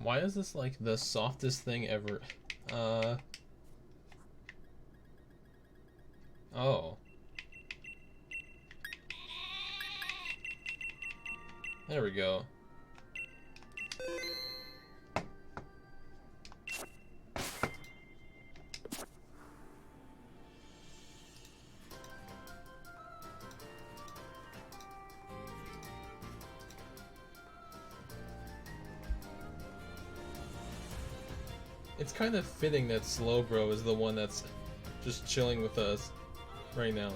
Why is this like the softest thing ever? Oh. There we go. It's kind of fitting that Slowbro is the one that's just chilling with us right now.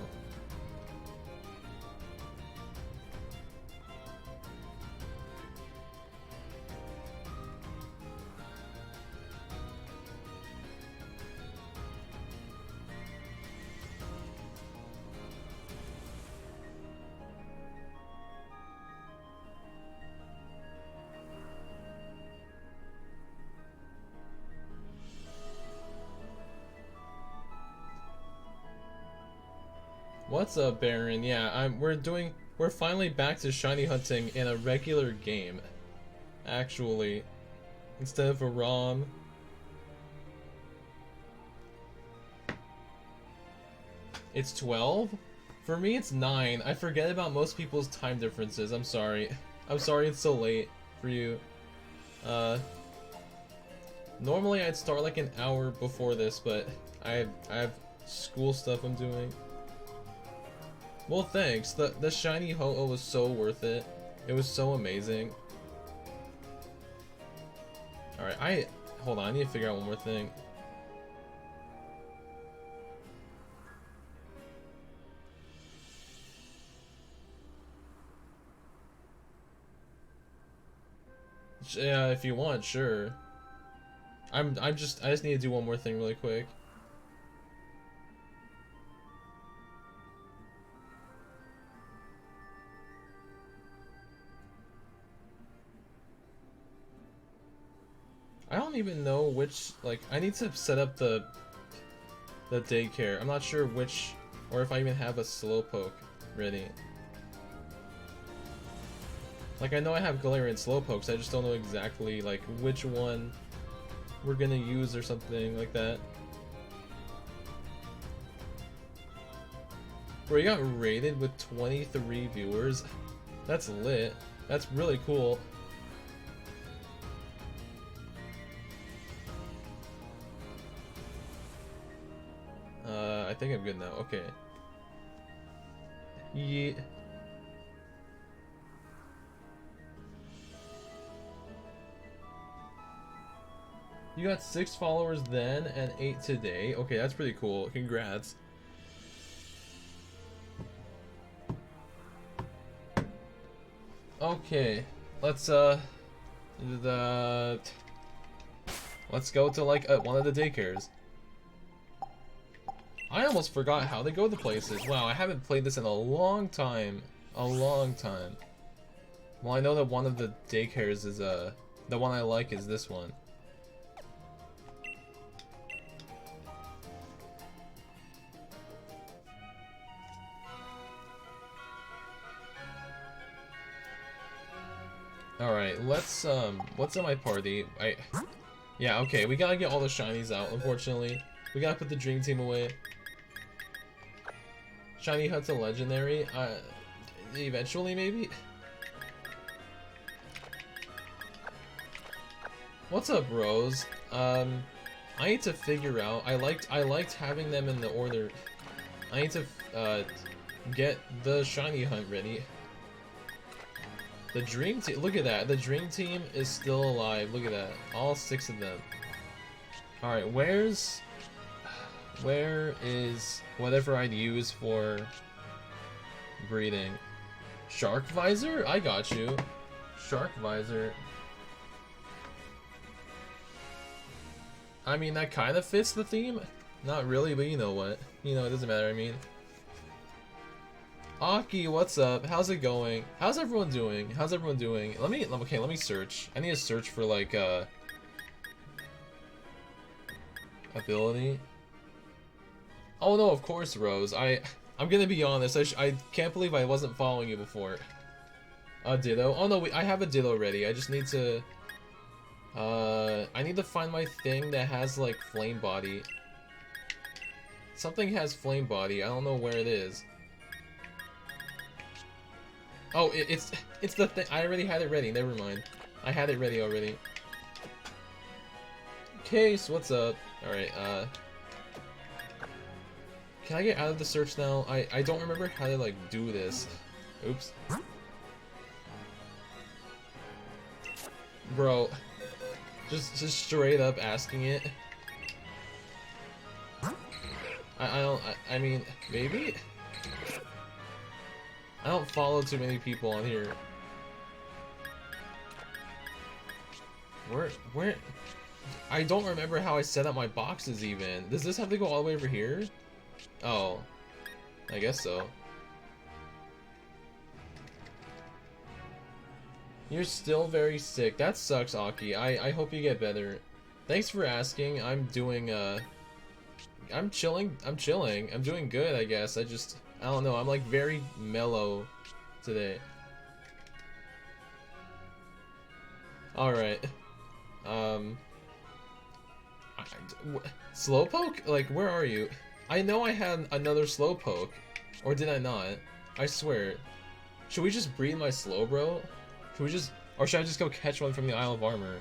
What's up, Baron? Yeah, we're finally back to shiny hunting in a regular game. Actually, instead of a ROM. It's 12? For me, it's 9. I forget about most people's time differences. I'm sorry. I'm sorry it's so late for you. Normally I'd start like an hour before this, but I have school stuff I'm doing. Well, thanks. The shiny Ho-Oh was so worth it. It was so amazing. Alright, hold on, I need to figure out one more thing. Yeah, if you want, sure. I just need to do one more thing really quick. I don't even know which, like, I need to set up the daycare. I'm not sure which, or if I even have a Slowpoke ready. Like, I know I have Galarian Slowpokes, I just don't know exactly, like, which one we're gonna use or something like that. Bro, you got rated with 23 viewers? That's lit. That's really cool. I think I'm good now. Okay. Yeah. You got 6 followers then and 8 today. Okay, that's pretty cool. Congrats. Okay, let's go to like one of the daycares. I almost forgot how to go to places. Wow, I haven't played this in a long time. A long time. Well, I know that one of the daycares is the one I like is this one. Alright, let's what's in my party? Yeah, okay, we gotta get all the shinies out, unfortunately. We gotta put the dream team away. Shiny Hut's a legendary. Eventually, maybe? What's up, Rose? I need to figure out. I liked having them in the order. I need to get the shiny hunt ready. The dream team. Look at that. The dream team is still alive. Look at that. All 6 of them. All right. Where is whatever I'd use for breeding? Shark visor? I got you. Shark visor. I mean, that kind of fits the theme. Not really, but you know what. You know, it doesn't matter, I mean. Aki, what's up? How's it going? How's everyone doing? How's everyone doing? Let me search. I need to search for, like, ability. Oh no, of course, Rose. I'm gonna be honest. I can't believe I wasn't following you before. Ditto. Oh no, I have a Ditto ready. I just need to I need to find my thing that has, like, flame body. Something has flame body. I don't know where it is. Oh, it's the thing. I already had it ready. Never mind. I had it ready already. Case, what's up? Alright, can I get out of the search now? I don't remember how to, like, do this. Oops. Bro. Just straight up asking it. I mean, maybe? I don't follow too many people on here. Where? I don't remember how I set up my boxes even. Does this have to go all the way over here? Oh. I guess so. You're still very sick. That sucks, Aki. I hope you get better. Thanks for asking. I'm doing, I'm chilling. I'm doing good, I guess. I don't know. I'm, like, very mellow today. Alright. Slowpoke? Like, where are you? I know I had another Slowpoke. Or did I not? I swear. Should we just breed my Slowbro? Should we just... Or should I just go catch one from the Isle of Armor?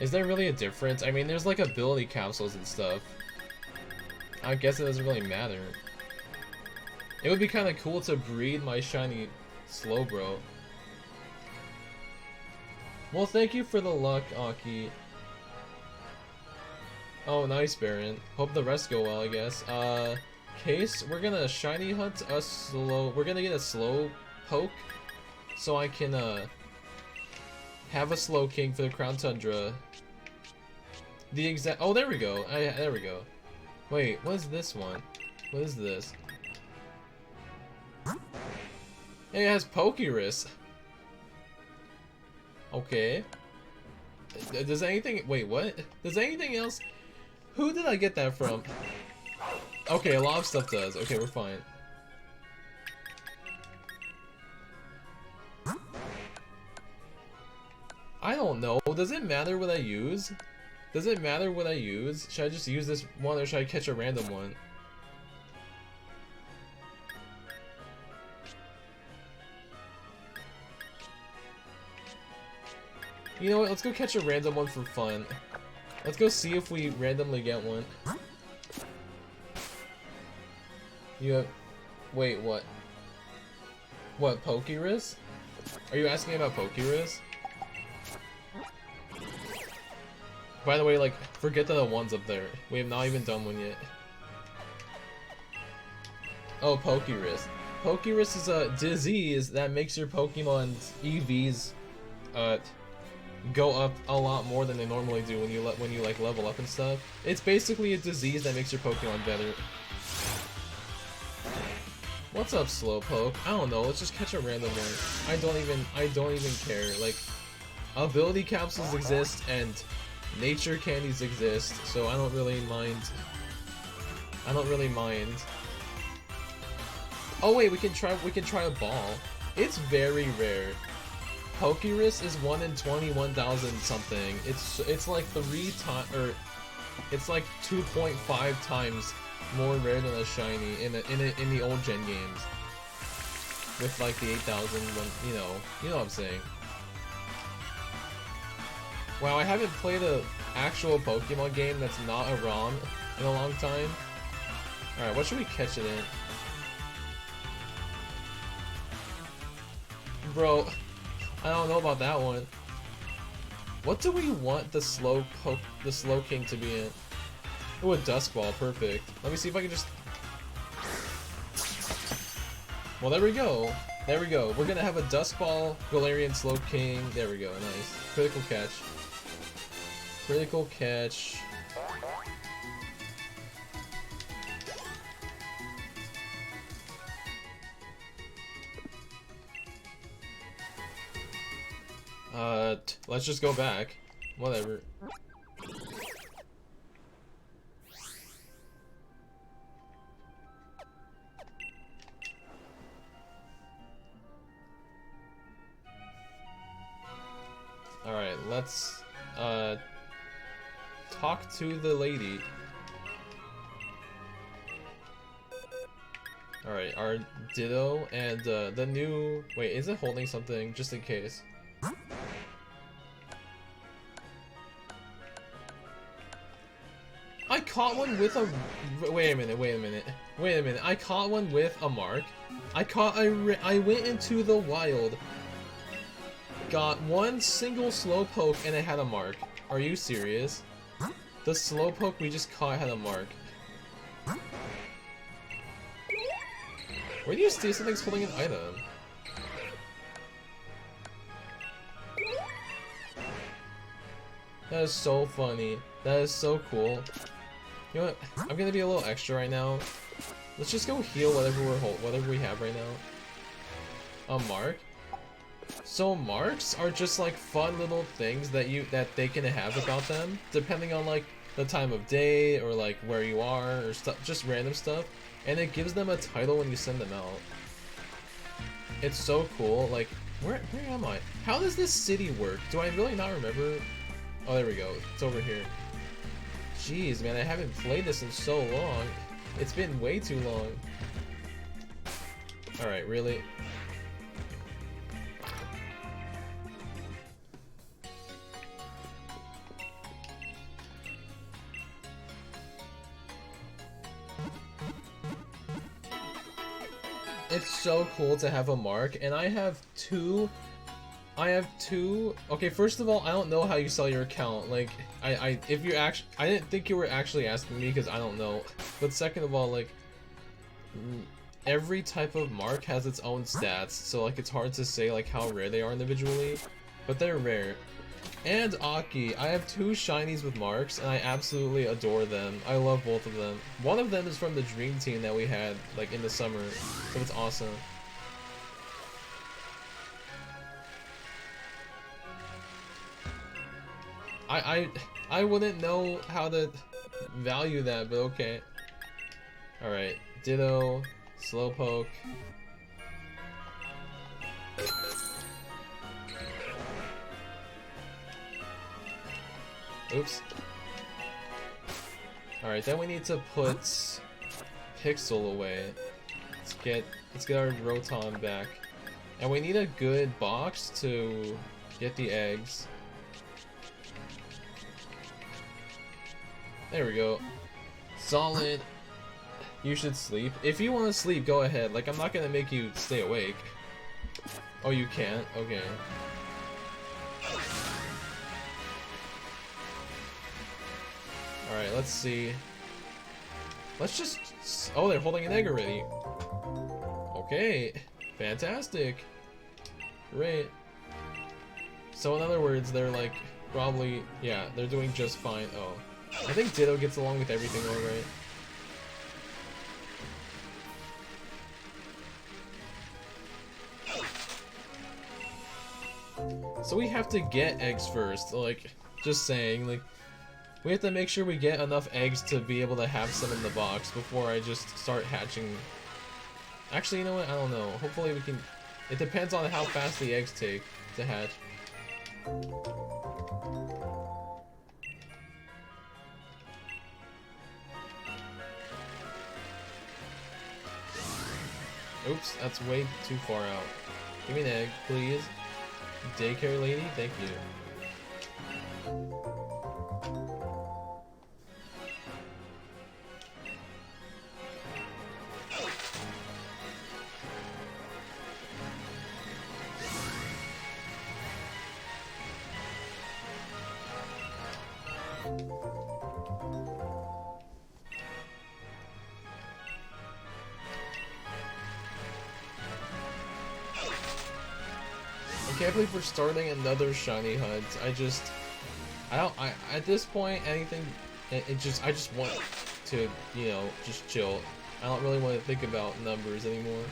Is there really a difference? I mean, there's like ability capsules and stuff. I guess it doesn't really matter. It would be kind of cool to breed my shiny Slowbro. Well, thank you for the luck, Aki. Oh, nice, Baron. Hope the rest go well, I guess. Case, we're gonna shiny hunt a we're gonna get a Slowpoke, so I can, have a Slowking for the Crown Tundra. The exact... Oh, there we go. There we go. Wait, what is this one? What is this? Hey, it has Pokerus. Okay. Does anything... Wait, what? Does anything else... Who did I get that from? Okay, a lot of stuff does. Okay, we're fine. I don't know. Does it matter what I use? Does it matter what I use? Should I just use this one or should I catch a random one? You know what? Let's go catch a random one for fun. Let's go see if we randomly get one. You have... Wait, what? What, Pokerus? Are you asking about Pokerus? By the way, like, forget the ones up there. We have not even done one yet. Oh, Pokerus. Pokerus is a disease that makes your Pokemon's EVs, go up a lot more than they normally do when you like level up and stuff. It's basically a disease that makes your Pokemon better. What's up, Slowpoke? I don't know. Let's just catch a random one. I don't even care. Like, ability capsules exist and nature candies exist, so I don't really mind. Oh wait, we can try a ball. It's very rare. Pokerus is 1 in 21,000 something. It's like 3 times, or it's like 2.5 times more rare than a shiny in the old gen games. With like the 8,000 when you know what I'm saying. Wow, I haven't played a actual Pokemon game that's not a ROM in a long time. Alright, what should we catch it in? Bro, I don't know about that one. What do we want the Slowking to be in? Ooh, a Dusk Ball, perfect. Let me see if I can just... Well, there we go. There we go. We're gonna have a Dusk Ball, Galarian Slowking. There we go, nice. Critical catch. Critical catch. Let's just go back. Whatever. let's talk to the lady. Alright, our Ditto and the new... Wait, is it holding something? Just in case. I caught one with a... Wait a minute. I caught one with a mark. I went into the wild. Got one single Slowpoke and it had a mark. Are you serious? The Slowpoke we just caught had a mark. Where do you see something's holding an item? That is so funny. That is so cool. You know what? I'm gonna be a little extra right now. Let's just go heal whatever we have right now. A mark? So marks are just like fun little things that they can have about them, depending on like the time of day or like where you are or stuff, just random stuff, and it gives them a title when you send them out. It's so cool. Like, where am I? How does this city work? Do I really not remember? Oh, there we go. It's over here. Jeez, man, I haven't played this in so long. It's been way too long. Alright, really? It's so cool to have a mark, and I have two. Okay, first of all, I don't know how you sell your account. Like, I didn't think you were actually asking me because I don't know. But second of all, like, every type of mark has its own stats, so like it's hard to say like how rare they are individually, but they're rare. And Aki, I have two shinies with marks, and I absolutely adore them. I love both of them. One of them is from the Dream Team that we had like in the summer, so it's awesome. I wouldn't know how to value that, but okay. Alright, Ditto, Slowpoke. Oops. Alright, then we need to put Pixel away. Let's get our Rotom back. And we need a good box to get the eggs. There we go. Solid. You should sleep. If you want to sleep, go ahead. Like, I'm not gonna make you stay awake. Oh, you can't? Okay. Alright, let's see. Let's just... Oh, they're holding an egg already. Okay. Fantastic. Great. So in other words, they're like, probably... Yeah, they're doing just fine. Oh. I think Ditto gets along with everything alright. So we have to get eggs first, like, just saying, like, we have to make sure we get enough eggs to be able to have some in the box before I just start hatching. Actually, you know what, I don't know, hopefully we can, it depends on how fast the eggs take to hatch. Oops, that's way too far out. Give me an egg, please. Daycare lady, thank you. I can't believe we're starting another shiny hunt. At this point, anything, I just want to, you know, just chill. I don't really want to think about numbers anymore.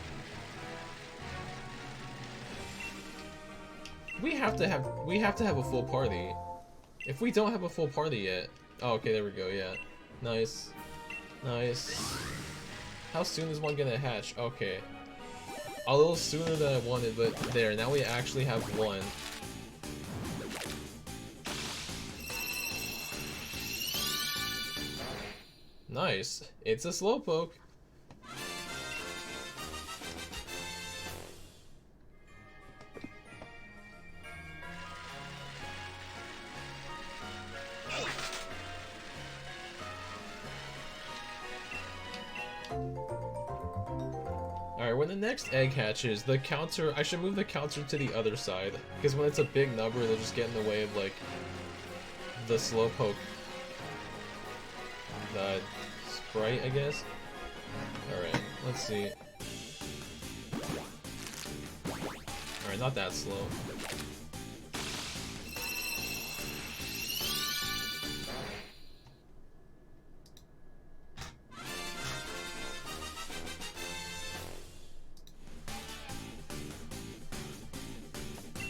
We have to have a full party. If we don't have a full party yet, oh, okay, there we go. Yeah, nice, nice. How soon is one gonna hatch? Okay. A little sooner than I wanted, but there, now we actually have one. Nice. It's a Slowpoke. Alright, when the next egg hatches, the counter, I should move the counter to the other side. Because when it's a big number, it'll just get in the way of, like, the Slowpoke sprite, I guess. Alright, let's see. Alright, not that slow.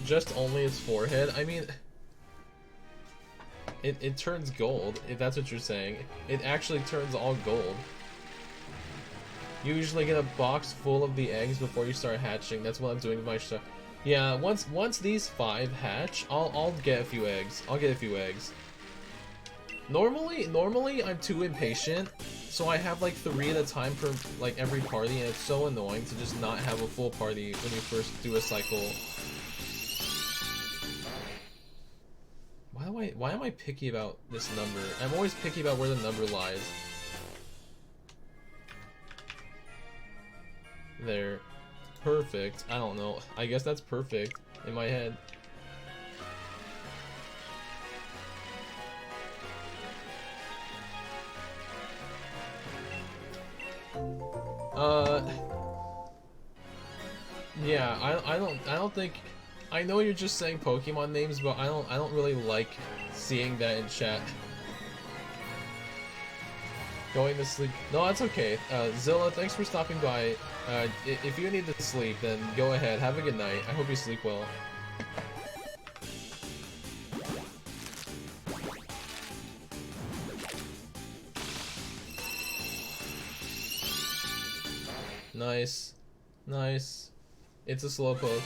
Just only its forehead? I mean, it turns gold, if that's what you're saying. It actually turns all gold. You usually get a box full of the eggs before you start hatching. That's what I'm doing with my stuff. Yeah, once these 5 hatch, I'll get a few eggs. I'll get a few eggs. Normally I'm too impatient, so I have like 3 at a time per like every party, and it's so annoying to just not have a full party when you first do a cycle. Why am I picky about this number? I'm always picky about where the number lies. There. Perfect. I don't know. I guess that's perfect in my head. Yeah, I don't think, I know you're just saying Pokemon names, but I don't really like seeing that in chat. Going to sleep. No, that's okay. Zilla, thanks for stopping by. If you need to sleep, then go ahead. Have a good night. I hope you sleep well. Nice. Nice. It's a Slowpoke.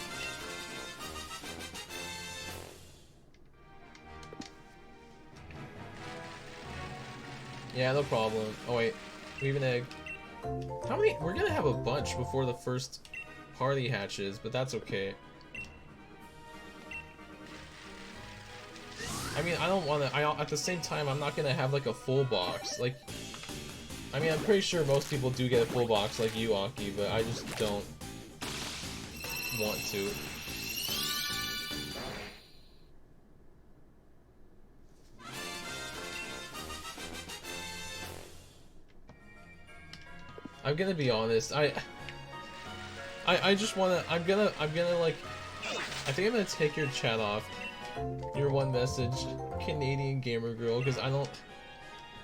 Yeah, no problem. Oh wait, leave an egg. How many? We're gonna have a bunch before the first party hatches, but that's okay. I mean, I don't want to. At the same time, I'm not gonna have like a full box. Like, I mean, I'm pretty sure most people do get a full box like you, Aki, but I just don't want to. I'm gonna be honest. I just wanna. I'm gonna like. I think I'm gonna take your chat off. Your one message, Canadian gamer girl, because I don't.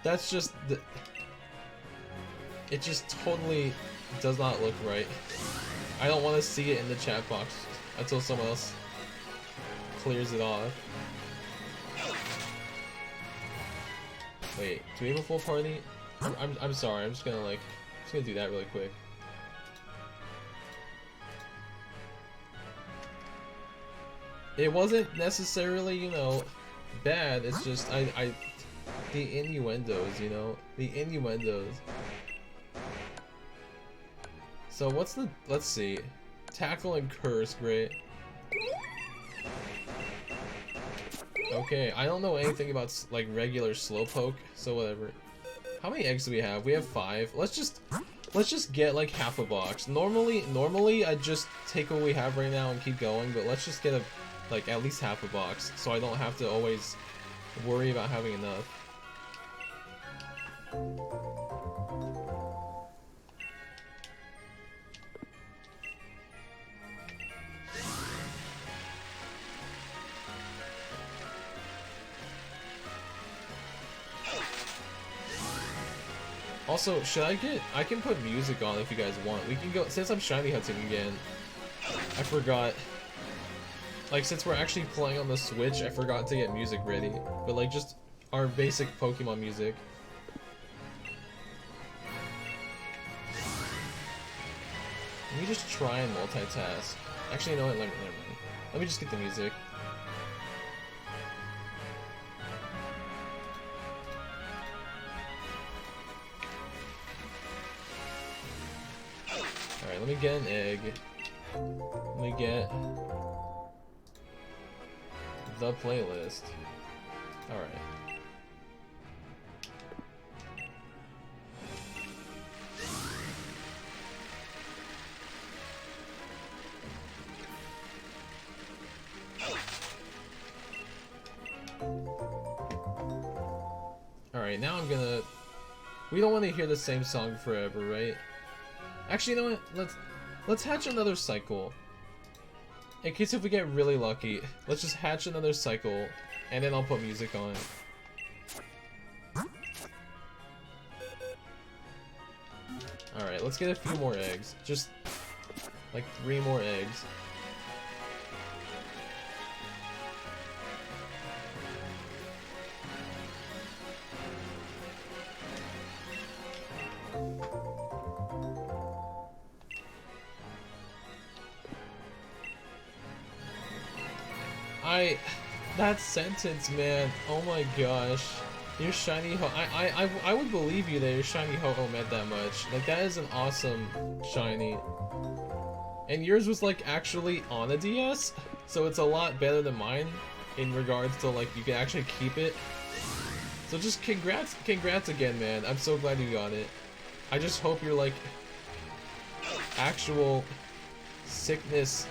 That's just the. It just totally does not look right. I don't want to see it in the chat box until someone else clears it off. Wait, do we have a full party? I'm sorry. I'm just gonna do that really quick. It wasn't necessarily, you know, bad. It's just the innuendos, you know, the innuendos. So what's the? Let's see. Tackle and curse, great. Okay, I don't know anything about like regular Slowpoke, so whatever. How many eggs do we have? We have 5. Let's just get like half a box. Normally I'd just take what we have right now and keep going, but let's just get like at least half a box, so I don't have to always worry about having enough. Also, I can put music on if you guys want. We can go, since I'm shiny hunting again, I forgot, like, since we're actually playing on the Switch, I forgot to get music ready. But, like, just our basic Pokemon music. Let me just try and multitask. Actually, you know what, never mind. Let me just get the music. Alright, let me get an egg. Let me get the playlist. Alright. Alright, now I'm gonna... We don't want to hear the same song forever, right? Actually, you know what? Let's hatch another cycle. In case if we get really lucky, let's just hatch another cycle, and then I'll put music on. Alright, let's get a few more eggs. Just, like, 3 more eggs. That sentence, man. Oh my gosh. Your shiny ho- I would believe you that your shiny ho-oh meant that much. Like, that is an awesome shiny. And yours was, like, actually on a DS? So it's a lot better than mine in regards to, like, you can actually keep it. So just congrats again, man. I'm so glad you got it. I just hope your, like, actual sickness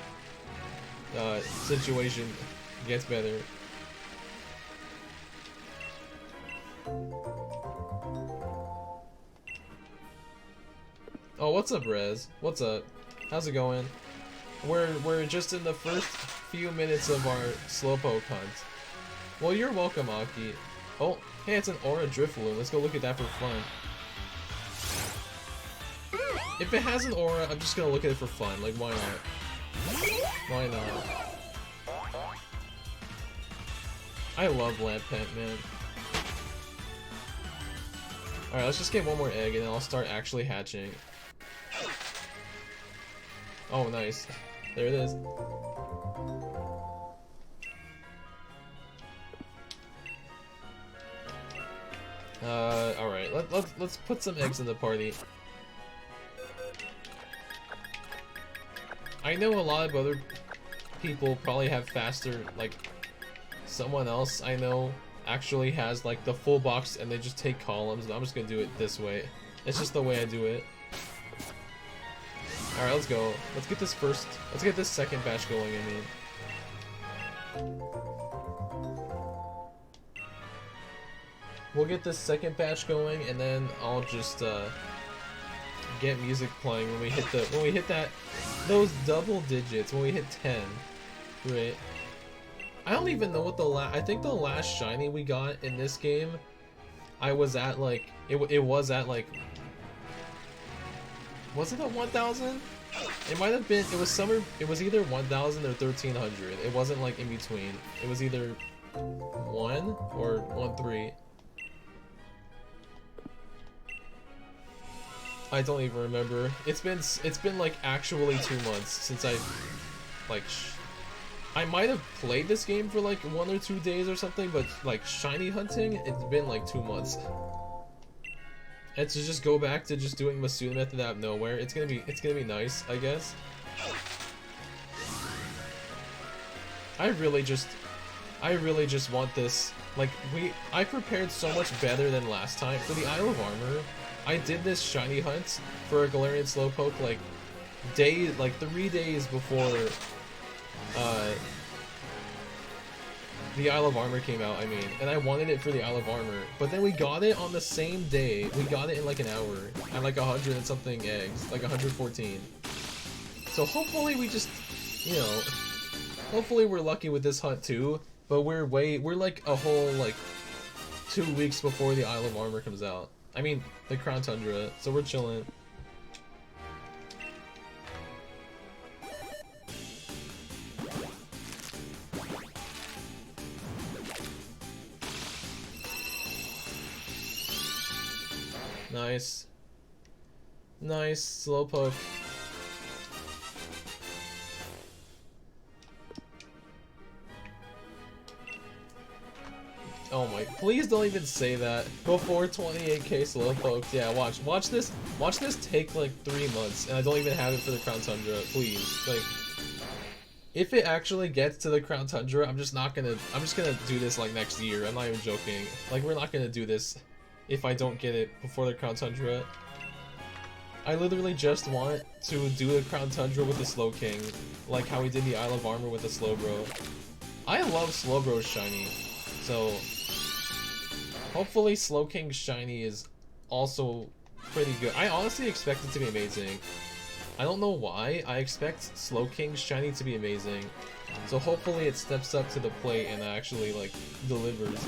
situation gets better. Oh, what's up, Rez? What's up? How's it going? We're just in the first few minutes of our Slowpoke hunt. Well, you're welcome, Aki. Oh, hey, it's an Aura Drifloon. Let's go look at that for fun. If it has an aura, I'm just gonna look at it for fun. Like, why not? Why not? I love Lampent, man. Alright, let's just get one more egg and then I'll start actually hatching. Oh, nice. There it is. Alright, let's put some eggs in the party. I know a lot of other people probably have faster, like, someone else I know actually has, like, the full box and they just take columns, but I'm just gonna do it this way. It's just the way I do it. Alright, let's go. Let's get this second batch going, I mean. We'll get this second batch going, and then I'll just, get music playing when we hit those double digits, when we hit 10, right? I don't even know what I think the last shiny we got in this game, I was at, like, it was at, like, was it at 1,000? It might have been, it was either 1,000 or 1,300. It wasn't, like, in between. It was either 1 or 1,3. I don't even remember. It's been like actually 2 months since I, like, I might have played this game for like 1 or 2 days or something, but like shiny hunting, it's been like 2 months. And to just go back to just doing Masuda method out of nowhere, it's gonna be nice, I guess. I really just want this. Like, I prepared so much better than last time for the Isle of Armor. I did this shiny hunt for a Galarian Slowpoke like 3 days before the Isle of Armor came out, I mean, and I wanted it for the Isle of Armor, but then we got it on the same day. We got it in like an hour, at like 100 and something eggs, like 114. So hopefully we just, you know, hopefully we're lucky with this hunt too, but we're like a whole, like, 2 weeks before the Isle of Armor comes out. I mean, the Crown Tundra, so we're chilling. Nice. Nice, Slowpoke. Oh my, please don't even say that. Before 28k Slowpoke. Yeah, watch this take like 3 months and I don't even have it for the Crown Tundra, please. Like, if it actually gets to the Crown Tundra, I'm just gonna do this like next year. I'm not even joking. Like, we're not gonna do this if I don't get it before the Crown Tundra. I literally just want to do the Crown Tundra with the Slowking, like how we did the Isle of Armor with the Slowbro. I love Slowbro's shiny, so hopefully Slowking's shiny is also pretty good. I honestly expect it to be amazing. I don't know why, I expect Slowking's shiny to be amazing. So hopefully it steps up to the plate and actually like delivers.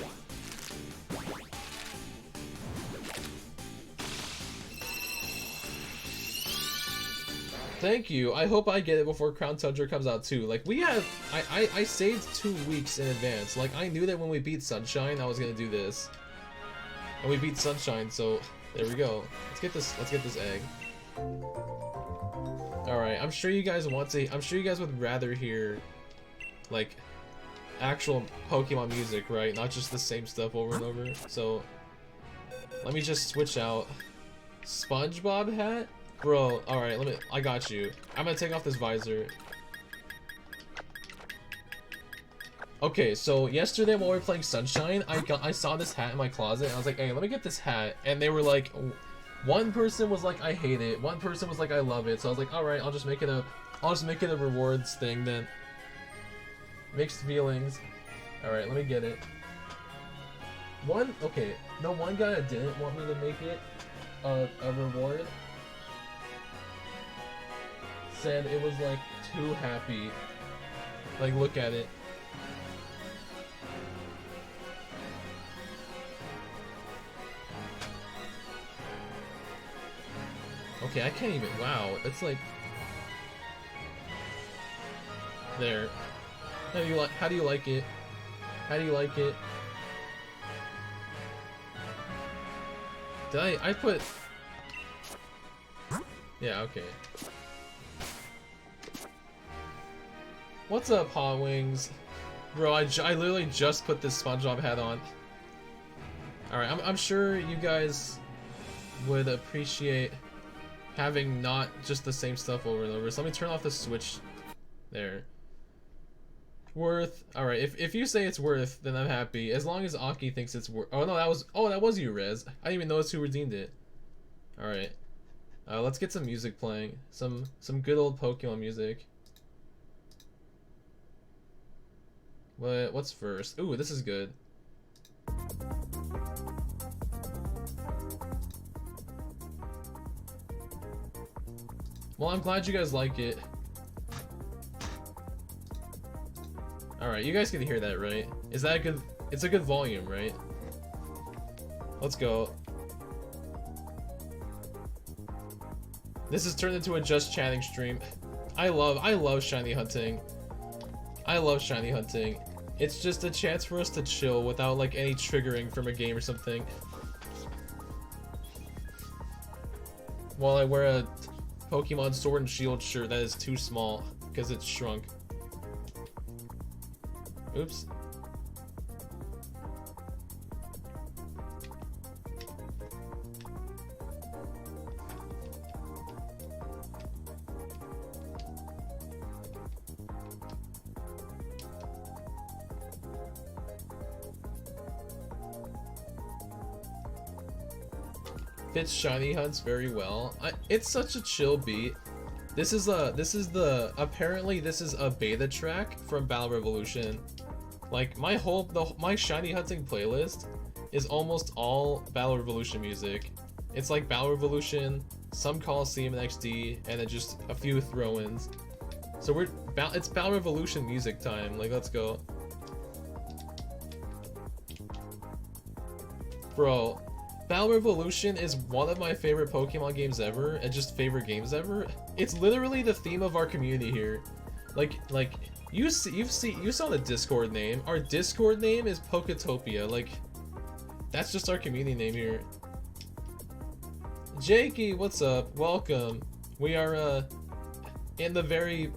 Thank you. I hope I get it before Crown Tundra comes out too. Like, we have, I saved 2 weeks in advance. Like, I knew that when we beat Sunshine, I was gonna do this. And we beat Sunshine, so there we go. Let's get this egg. Alright, I'm sure you guys would rather hear, like, actual Pokemon music, right? Not just the same stuff over and over. So, let me just switch out. SpongeBob hat? Bro, alright, I got you. I'm gonna take off this visor. Okay, so yesterday while we were playing Sunshine, I saw this hat in my closet, and I was like, hey, let me get this hat. And they were like, one person was like, I hate it. One person was like, I love it. So I was like, alright, I'll just make it a rewards thing then. Mixed feelings. Alright, let me get it. One guy that didn't want me to make it a reward said it was like too happy. Like, look at it. Okay, I can't even. Wow, it's like there. How do you like it? How do you like it? Did I put? Yeah, okay. What's up, Hot Wings? Bro, I literally just put this SpongeBob hat on. Alright, I'm sure you guys would appreciate having not just the same stuff over and over. So let me turn off the switch there. Worth. Alright, if you say it's worth, then I'm happy. As long as Aki thinks it's worth. Oh no, that was you, Rez. I didn't even notice who redeemed it. Alright. Let's get some music playing. Some good old Pokemon music. What's first? Ooh, this is good. Well, I'm glad you guys like it. Alright, you guys can hear that, right? Is that a good... It's a good volume, right? Let's go. This has turned into a just chatting stream. I love shiny hunting. I love shiny hunting. It's just a chance for us to chill without like any triggering from a game or something. While I wear a Pokemon Sword and Shield shirt that is too small because it's shrunk. Oops. Fits shiny hunts very well. It's such a chill beat. Apparently this is a beta track from Battle Revolution. Like my shiny hunting playlist is almost all Battle Revolution music. It's like Battle Revolution, some Coliseum and XD, and then just a few throw-ins. So it's Battle Revolution music time. Like, let's go. Bro, Battle Revolution is one of my favorite Pokemon games ever, and just favorite games ever. It's literally the theme of our community here. Like you saw the Discord name. Our Discord name is Poketopia. Like, that's just our community name here. Jakey, what's up? Welcome. We are in the very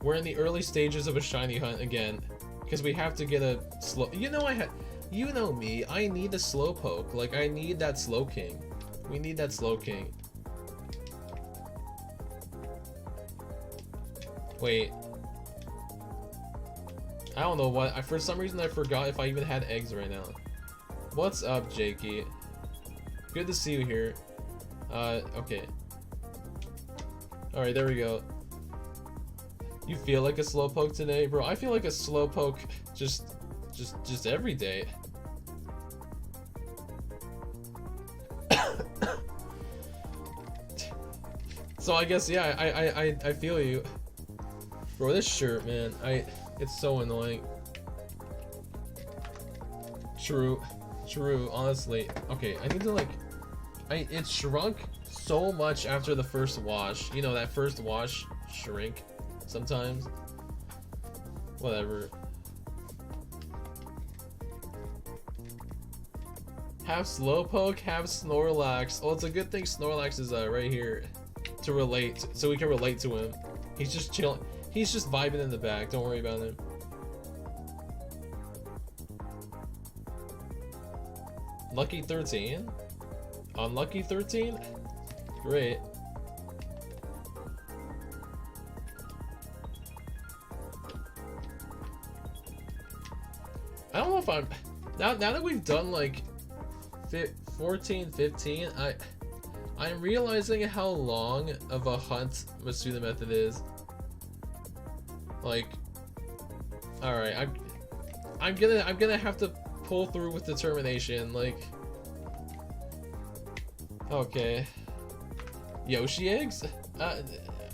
we're in the early stages of a shiny hunt again, because we have to get a slow. You know me, I need a Slowpoke. Like, I need that Slowking. We need that Slowking. Wait. I don't know what. For some reason, I forgot if I even had eggs right now. What's up, Jakey? Good to see you here. Okay. Alright, there we go. You feel like a Slowpoke today? Bro, I feel like a Slowpoke just every day. So I guess, yeah, I feel you. Bro, this shirt, man, it's so annoying. True, honestly. Okay, I need to, like, it shrunk so much after the first wash. You know, that first wash shrink sometimes. Whatever. Have Slowpoke, have Snorlax. Oh, it's a good thing Snorlax is right here to relate, so we can relate to him. He's just chilling. He's just vibing in the back. Don't worry about him. Lucky 13? Unlucky 13? Great. I don't know if I'm... Now that we've done, like, 14, 15, I'm realizing how long of a hunt Masuda Method is. Like, alright, I'm gonna have to pull through with determination, like... Okay. Yoshi eggs?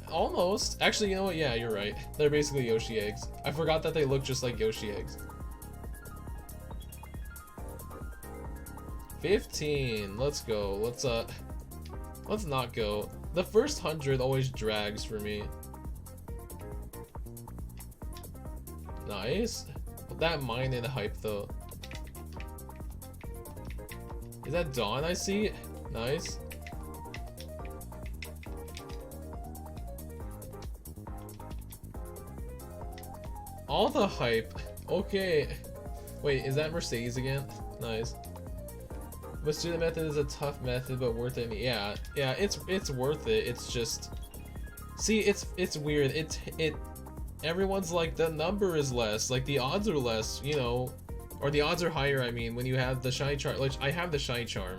Almost. Actually, you know what? Yeah, you're right. They're basically Yoshi eggs. I forgot that they look just like Yoshi eggs. 15. Let's go. Let's not go. The first 100 always drags for me. Nice. That mine in hype though. Is that Dawn I see? Nice. All the hype. Okay. Wait, is that Mercedes again? Nice. Masuda Method is a tough method, but worth it. Yeah, it's worth it. It's just, see, it's weird. Everyone's like, the number is less, like the odds are less, you know, or the odds are higher. I mean, when you have the shiny charm, like I have the shiny charm,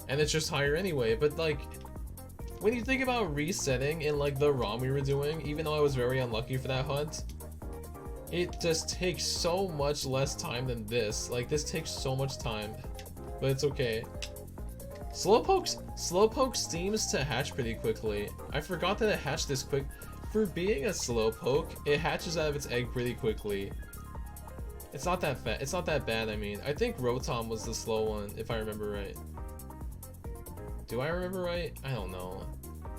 and it's just higher anyway. But like, when you think about resetting in like the ROM we were doing, even though I was very unlucky for that hunt, it just takes so much less time than this. Like this takes so much time. But it's okay. Slowpoke seems to hatch pretty quickly. I forgot that it hatched this quick. For being a Slowpoke, it hatches out of its egg pretty quickly. It's not that fat. It's not that bad. I mean, I think Rotom was the slow one, if I remember right. Do I remember right? I don't know.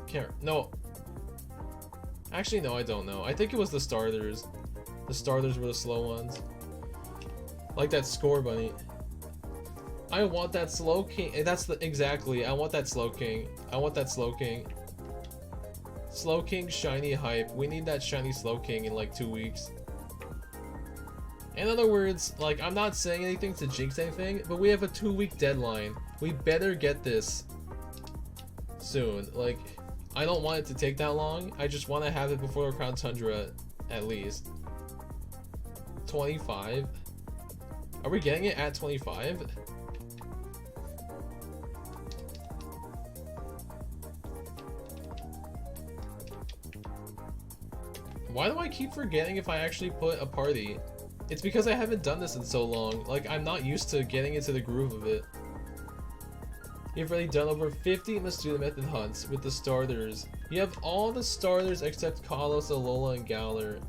Can't. No. Actually, no, I don't know. I think it was the starters. The starters were the slow ones. Like that Score Bunny. I want that Slowking. That's the exactly. I want that Slowking. I want that Slowking. Slowking shiny hype. We need that shiny Slowking in like 2 weeks. In other words, like, I'm not saying anything to jinx anything, but we have a 2-week deadline. We better get this soon. Like, I don't want it to take that long. I just want to have it before Crown Tundra, at least. 25? Are we getting it at 25? Why do I keep forgetting if I actually put a party? It's because I haven't done this in so long. Like, I'm not used to getting into the groove of it. You've already done over 50 Masuda Method hunts with the starters. You have all the starters except Kalos, Alola, and Galar.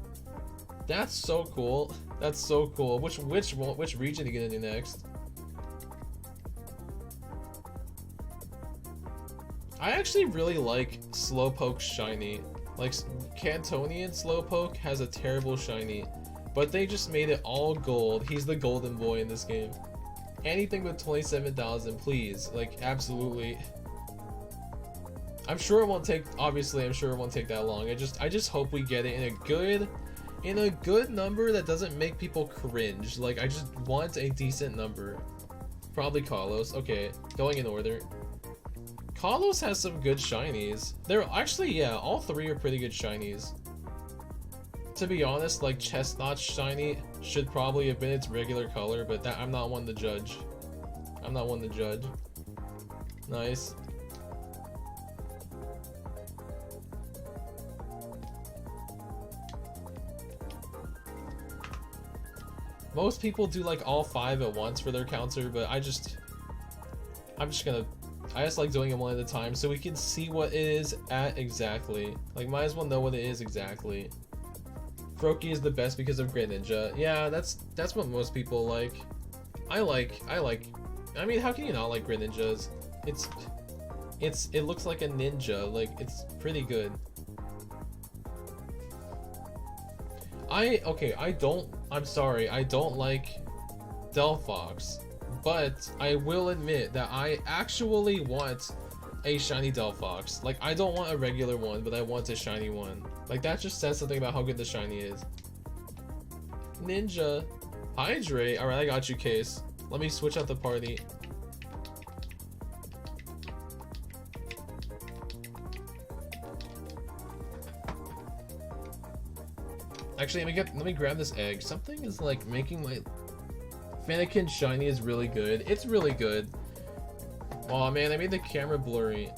That's so cool. That's so cool. Which region are you gonna do next? I actually really like Slowpoke shiny. Like, Cantonian Slowpoke has a terrible shiny, but they just made it all gold. He's the golden boy in this game. Anything with 27,000, please. Like, absolutely. I'm sure it won't take, obviously, I'm sure it won't take that long. I just hope we get it in in a good number that doesn't make people cringe. Like, I just want a decent number. Probably Kalos. Okay, going in order. Kalos has some good shinies. They're actually, yeah, all three are pretty good shinies. To be honest, like, Chestnut shiny should probably have been its regular color, but that I'm not one to judge. I'm not one to judge. Nice. Most people do like all 5 at once for their counter, but I just like doing it one at a time so we can see what it is at exactly. Like, might as well know what it is exactly. Froakie is the best because of Greninja. Yeah, that's what most people like. I mean, how can you not like Greninjas? It looks like a ninja. Like, it's pretty good. I'm sorry, I don't like Delphox, but I will admit that I actually want a shiny Delphox. Like, I don't want a regular one, but I want a shiny one. Like, that just says something about how good the shiny is. Ninja. Hydrate. Alright, I got you, Case. Let me switch out the party. Actually, let me grab this egg. Something is like making my Fennekin shiny is really good. It's really good. Oh man, I made the camera blurry.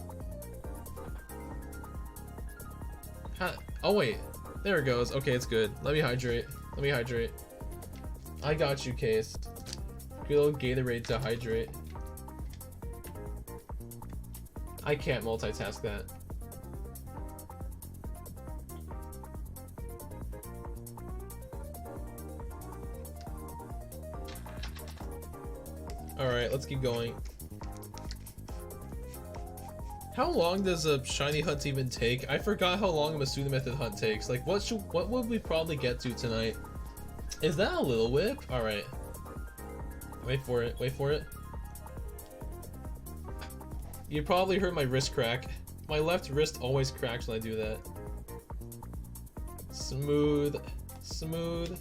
Oh wait, there it goes. Okay, it's good. Let me hydrate. Let me hydrate. I got you, Case. Good old Gatorade to hydrate. I can't multitask that. Alright, let's keep going. How long does a shiny hunt even take? I forgot how long a Masuda Method hunt takes. Like, what would we probably get to tonight? Is that a little whip? Alright. Wait for it, wait for it. You probably heard my wrist crack. My left wrist always cracks when I do that. Smooth. Smooth.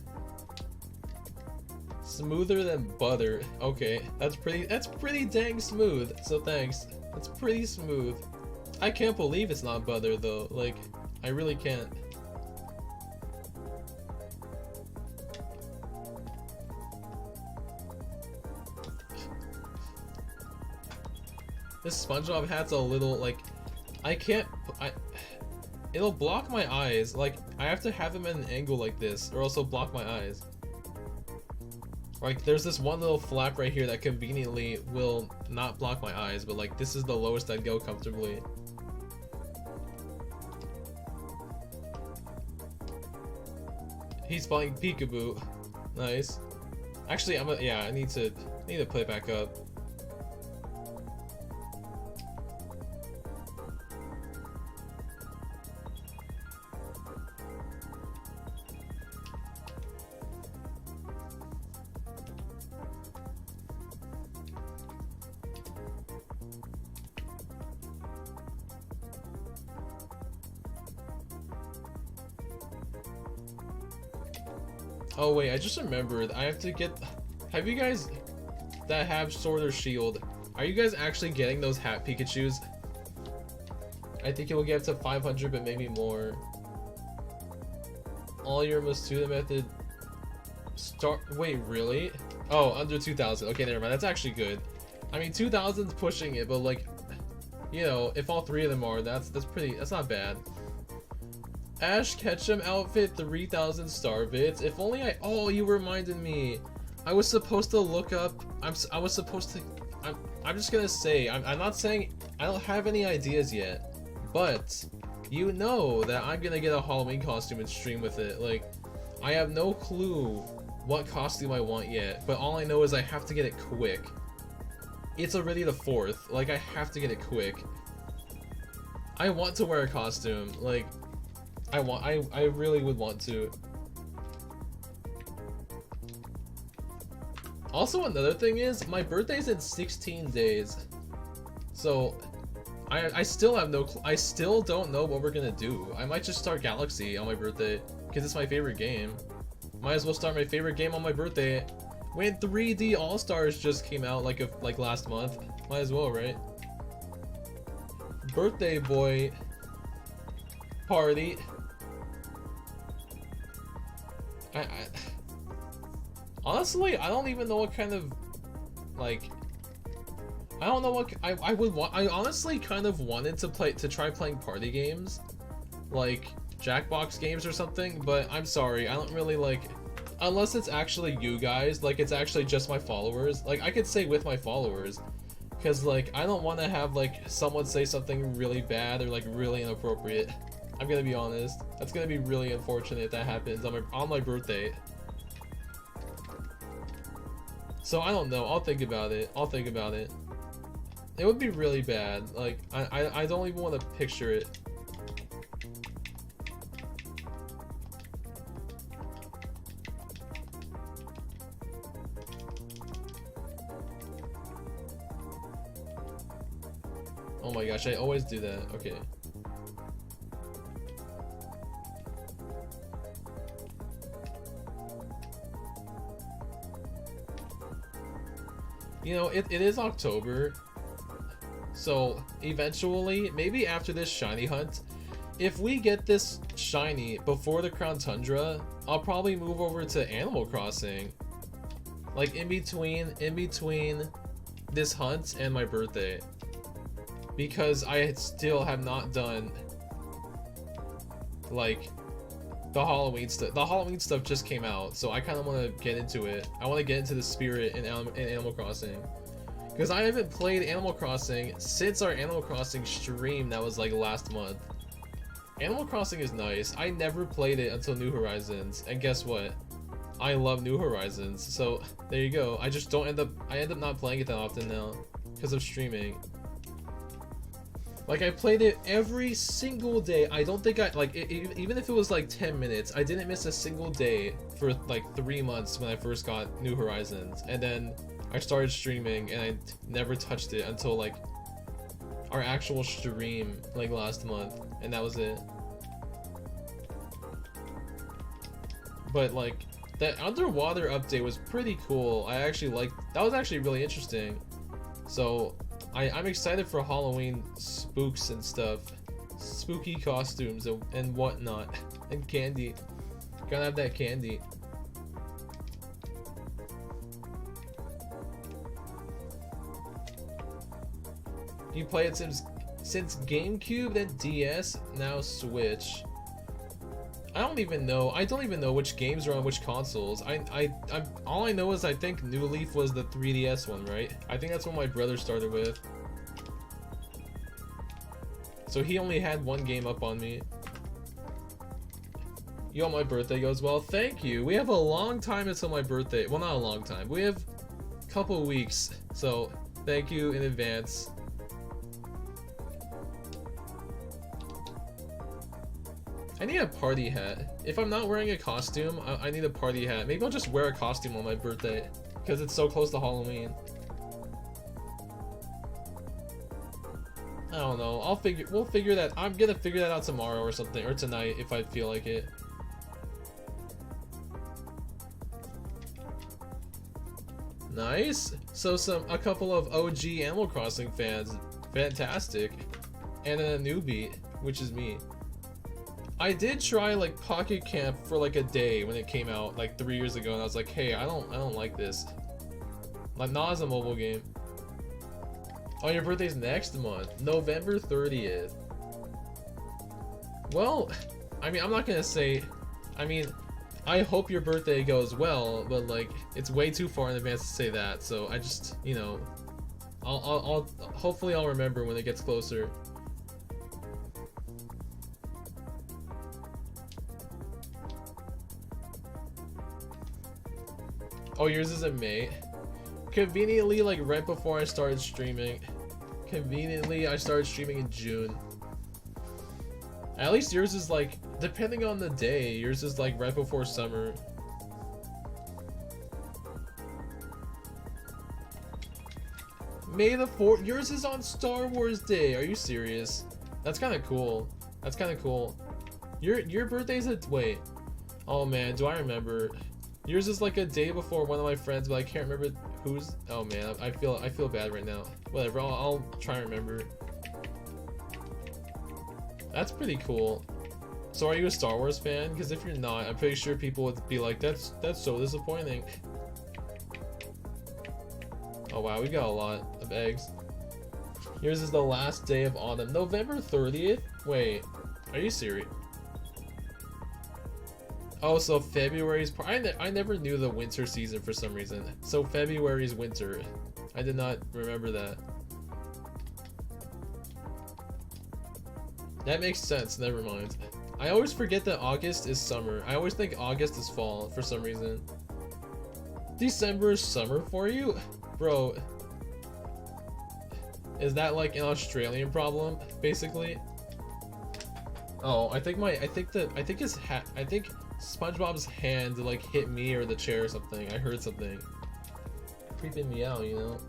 Smoother than butter. Okay, that's pretty dang smooth. So thanks. That's pretty smooth. I can't believe it's not butter though. Like, I really can't. This SpongeBob hat's a little like, it'll block my eyes. Like, I have to have them at an angle like this, or else it'll block my eyes. Like, there's this one little flap right here that conveniently will not block my eyes, but like, this is the lowest I'd go comfortably. He's spawning Peekaboo. Nice. Actually, I need to put it back up. Oh wait, I just remembered. I have to get... Have you guys that have Sword or Shield, are you guys actually getting those hat Pikachus? I think it will get up to 500, but maybe more. All your Masuda Method... Wait, really? Oh, under 2,000. Okay, never mind. That's actually good. I mean, 2,000's pushing it, but like... You know, if all 3 of them are, that's not bad. Ash Ketchum outfit, 3,000 star bits. If only oh, you reminded me. I was supposed to look up, I'm just gonna say, I'm not saying, I don't have any ideas yet, but you know that I'm gonna get a Halloween costume and stream with it. Like, I have no clue what costume I want yet, but all I know is I have to get it quick. It's already the 4th, like, I have to get it quick. I want to wear a costume, like, I really would want to. Also, another thing is, my birthday's in 16 days. So, I still have no I still don't know what we're gonna do. I might just start Galaxy on my birthday. because it's my favorite game. Might as well start my favorite game on my birthday. When 3D All-Stars just came out like last month. Might as well, right? Birthday boy party. Honestly, I don't even know what kind of like I don't know what I would want. I honestly kind of wanted to try playing party games, like Jackbox games or something, but I'm sorry, I don't really like, unless it's actually you guys, like it's actually just my followers. Like I could say with my followers, because like I don't want to have like someone say something really bad or like really inappropriate. I'm gonna be honest, that's gonna be really unfortunate if that happens on my birthday. So I don't know, I'll think about it. It would be really bad. Like I don't even want to picture it. Oh my gosh, I always do that. Okay. You know, it is October. So eventually, maybe after this shiny hunt, if we get this shiny before the Crown Tundra, I'll probably move over to Animal Crossing. Like in between this hunt and my birthday. Because I still have not done like the Halloween stuff. The Halloween stuff just came out, so I kind of want to get into it. I want to get into the spirit in Animal Crossing. Because I haven't played Animal Crossing since our Animal Crossing stream that was like last month. Animal Crossing is nice. I never played it until New Horizons, and guess what? I love New Horizons, so there you go. I just don't end up not playing it that often now because of streaming. Like I played it every single day. I don't think even if it was like 10 minutes, I didn't miss a single day for like 3 months when I first got New Horizons, and then I started streaming and I never touched it until like our actual stream like last month, and that was it. But like that underwater update was pretty cool. I actually liked that. Was actually really interesting. So I'm excited for Halloween spooks and stuff, spooky costumes and whatnot, and candy. Gotta have that candy. You play it since GameCube, then DS, now Switch. I don't even know which games are on which consoles. All I know is I think New Leaf was the 3DS one, right? I think that's what my brother started with. So he only had one game up on me. You want my birthday goes well? Thank you. We have a long time until my birthday. Well, not a long time. We have a couple weeks. So thank you in advance. I need a party hat. If I'm not wearing a costume, I need a party hat. Maybe I'll just wear a costume on my birthday because it's so close to Halloween. I don't know. We'll figure that. I'm gonna figure that out tomorrow or something, or tonight if I feel like it. Nice. So a couple of OG Animal Crossing fans. Fantastic. And then a newbie, which is me. I did try like Pocket Camp for like a day when it came out like 3 years ago, and I was like, hey, I don't like this. Like, not as a mobile game. Oh, your birthday's next month, November 30th. Well, I mean, I'm not gonna say. I mean, I hope your birthday goes well, but like, it's way too far in advance to say that. So I just, you know, I'll hopefully I'll remember when it gets closer. Oh, yours is in May. Conveniently, like right before I started streaming. Conveniently, I started streaming in June. At least yours is like, depending on the day, yours is like right before summer. May the 4th. Yours is on Star Wars Day. Are you serious? That's kind of cool. That's kind of cool. Your birthday's at, wait. Oh man, do I remember? Yours is like a day before one of my friends, but I can't remember who's. Oh man, I feel bad right now. Whatever, I'll try and remember. That's pretty cool. So are you a Star Wars fan? Because if you're not, I'm pretty sure people would be like, that's so disappointing. Oh wow, we got a lot of eggs. Yours is the last day of autumn. November 30th? Wait, are you serious? Oh, so February's I never knew the winter season for some reason. So February's winter. I did not remember that. That makes sense, never mind. I always forget that August is summer. I always think August is fall for some reason. December is summer for you? Bro. Is that like an Australian problem, basically? Oh, I think SpongeBob's hand like hit me or the chair or something. I heard something creeping me out, you know.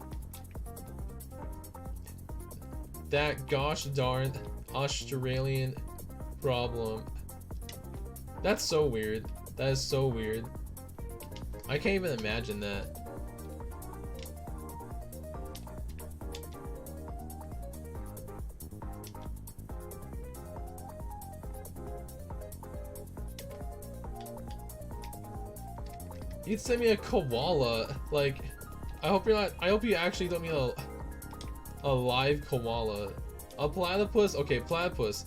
That gosh darn Australian problem. That's so weird. That is so weird. I can't even imagine that. You'd send me a koala. Like, I hope you actually don't mean a live koala. A platypus? Okay, platypus.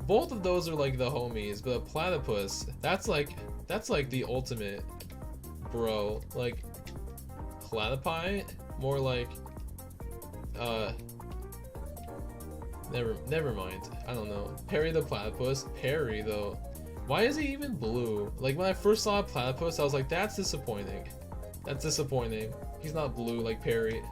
Both of those are like the homies, but a platypus, that's like the ultimate bro. Like, platypi? More like, never mind. I don't know. Perry the platypus? Perry though. Why is he even blue? Like, when I first saw a platypus, I was like, that's disappointing. That's disappointing. He's not blue like Perry.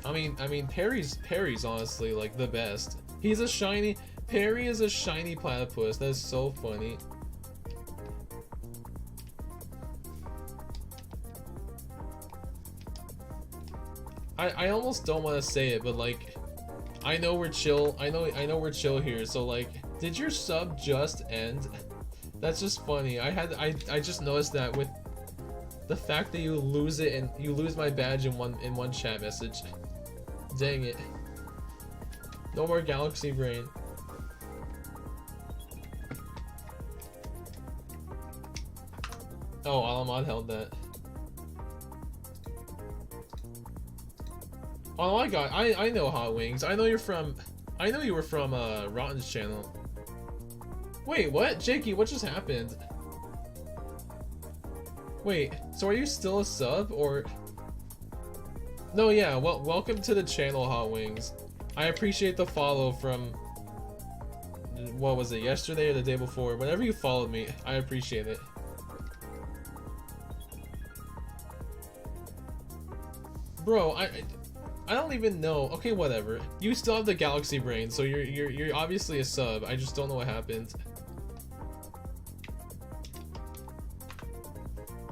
I mean, Perry's honestly like the best. He's a shiny. Perry is a shiny platypus. That's so funny. I almost don't want to say it, but like, I know we're chill. I know we're chill here. So like, did your sub just end? That's just funny. I just noticed that with the fact that you lose it and you lose my badge in one chat message. Dang it. No more Galaxy Brain. Oh, Alamod held that. Oh my god, I know Hot Wings. I know you were from Rotten's channel. Wait, what? Jakey, what just happened? Wait, so are you still a sub or? No, yeah, well, welcome to the channel, Hot Wings. I appreciate the follow from, what was it, yesterday or the day before? Whenever you followed me, I appreciate it. Bro, I don't even know. Okay, whatever. You still have the Galaxy Brain, so you're obviously a sub. I just don't know what happened.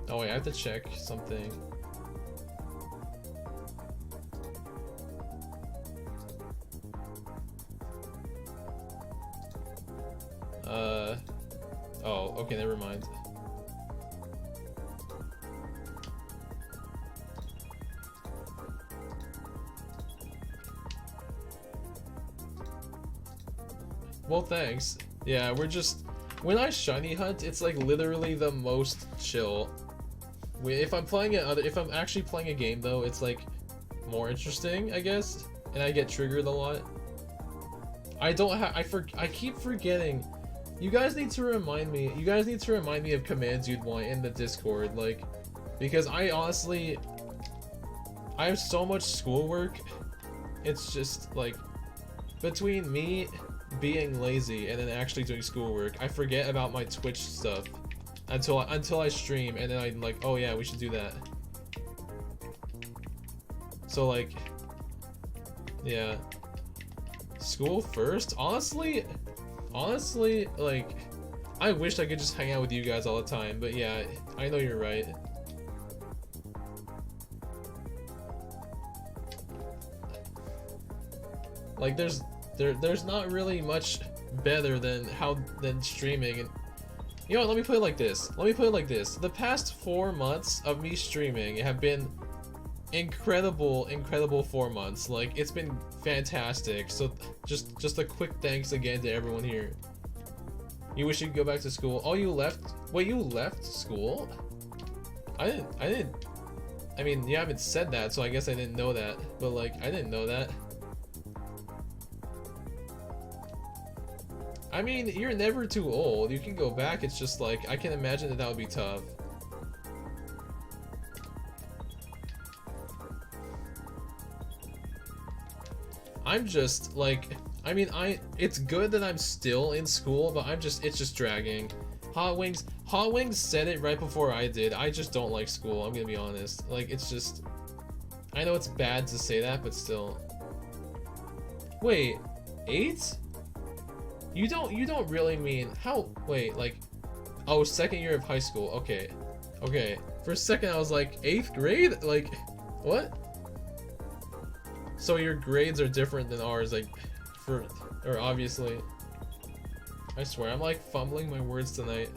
Oh wait, I have to check something. Oh, okay, never mind. Well, thanks. Yeah, we're just, when I shiny hunt, it's like literally the most chill. If I'm actually playing a game though, it's like more interesting, I guess, and I get triggered a lot. I keep forgetting. You guys need to remind me. You guys need to remind me of commands you'd want in the Discord, like, because I honestly, I have so much schoolwork. It's just like, between me being lazy and then actually doing schoolwork, I forget about my Twitch stuff until I stream, and then I'm like, oh yeah, we should do that. So like, yeah, school first. Honestly, like, I wish I could just hang out with you guys all the time, but yeah, I know you're right. Like, there's There's not really much better than streaming. And you know what, let me put it like this. The past 4 months of me streaming have been incredible 4 months. Like, it's been fantastic. So just a quick thanks again to everyone here. You wish you could go back to school. Oh, you left? Wait, you left school? I didn't. I mean, you haven't said that, so I guess I didn't know that. But like, I didn't know that. I mean, you're never too old. You can go back. It's just like, I can imagine that would be tough. I'm just like, I mean, it's good that I'm still in school, but it's just dragging. Hot Wings said it right before I did. I just don't like school, I'm gonna be honest. Like, it's just, I know it's bad to say that, but still. Wait, 8? You don't really mean, how, wait, like, oh, 2nd year of high school, okay. Okay, for a second I was like, 8th grade? Like, what? So your grades are different than ours, like, or obviously. I swear, I'm like fumbling my words tonight.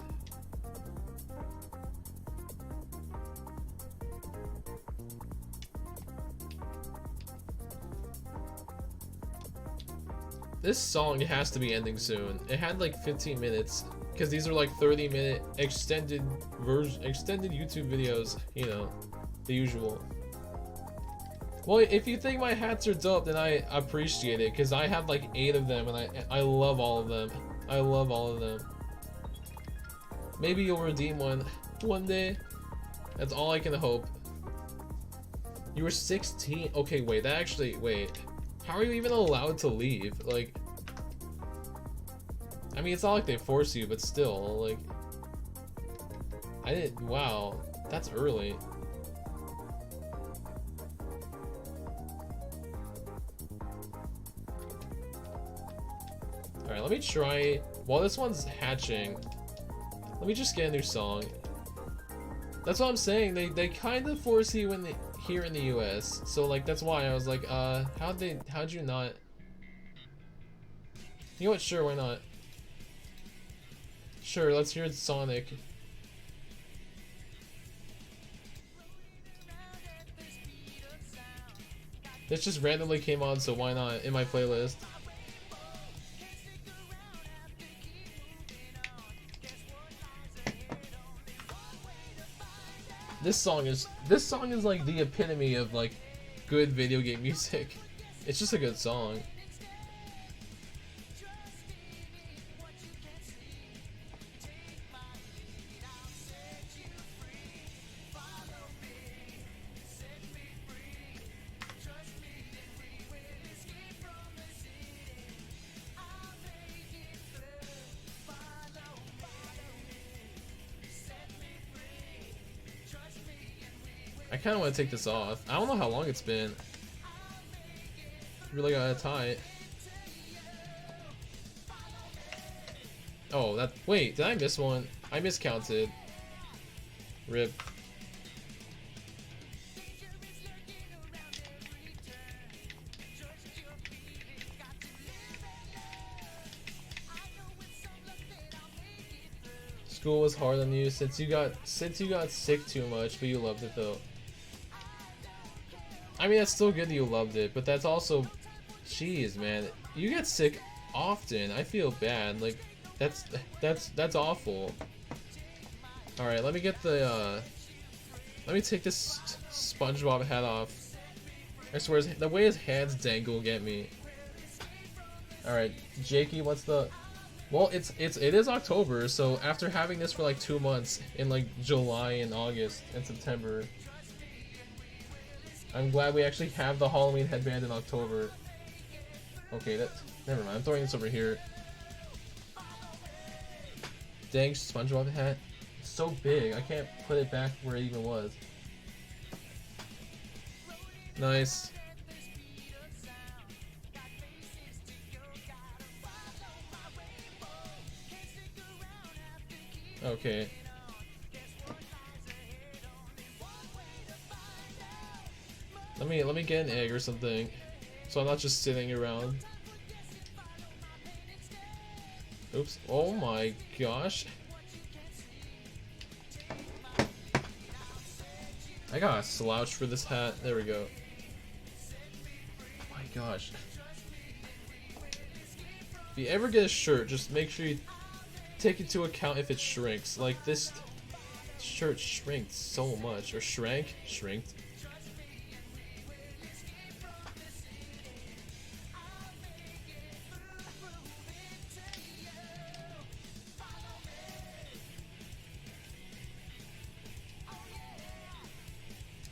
This song has to be ending soon. It had like 15 minutes, because these are like 30-minute extended YouTube videos, you know, the usual. Well, if you think my hats are dope, then I appreciate it, because I have like 8 of them, and I love all of them. I love all of them. Maybe you'll redeem one day. That's all I can hope. You were 16? Okay, wait, wait. How are you even allowed to leave? Like, I mean, it's not like they force you, but still, like, wow, that's early. Alright, let me try, while this one's hatching, let me just get a new song. That's what I'm saying, they kind of force you here in the US, so like, that's why I was like, how'd you not? You know what, sure, why not? Sure, let's hear Sonic. This just randomly came on, so why not, in my playlist. This song is like the epitome of like good video game music. It's just a good song. I kind of want to take this off. I don't know how long it's been. Really gotta tie it. Oh, wait, did I miss one? I miscounted. RIP. School was hard on you since you got sick too much, but you loved it though. I mean, that's still good that you loved it, but that's also, jeez, man, you get sick often. I feel bad. Like, that's awful. All right, let me get the let me take this SpongeBob hat off. I swear, the way his hands dangle get me. All right, Jakey, what's the? Well, it is October, so after having this for like 2 months in like July and August and September. I'm glad we actually have the Halloween headband in October. Okay, never mind. I'm throwing this over here. Dang, SpongeBob hat. It's so big. I can't put it back where it even was. Nice. Okay. Let me get an egg or something, so I'm not just sitting around. Oops. Oh my gosh. I got a slouch for this hat. There we go. Oh my gosh. If you ever get a shirt, just make sure you take into account if it shrinks. Like this shirt shrinked so much. Or shrank? Shrinked.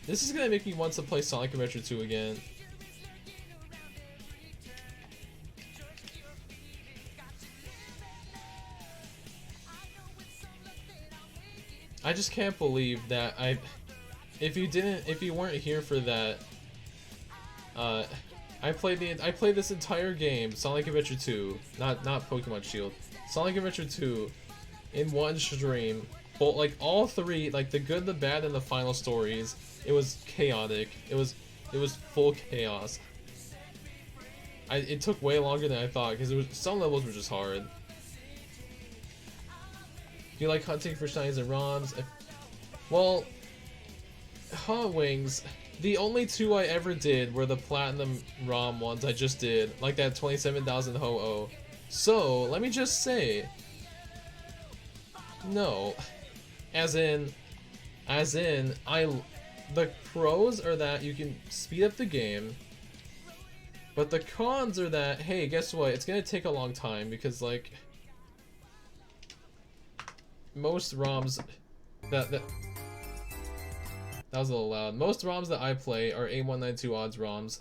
This is gonna make me want to play Sonic Adventure 2 again. I just can't believe that if you weren't here for that, I played this entire game, Sonic Adventure 2, not Pokemon Shield, Sonic Adventure 2, in one stream. But like all three, like the good, the bad, and the final stories, it was chaotic. It was full chaos. It took way longer than I thought because some levels were just hard. Do you like hunting for shinies and ROMs? Well, Hot Wings, the only two I ever did were the Platinum ROM ones I just did, like that 27,000 Ho-Oh. So, let me just say, no. As in, the pros are that you can speed up the game, but the cons are that, hey, guess what, it's gonna take a long time because, like, most ROMs that was a little loud. Most ROMs that I play are A192 odds ROMs.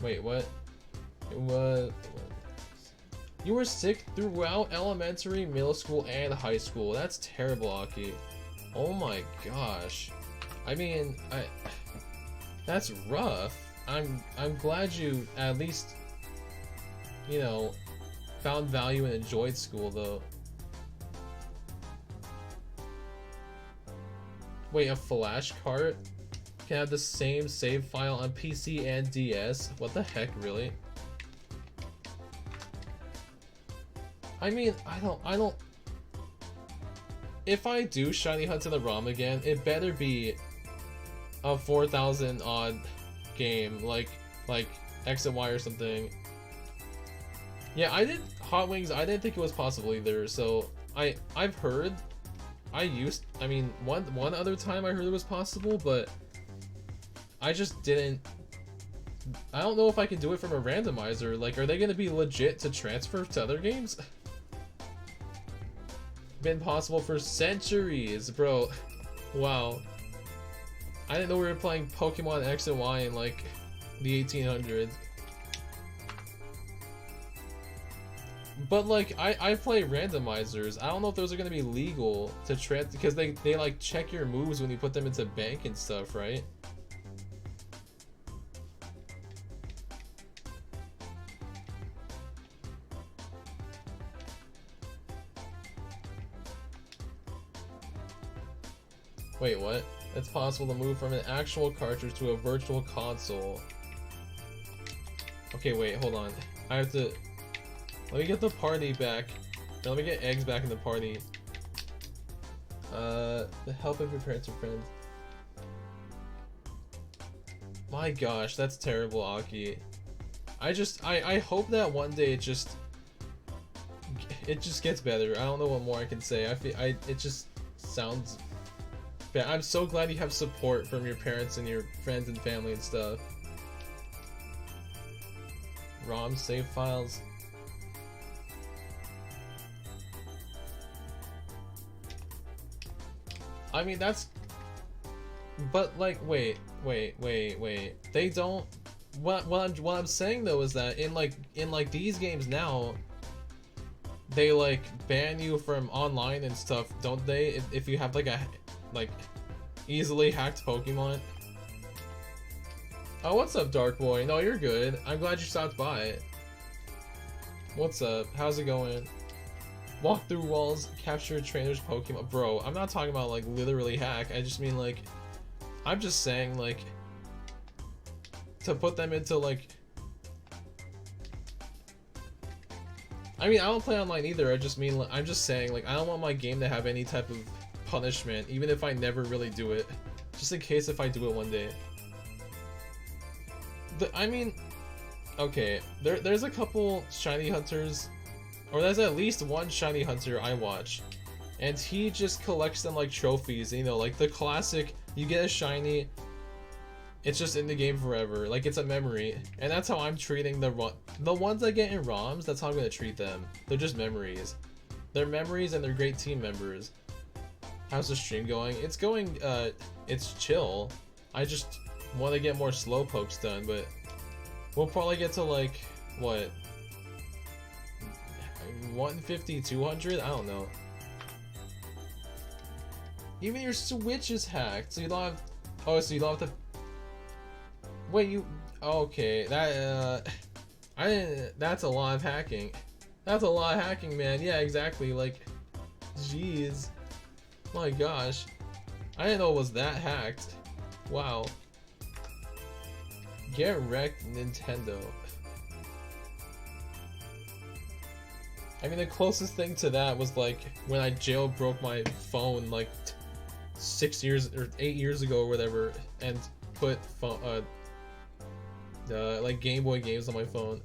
Wait, what? What? You were sick throughout elementary, middle school, and high school. That's terrible, Aki. Oh my gosh. I mean, that's rough. I'm glad you at least, you know, found value and enjoyed school though. Wait, a flash cart can have the same save file on PC and DS? What the heck, really? I mean, I don't. If I do shiny hunt to the ROM again, it better be a 4,000 odd game, like X and Y or something. Yeah, I did Hot Wings. I didn't think it was possible either. So I've heard. I mean, one other time I heard it was possible, but I just didn't. I don't know if I can do it from a randomizer. Like, are they gonna be legit to transfer to other games? Been possible for centuries, bro. Wow. I didn't know we were playing Pokemon X and Y in like the 1800s. But like I play randomizers. I don't know if those are gonna be legal to transfer because they like check your moves when you put them into bank and stuff, right? Wait, what? It's possible to move from an actual cartridge to a virtual console. Okay, wait, hold on. I have to... Let me get the party back. Now let me get eggs back in the party. The help of your parents or friends. My gosh, that's terrible, Aki. I hope that one day it just gets better. I don't know what more I can say. It just sounds bad. I'm so glad you have support from your parents and your friends and family and stuff. ROM save files. I mean, that's... But, like, wait. They don't... What I'm saying, though, is that in these games now, they, like, ban you from online and stuff, don't they? If you have, like, a... like, easily hacked Pokemon. Oh, what's up, Dark Boy? No, you're good. I'm glad you stopped by. What's up? How's it going? Walk through walls, capture trainers' Pokemon. Bro, I'm not talking about, like, literally hack. I just mean, like... I'm just saying, like... to put them into like. I mean, I don't play online either. I just mean, I'm just saying, like, I don't want my game to have any type of punishment, even if I never really do it, just in case if I do it one day. I mean, okay, there's a couple shiny hunters, or there's at least one shiny hunter I watch, and he just collects them like trophies, you know, like the classic, you get a shiny, it's just in the game forever, like it's a memory, and that's how I'm treating the ones I get in ROMs. That's how I'm gonna treat them. They're just memories. They're memories, and they're great team members. How's the stream going? It's going, it's chill. I just want to get more Slowpokes done, but we'll probably get to like, what, 150, 200? I don't know. Even your Switch is hacked, so you don't have, oh, so you don't have to, wait, you, okay, that, I didn't, that's a lot of hacking. That's a lot of hacking, man. Yeah, exactly, like, jeez. My gosh. I didn't know it was that hacked. Wow. Get wrecked, Nintendo. I mean, the closest thing to that was like when I jailbroke my phone like 6 years or 8 years ago or whatever, and put like Game Boy games on my phone.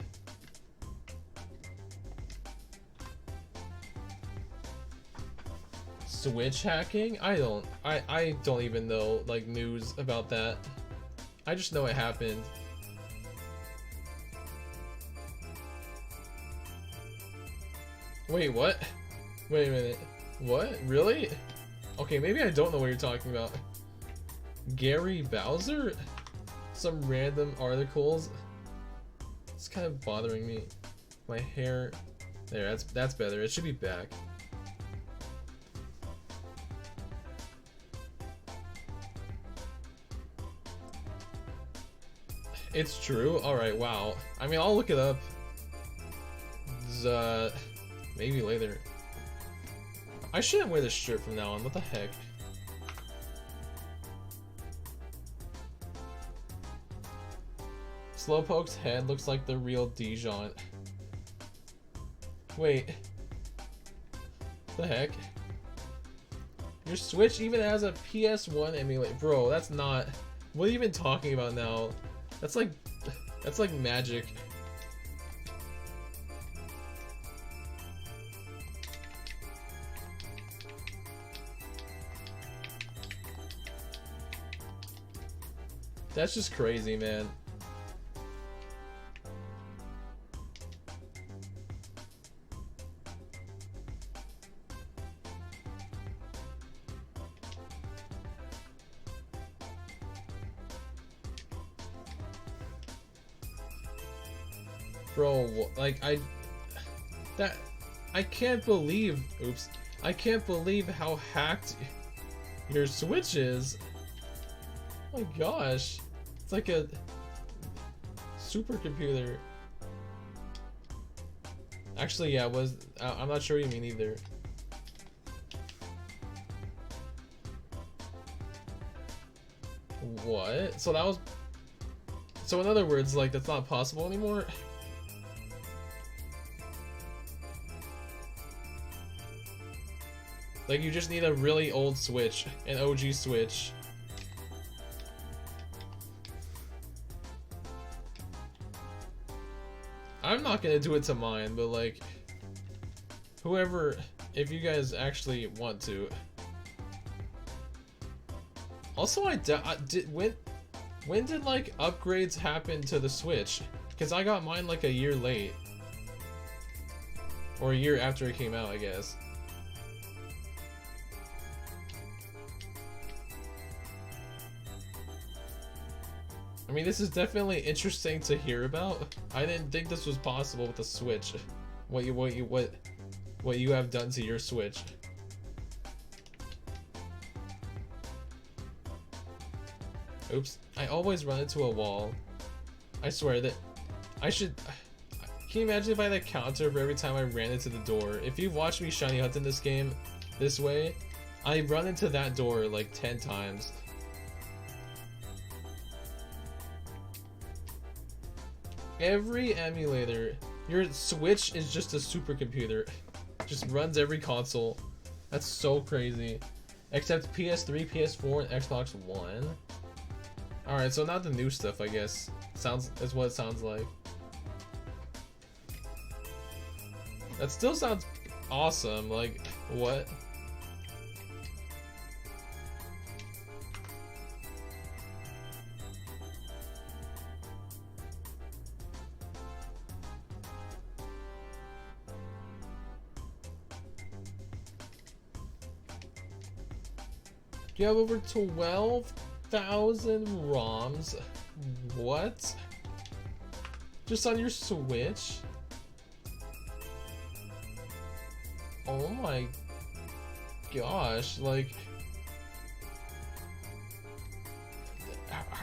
Switch hacking? I don't even know like news about that. I just know it happened. Wait, what? Wait a minute. What? Really? Okay, maybe I don't know what you're talking about. Gary Bowser? Some random articles? It's kind of bothering me. My hair. There, that's better. It should be back. It's true? Alright, wow. I mean, I'll look it up. Maybe later. I shouldn't wear this shirt from now on. What the heck? Slowpoke's head looks like the real Dijon. Wait. The heck? Your Switch even has a PS1 emulator. Bro, that's not... What are you even talking about now? That's like magic. That's just crazy, man. Bro, like I can't believe, oops, I can't believe how hacked your Switch is. Oh my gosh, it's like a supercomputer. Actually, yeah, I'm not sure what you mean either. What? So that was, so in other words, like that's not possible anymore? Like you just need a really old Switch, an OG Switch. I'm not gonna do it to mine, but like, whoever, if you guys actually want to. Also, when did like upgrades happen to the Switch? Because I got mine like a year late. Or a year after it came out, I guess. I mean, this is definitely interesting to hear about. I didn't think this was possible with the Switch. What you have done to your Switch. Oops, I always run into a wall. I swear that I should. Can you imagine if I had a counter for every time I ran into the door? If you've watched me shiny hunt in this game this way, I run into that door like 10 times. Every emulator. Your Switch is just a supercomputer. Just runs every console. That's so crazy. Except PS3, PS4, and Xbox One. Alright, so not the new stuff, I guess. Is what it sounds like. That still sounds awesome. Like, what? You have over 12,000 ROMs. What? Just on your Switch? Oh my gosh, like...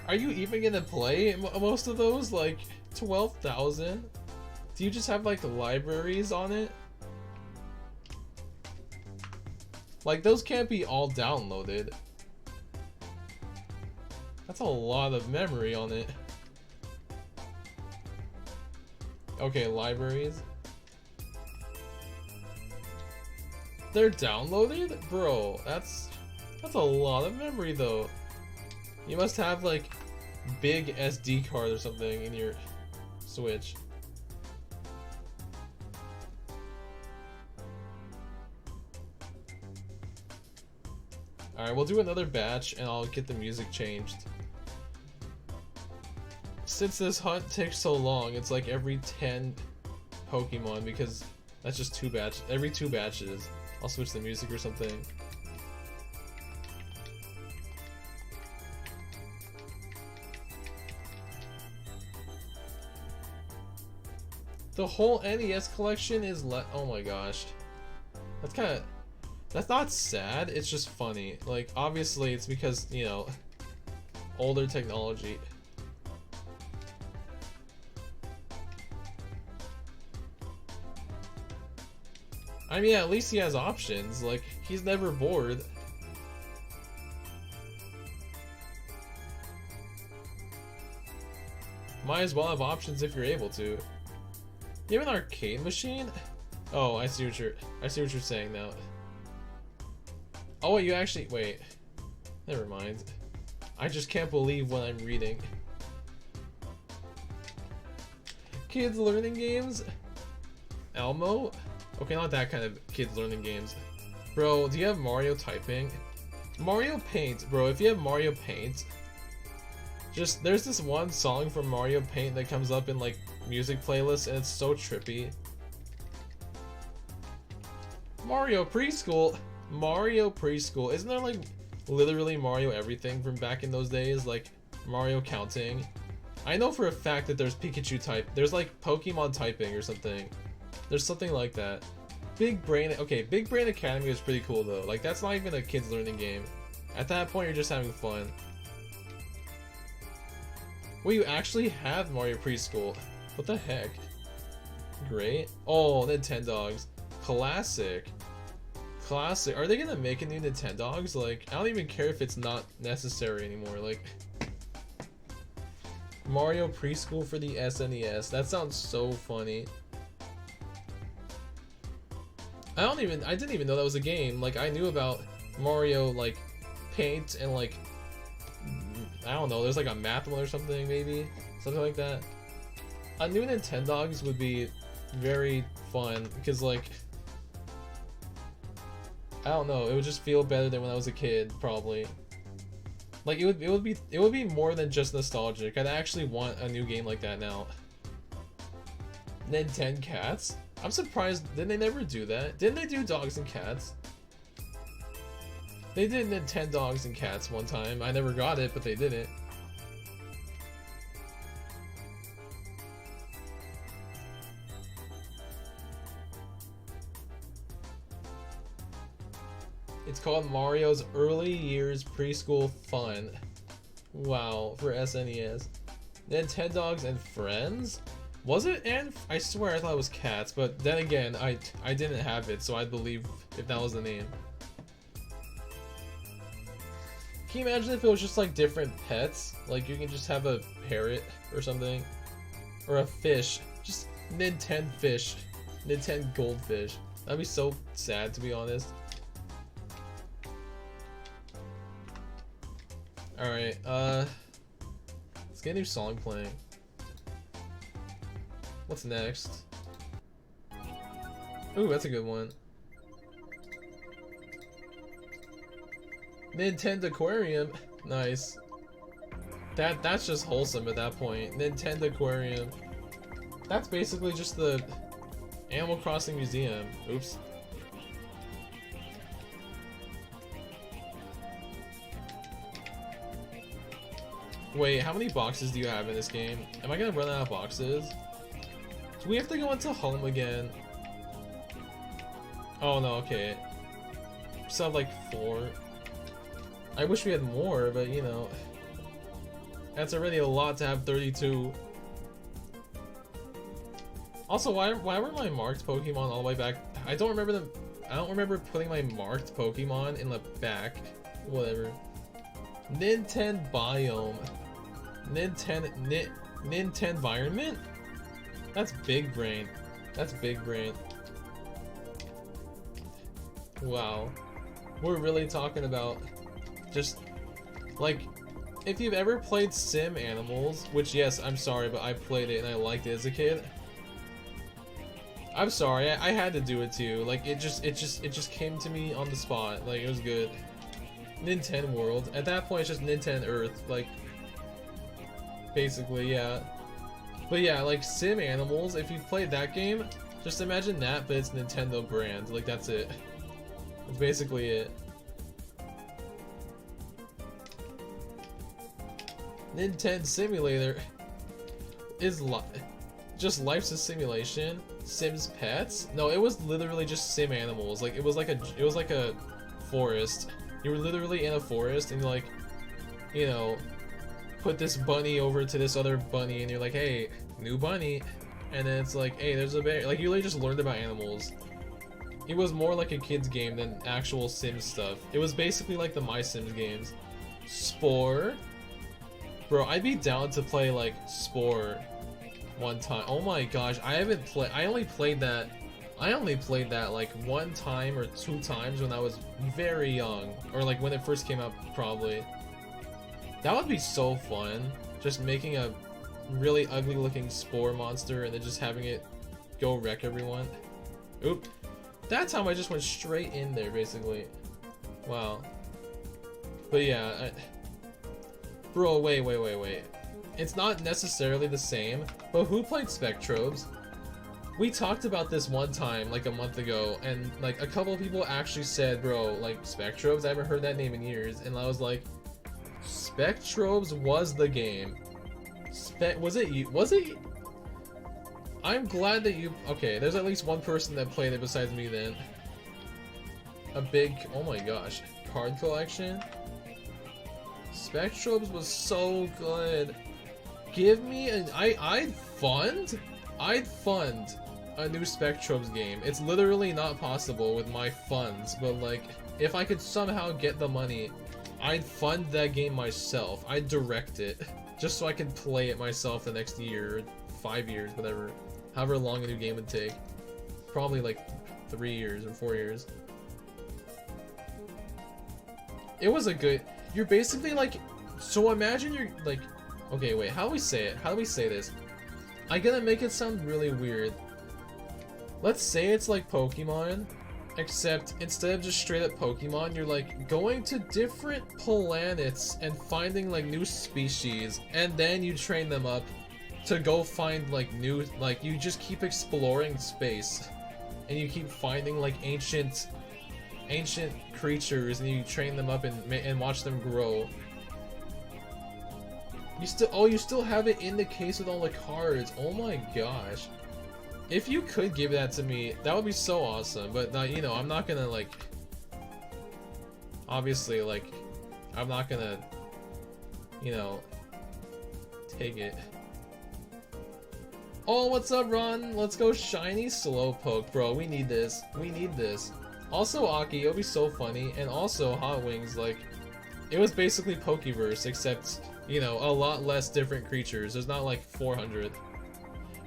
Are you even gonna play most of those? Like, 12,000? Do you just have, like, libraries on it? Like, those can't be all downloaded. That's a lot of memory on it. Okay, libraries. They're downloaded? Bro, that's a lot of memory though. You must have like big SD card or something in your Switch. Alright, we'll do another batch and I'll get the music changed. Since this hunt takes so long, it's like every 10 Pokemon because that's just 2 batches. Every 2 batches, I'll switch the music or something. The whole NES collection is oh my gosh. That's not sad, it's just funny. Like, obviously it's because, you know, older technology. I mean, at least he has options. Like, he's never bored. Might as well have options if you're able to. You have an arcade machine? Oh, I see what you're saying now. Oh, you actually wait. Never mind. I just can't believe what I'm reading. Kids learning games? Elmo? Okay, not that kind of kids learning games. Bro, do you have Mario typing? Mario Paint, bro, if you have Mario Paint, just, there's this one song from Mario Paint that comes up in like music playlists and it's so trippy. Mario Preschool? Mario Preschool, isn't there like literally Mario everything from back in those days? Like Mario counting? I know for a fact that there's Pikachu type, there's like Pokemon typing or something. There's something like that. Big Brain, okay, Big Brain Academy is pretty cool though. Like, that's not even a kids learning game. At that point, you're just having fun. Wait, you actually have Mario Preschool. What the heck? Great. Oh, Nintendogs. Classic. Classic. Are they gonna make a new Nintendogs? Like, I don't even care if it's not necessary anymore. Like, Mario Preschool for the SNES. That sounds so funny. I didn't even know that was a game. Like, I knew about Mario, like, Paint and, like, I don't know, there's like a math one or something, maybe? Something like that. A new Nintendogs would be very fun, because, like, I don't know, it would just feel better than when I was a kid, probably. Like, it would be more than just nostalgic. I'd actually want a new game like that now. Nintendo Cats? I'm surprised, didn't they never do that? Didn't they do Dogs and Cats? They did Nintendo Dogs and Cats one time. I never got it, but they did it. It's called Mario's Early Years Preschool Fun. Wow, for SNES. Nintendogs and Friends? Was it? And I swear I thought it was Cats, but then again, I didn't have it, so I'd believe if that was the name. Can you imagine if it was just like different pets? Like you can just have a parrot or something? Or a fish. Just Nintendo fish. Nintendo goldfish. That'd be so sad, to be honest. Alright, let's get a new song playing. What's next? Ooh, that's a good one. Nintendo Aquarium. Nice. That's just wholesome at that point. Nintendo Aquarium. That's basically just the Animal Crossing Museum. Oops. Wait, how many boxes do you have in this game? Am I gonna run out of boxes? Do we have to go into home again? Oh no, okay. Just have like 4. I wish we had more, but you know. That's already a lot to have 32. Also, why were my marked Pokemon all the way back? I don't remember them. I don't remember putting my marked Pokemon in the back. Whatever. Nintendo Biome. Nintendo Environment? That's big brain. That's big brain. Wow. We're really talking about just like if you've ever played Sim Animals, which yes, I'm sorry, but I played it and I liked it as a kid. I'm sorry, I had to do it too. Like it just came to me on the spot. Like it was good. Nintendo World. At that point, it's just Nintendo Earth. Like basically, yeah. But yeah, like Sim Animals. If you've played that game, just imagine that, but it's Nintendo brand. Like that's it. That's basically it. Nintendo Simulator is just Life's a Simulation. Sims Pets? No, it was literally just Sim Animals. Like it was like a forest. You were literally in a forest and like, you know, put this bunny over to this other bunny and you're like, hey, new bunny. And then it's like, hey, there's a bear. Like you literally just learned about animals. It was more like a kid's game than actual Sims stuff. It was basically like the My Sims games. Spore? Bro, I'd be down to play like Spore one time. Oh my gosh, I only played that like 1 time or 2 times when I was very young. Or like when it first came out, probably. That would be so fun. Just making a really ugly looking Spore monster and then just having it go wreck everyone. Oop. That time I just went straight in there, basically. Wow. But yeah, bro, wait. It's not necessarily the same, but who played Spectrobes? We talked about this one time, like a month ago, and like a couple of people actually said, bro, like Spectrobes, I haven't heard that name in years, and I was like, Spectrobes was the game. Was it you? Was it? I'm glad that you. Okay, there's at least one person that played it besides me then. A big, oh my gosh, card collection. Spectrobes was so good. Give me an I'd fund a new Spectrobes game. It's literally not possible with my funds, but like if I could somehow get the money, I'd fund that game myself. I'd direct it just so I could play it myself the next year, 5 years, whatever. However long a new game would take. Probably like 3 years or 4 years. It was a good... You're basically like... So imagine you're like... Okay, wait, how do we say it? How do we say this? I'm gonna make it sound really weird. Let's say it's like Pokemon, except instead of just straight up Pokemon, you're like going to different planets and finding like new species, and then you train them up to go find like new, like you just keep exploring space, and you keep finding like ancient creatures, and you train them up and watch them grow. You still have it in the case with all the cards. Oh my gosh. If you could give that to me, that would be so awesome. But you know, I'm not gonna like, obviously, like, I'm not gonna, you know, take it. Oh, what's up, Ron? Let's go shiny Slowpoke, bro. We need this. We need this. Also, Aki, it'll be so funny. And also, Hot Wings, like, it was basically Pokeverse, except, you know, a lot less different creatures. There's not like 400.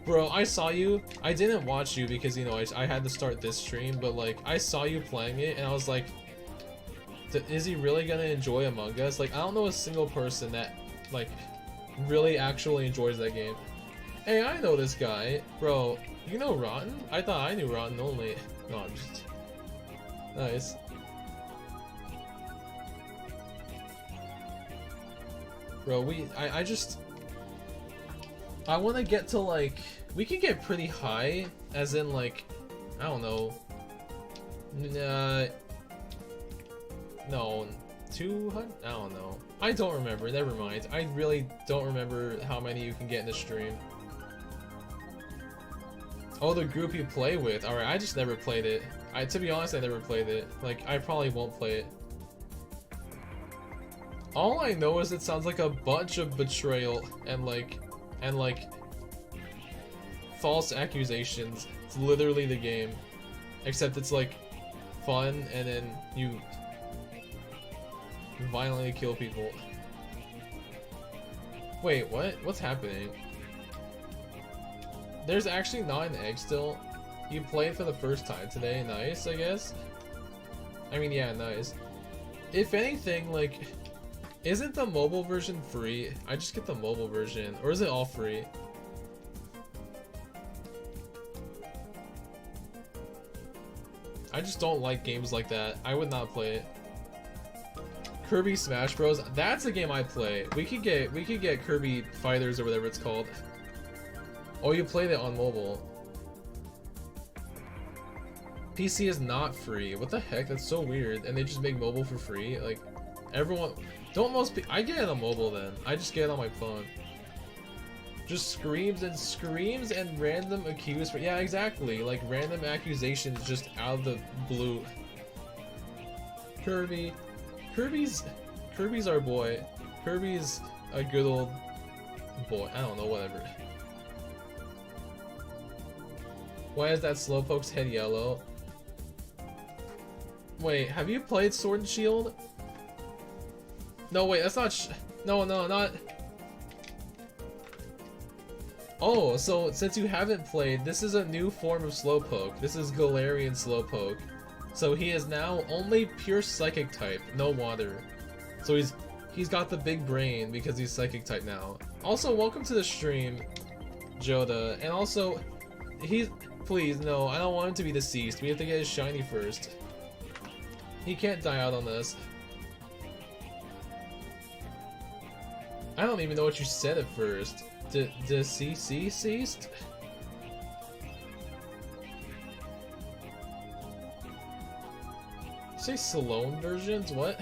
Bro, I saw you. I didn't watch you because, you know, I had to start this stream, but, like, I saw you playing it, and I was like, is he really gonna enjoy Among Us? Like, I don't know a single person that, like, really actually enjoys that game. Hey, I know this guy. Bro, you know Rotten? I thought I knew Rotten only. No, I'm just... Nice. Bro, I want to get to, like... We can get pretty high, as in, like... I don't know. No, 200? I don't know. I don't remember, never mind. I really don't remember how many you can get in the stream. Oh, the group you play with. Alright, I just never played it. To be honest, I never played it. Like, I probably won't play it. All I know is it sounds like a bunch of betrayal and like false accusations. It's literally the game. Except it's like fun and then you violently kill people. Wait, what? What's happening? There's actually not an egg still. You played for the first time today. Nice, I guess. I mean, yeah, nice. If anything, like, isn't the mobile version free? I just get the mobile version. Or is it all free? I just don't like games like that. I would not play it. Kirby Smash Bros. That's a game I play. We could get Kirby Fighters or whatever it's called. Oh, you played it on mobile. PC is not free. What the heck? That's so weird. And they just make mobile for free? Like, everyone... Don't most be... I get it on mobile then. I just get it on my phone. Just screams and random accused... Yeah, exactly. Like, random accusations just out of the blue. Kirby's our boy. Kirby's a good old boy. I don't know, whatever. Why is that Slowpoke's head yellow? Wait, have you played Sword and Shield? No, wait, that's not no, not... Oh, so since you haven't played, this is a new form of Slowpoke. This is Galarian Slowpoke. So he is now only pure Psychic type, no water. So he's got the big brain because he's Psychic type now. Also, welcome to the stream, Joda. And also, please, no, I don't want him to be deceased. We have to get his shiny first. He can't die out on this. I don't even know what you said at first. Deceased? Say Sloan versions? What?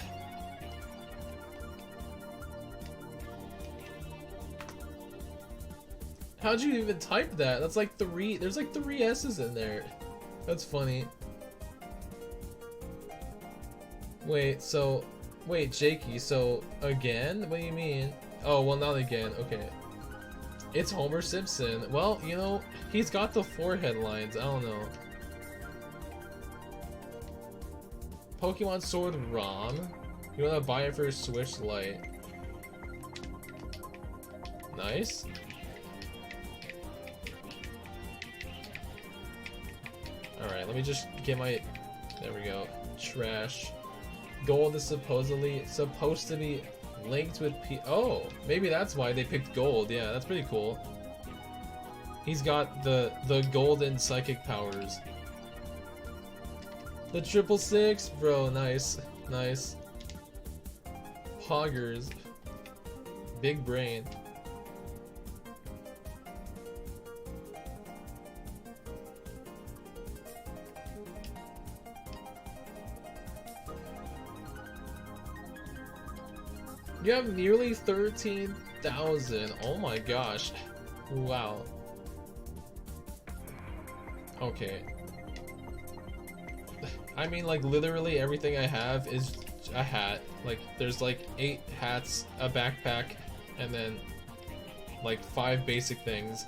How'd you even type that? That's like there's like 3 S's in there. That's funny. Wait, Jakey, so again? What do you mean? Oh, well, not again. Okay. It's Homer Simpson. Well, you know, he's got the forehead lines. I don't know. Pokemon Sword ROM. You wanna buy it for Switch Lite. Nice. Alright, let me just get my... There we go. Trash. Gold is supposed to be linked with Oh, maybe that's why they picked gold. Yeah, that's pretty cool. He's got the golden psychic powers. The 666, bro, nice. Nice. Poggers. Big brain. You have nearly 13,000. Oh my gosh. Wow. Okay. I mean, like, literally everything I have is a hat. Like, there's like 8 hats, a backpack, and then like 5 basic things.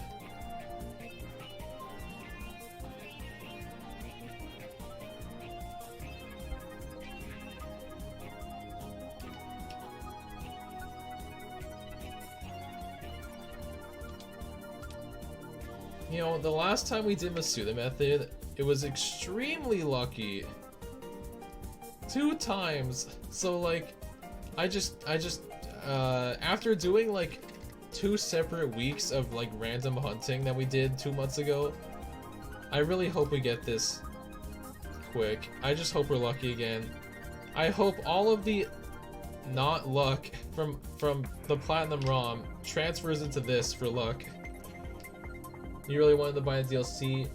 You know, the last time we did Masuda method, it was extremely lucky. 2 times. So like, I just after doing like 2 separate weeks of like random hunting that we did 2 months ago, I really hope we get this quick. I just hope we're lucky again. I hope all of the not luck from the Platinum ROM transfers into this for luck. You really wanted to buy a DLC?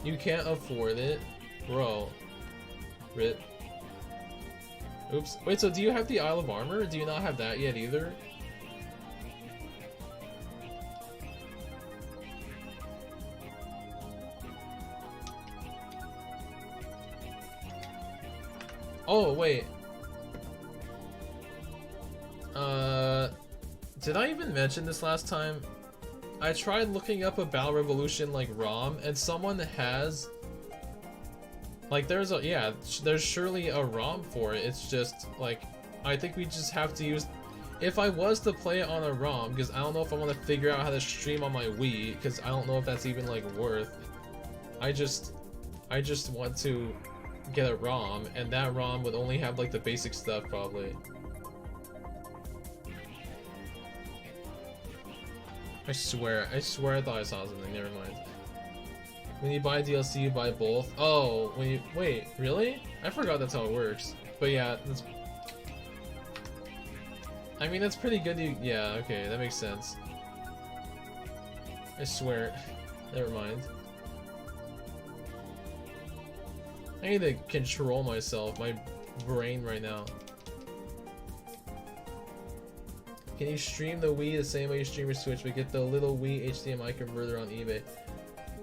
You can't afford it? Bro. Rip. Oops. Wait, so do you have the Isle of Armor? Do you not have that yet either? Oh, wait. Did I even mention this last time? I tried looking up a Battle Revolution like ROM, and someone has like there's surely a ROM for it. It's just like I think we just have to use. If I was to play it on a ROM, because I don't know if I want to figure out how to stream on my Wii, because I don't know if that's even like worth. I just want to get a ROM, and that ROM would only have like the basic stuff probably. I swear I thought I saw something, never mind. When you buy DLC, you buy both. Oh, when you, wait, really? I forgot that's how it works. But yeah, that's, I mean, that's pretty good. Yeah, okay, that makes sense. I swear, never mind. I need to control myself, my brain right now. Can you stream the Wii the same way you stream your Switch, but get the little Wii HDMI converter on eBay?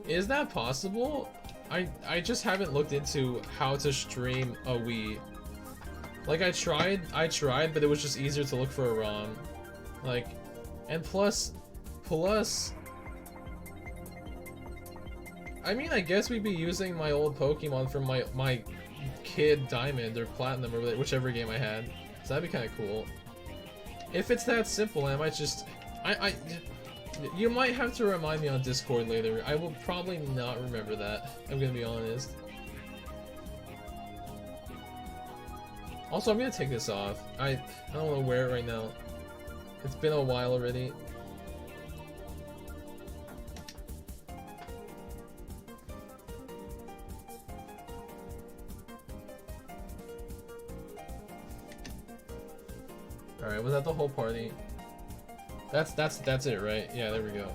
Is that possible? I just haven't looked into how to stream a Wii. Like I tried, but it was just easier to look for a ROM. Like, and plus, I mean, I guess we'd be using my old Pokemon from my Kid Diamond or Platinum or whichever game I had. So that'd be kind of cool. If it's that simple, I might just... You might have to remind me on Discord later. I will probably not remember that. I'm gonna be honest. Also, I'm gonna take this off. I don't want to wear it right now. It's been a while already. Alright, was that the whole party? That's it, right? Yeah, there we go.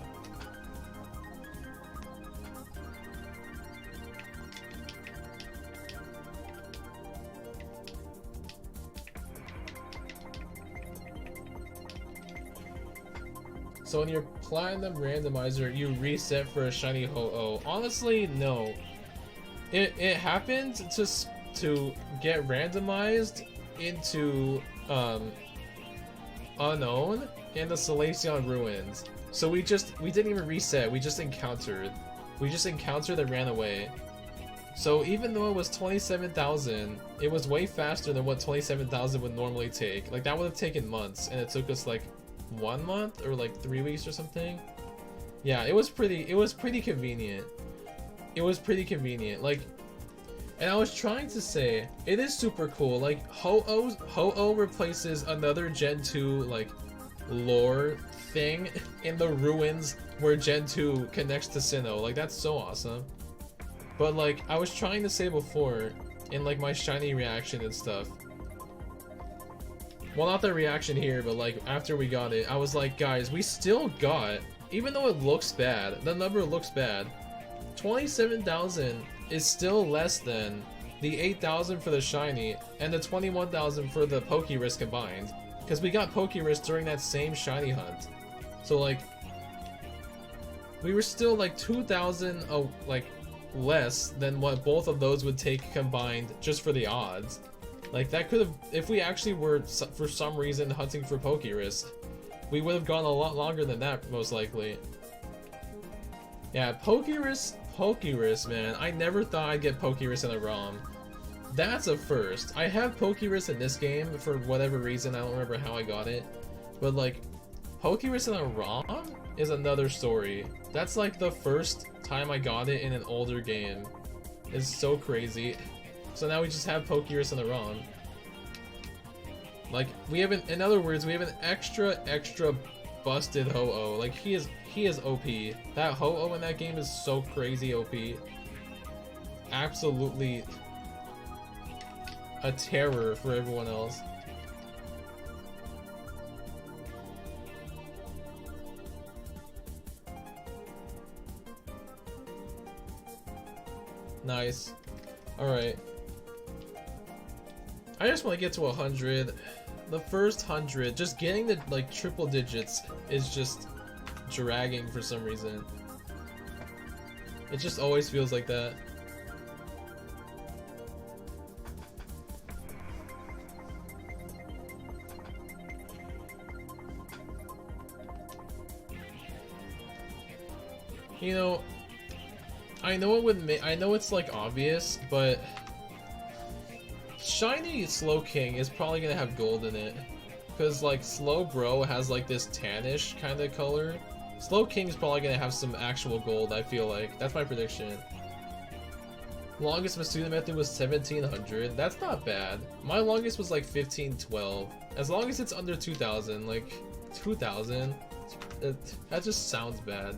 So in your Platinum randomizer, you reset for a shiny Ho-Oh. Honestly, no. It happened to get randomized into Unknown in the Salacion Ruins. So we didn't even reset, we just encountered. We just encountered and ran away. So even though it was 27,000, it was way faster than what 27,000 would normally take. Like that would have taken months, and it took us like 1 month or like 3 weeks or something. Yeah, it was pretty convenient. It was pretty convenient. Like, and I was trying to say, it is super cool. Like, Ho-Oh replaces another Gen 2, like, lore thing in the ruins where Gen 2 connects to Sinnoh. Like, that's so awesome. But, like, I was trying to say before, in, like, my shiny reaction and stuff. Well, not the reaction here, but, like, after we got it, I was like, guys, we still got, even though it looks bad, the number looks bad, 27,000 is still less than the 8,000 for the shiny and the 21,000 for the Pokéris combined, because we got Pokéris during that same shiny hunt. So like we were still like 2,000 like less than what both of those would take combined just for the odds. Like that could have, if we actually were for some reason hunting for Pokéris, we would have gone a lot longer than that most likely. Yeah, Pokéris, man. I never thought I'd get Pokéris in a ROM. That's a first. I have Pokéris in this game for whatever reason. I don't remember how I got it. But like, Pokéris in a ROM is another story. That's like the first time I got it in an older game. It's so crazy. So now we just have Pokeurus on the ROM. Like, we have in other words, we have an extra busted Ho-Oh. Like, he is OP. That Ho-Oh in that game is so crazy OP. Absolutely a terror for everyone else. Nice. Alright. I just want to get to 100. The first 100, just getting the like triple digits is just dragging for some reason. It just always feels like that. You know, I know it would I know it's like obvious, but shiny Slowking is probably gonna have gold in it, because like Slowbro has like this tannish kind of color. Slowking's probably gonna have some actual gold, I feel like. That's my prediction. Longest Masuda method was 1700. That's not bad. My longest was like 1512. As long as it's under 2000, like 2000, that just sounds bad.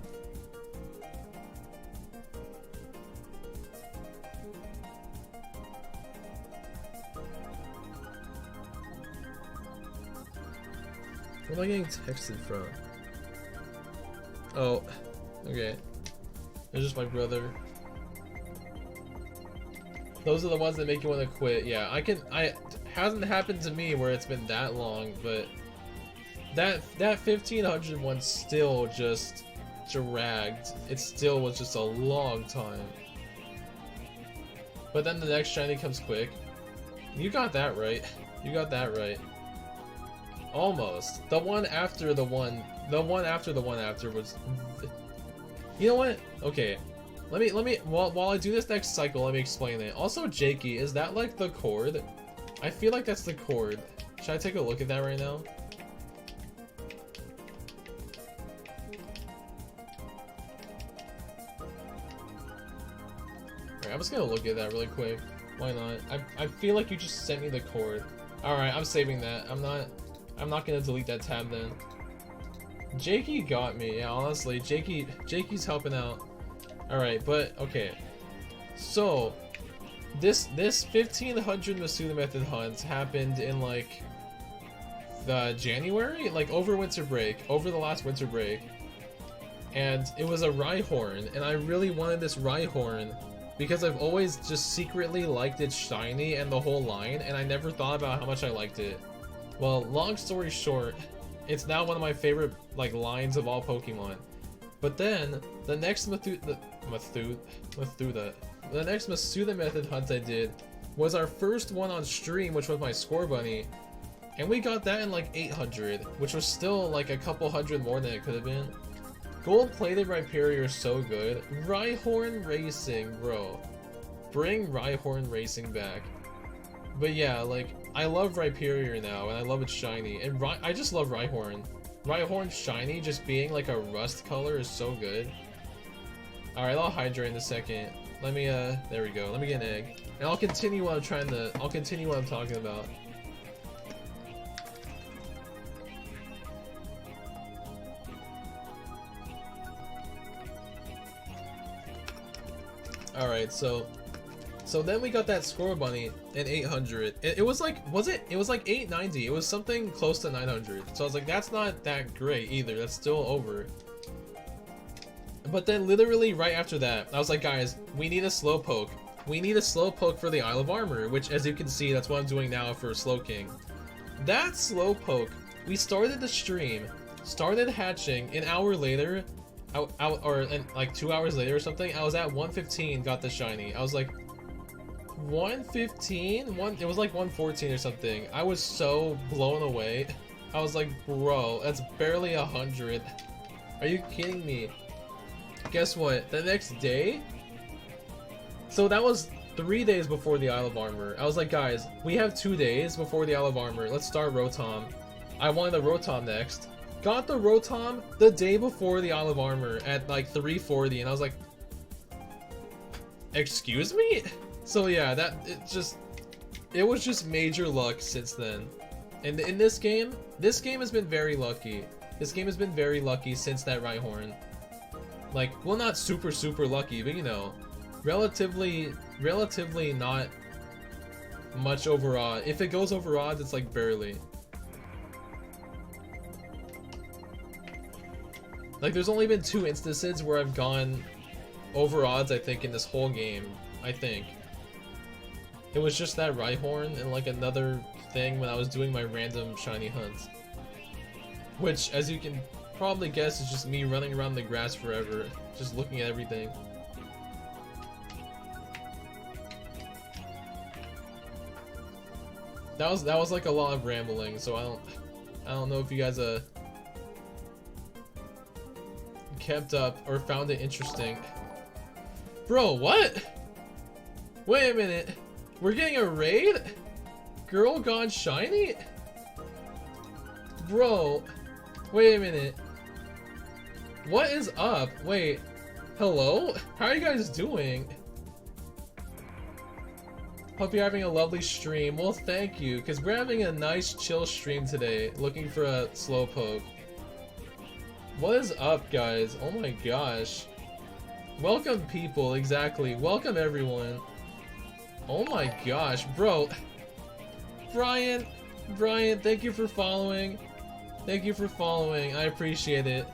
What am I getting texted from? Oh, okay. They're just my brother. Those are the ones that make you want to quit. Yeah, hasn't happened to me where it's been that long, but that 1500 one still just dragged. It still was just a long time. But then the next shiny comes quick. You got that right. You got that right. Almost. The one after the one after the one after was... You know what? Okay. Let me while I do this next cycle, let me explain it. Also, Jakey, is that like the cord? I feel like that's the cord. Should I take a look at that right now? Alright, I'm just gonna look at that really quick. Why not? I feel like you just sent me the cord. Alright, I'm saving that. I'm not gonna delete that tab then. Jakey got me, yeah, honestly. Jakey's helping out. Alright, but okay. So this 1500 Masuda method hunt happened in like the January? Like over winter break, over the last winter break. And it was a Rhyhorn, and I really wanted this Rhyhorn because I've always just secretly liked its shiny and the whole line, and I never thought about how much I liked it. Well, long story short, it's now one of my favorite like lines of all Pokemon. But then the next the next Masuda method hunt I did was our first one on stream, which was my Score Bunny, and we got that in like 800, which was still like a couple hundred more than it could have been. Gold-plated Rhyperior is so good. Rhyhorn Racing, bro. Bring Rhyhorn Racing back. But yeah, like, I love Rhyperior now, and I love its shiny, and I just love Rhyhorn. Rhyhorn shiny just being like a rust color is so good. Alright, I'll hydrate in a second. Let me, there we go. Let me get an egg. And I'll continue what I'm talking about. Alright, so then we got that Score Bunny in 800. It was like, it was like 890. It was something close to 900. So I was like, that's not that great either. That's still over. But then literally right after that, I was like, guys, we need a Slowpoke. We need a Slowpoke for the Isle of Armor, which, as you can see, that's what I'm doing now for Slowking. That Slowpoke, we started the stream, started hatching, an hour later, like 2 hours later or something, I was at 115, got the shiny. I was like, 115? It was like 114 or something. I was so blown away. I was like, bro, that's barely 100. Are you kidding me? Guess what? The next day? So that was 3 days before the Isle of Armor. I was like, guys, we have 2 days before the Isle of Armor. Let's start Rotom. I wanted a Rotom next. got the Rotom the day before the Isle of Armor at like 340, and I was like, excuse me? So yeah, it was just major luck since then. And in this game has been very lucky. This game has been very lucky since that Rhyhorn. Like, well, not super lucky, but you know, relatively not much over odds. If it goes over odds, it's like barely. Like, there's only been 2 instances where I've gone over odds, I think, in this whole game, I think. It was just that Rhyhorn and like another thing when I was doing my random shiny hunts. Which, as you can probably guess, is just me running around the grass forever, just looking at everything. That was like a lot of rambling, so I don't know if you guys kept up or found it interesting. Bro, what? Wait a minute. We're getting a raid? Girl Gone Shiny? Bro, wait a minute. What is up? Wait, hello? How are you guys doing? Hope you're having a lovely stream. Well, thank you, because we're having a nice chill stream today, looking for a Slowpoke. What is up, guys? Oh my gosh. Welcome, people, exactly. Welcome, everyone. Oh my gosh, bro. Brian, thank you for following. Thank you for following. I appreciate it.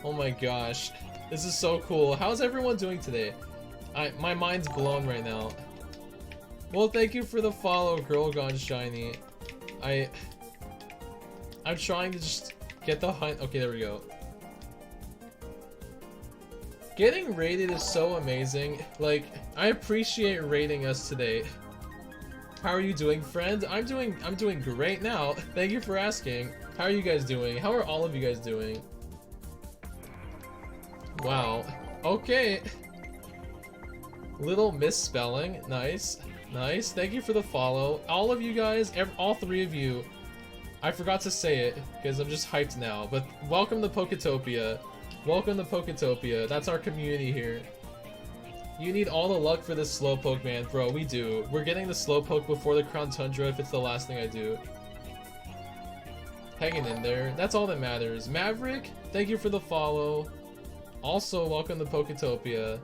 Oh my gosh. This is so cool. How's everyone doing today? My mind's blown right now. Well, thank you for the follow, Girl Gone Shiny. I'm trying to just get the hunt. Okay, there we go. Getting rated is so amazing. Like, I appreciate rating us today. How are you doing, friend? I'm doing great now. Thank you for asking. How are you guys doing? How are all of you guys doing? Wow. Okay. Little misspelling. Nice. Nice. Thank you for the follow. All of you guys, all 3 of you. I forgot to say it because I'm just hyped now, but welcome to Poketopia. Welcome to Poketopia. That's our community here. You need all the luck for this Slowpoke, man. Bro, we do. We're getting the Slowpoke before the Crown Tundra if it's the last thing I do. Hanging in there. That's all that matters. Maverick, thank you for the follow. Also, welcome to Poketopia.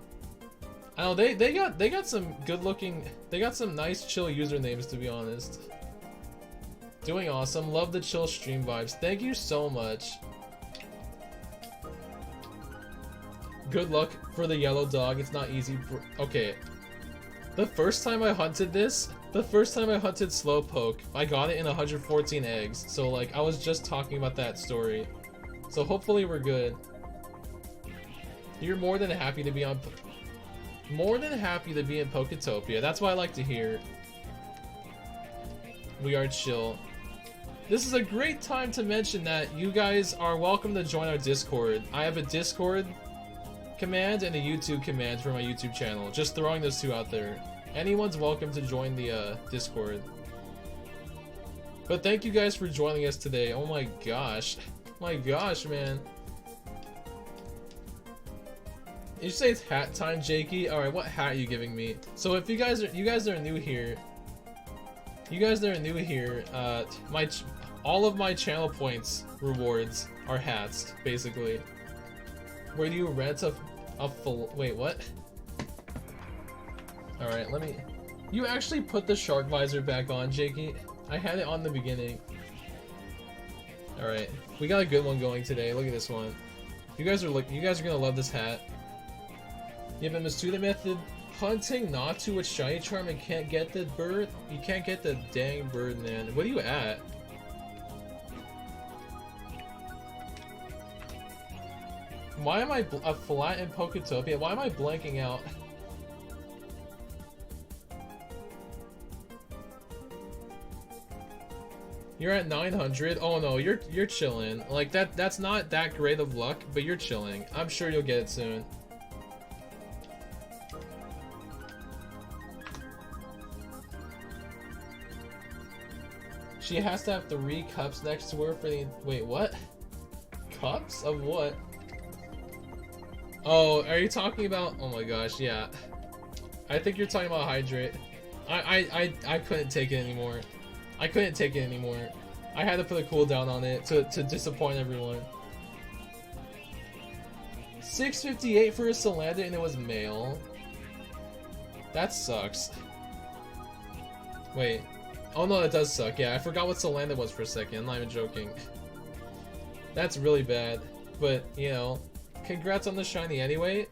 I know they got some good looking, they got some nice chill usernames, to be honest. Doing awesome. Love the chill stream vibes. Thank you so much. Good luck for the yellow dog. It's not easy. Okay. The first time I hunted Slowpoke, I got it in 114 eggs. So like, I was just talking about that story. So hopefully we're good. You're more than happy to be in Poketopia. That's what I like to hear. We are chill. This is a great time to mention that you guys are welcome to join our Discord. I have a Discord command and a YouTube command for my YouTube channel. Just throwing those 2 out there. Anyone's welcome to join the Discord. But thank you guys for joining us today. Oh my gosh. My gosh, man. You say it's hat time, Jakey? Alright, what hat are you giving me? So if you guys are new here, all of my channel points rewards are hats, basically. Where do you rent wait, what? Alright, you actually put the shark visor back on, Jakey? I had it on the beginning. Alright, we got a good one going today. Look at this one. You guys are gonna love this hat. You have a student method hunting Natu with shiny charm and can't get the bird? You can't get the dang bird, man. What are you at? Why am I flat in Poketopia? Why am I blanking out? You're at 900? Oh no, you're chilling. Like that's not that great of luck, but you're chilling. I'm sure you'll get it soon. She has to have 3 cups next to her for the— wait, what? cups of what? Oh, are you talking about? Oh my gosh, yeah. I think you're talking about hydrate. I couldn't take it anymore. I couldn't take it anymore. I had to put a cooldown on it to disappoint everyone. 658 for a Salandit and it was male. That sucks. Wait. Oh no, it does suck. Yeah, I forgot what Salandit was for a second. I'm not even joking. That's really bad. But, you know, congrats on the shiny anyway.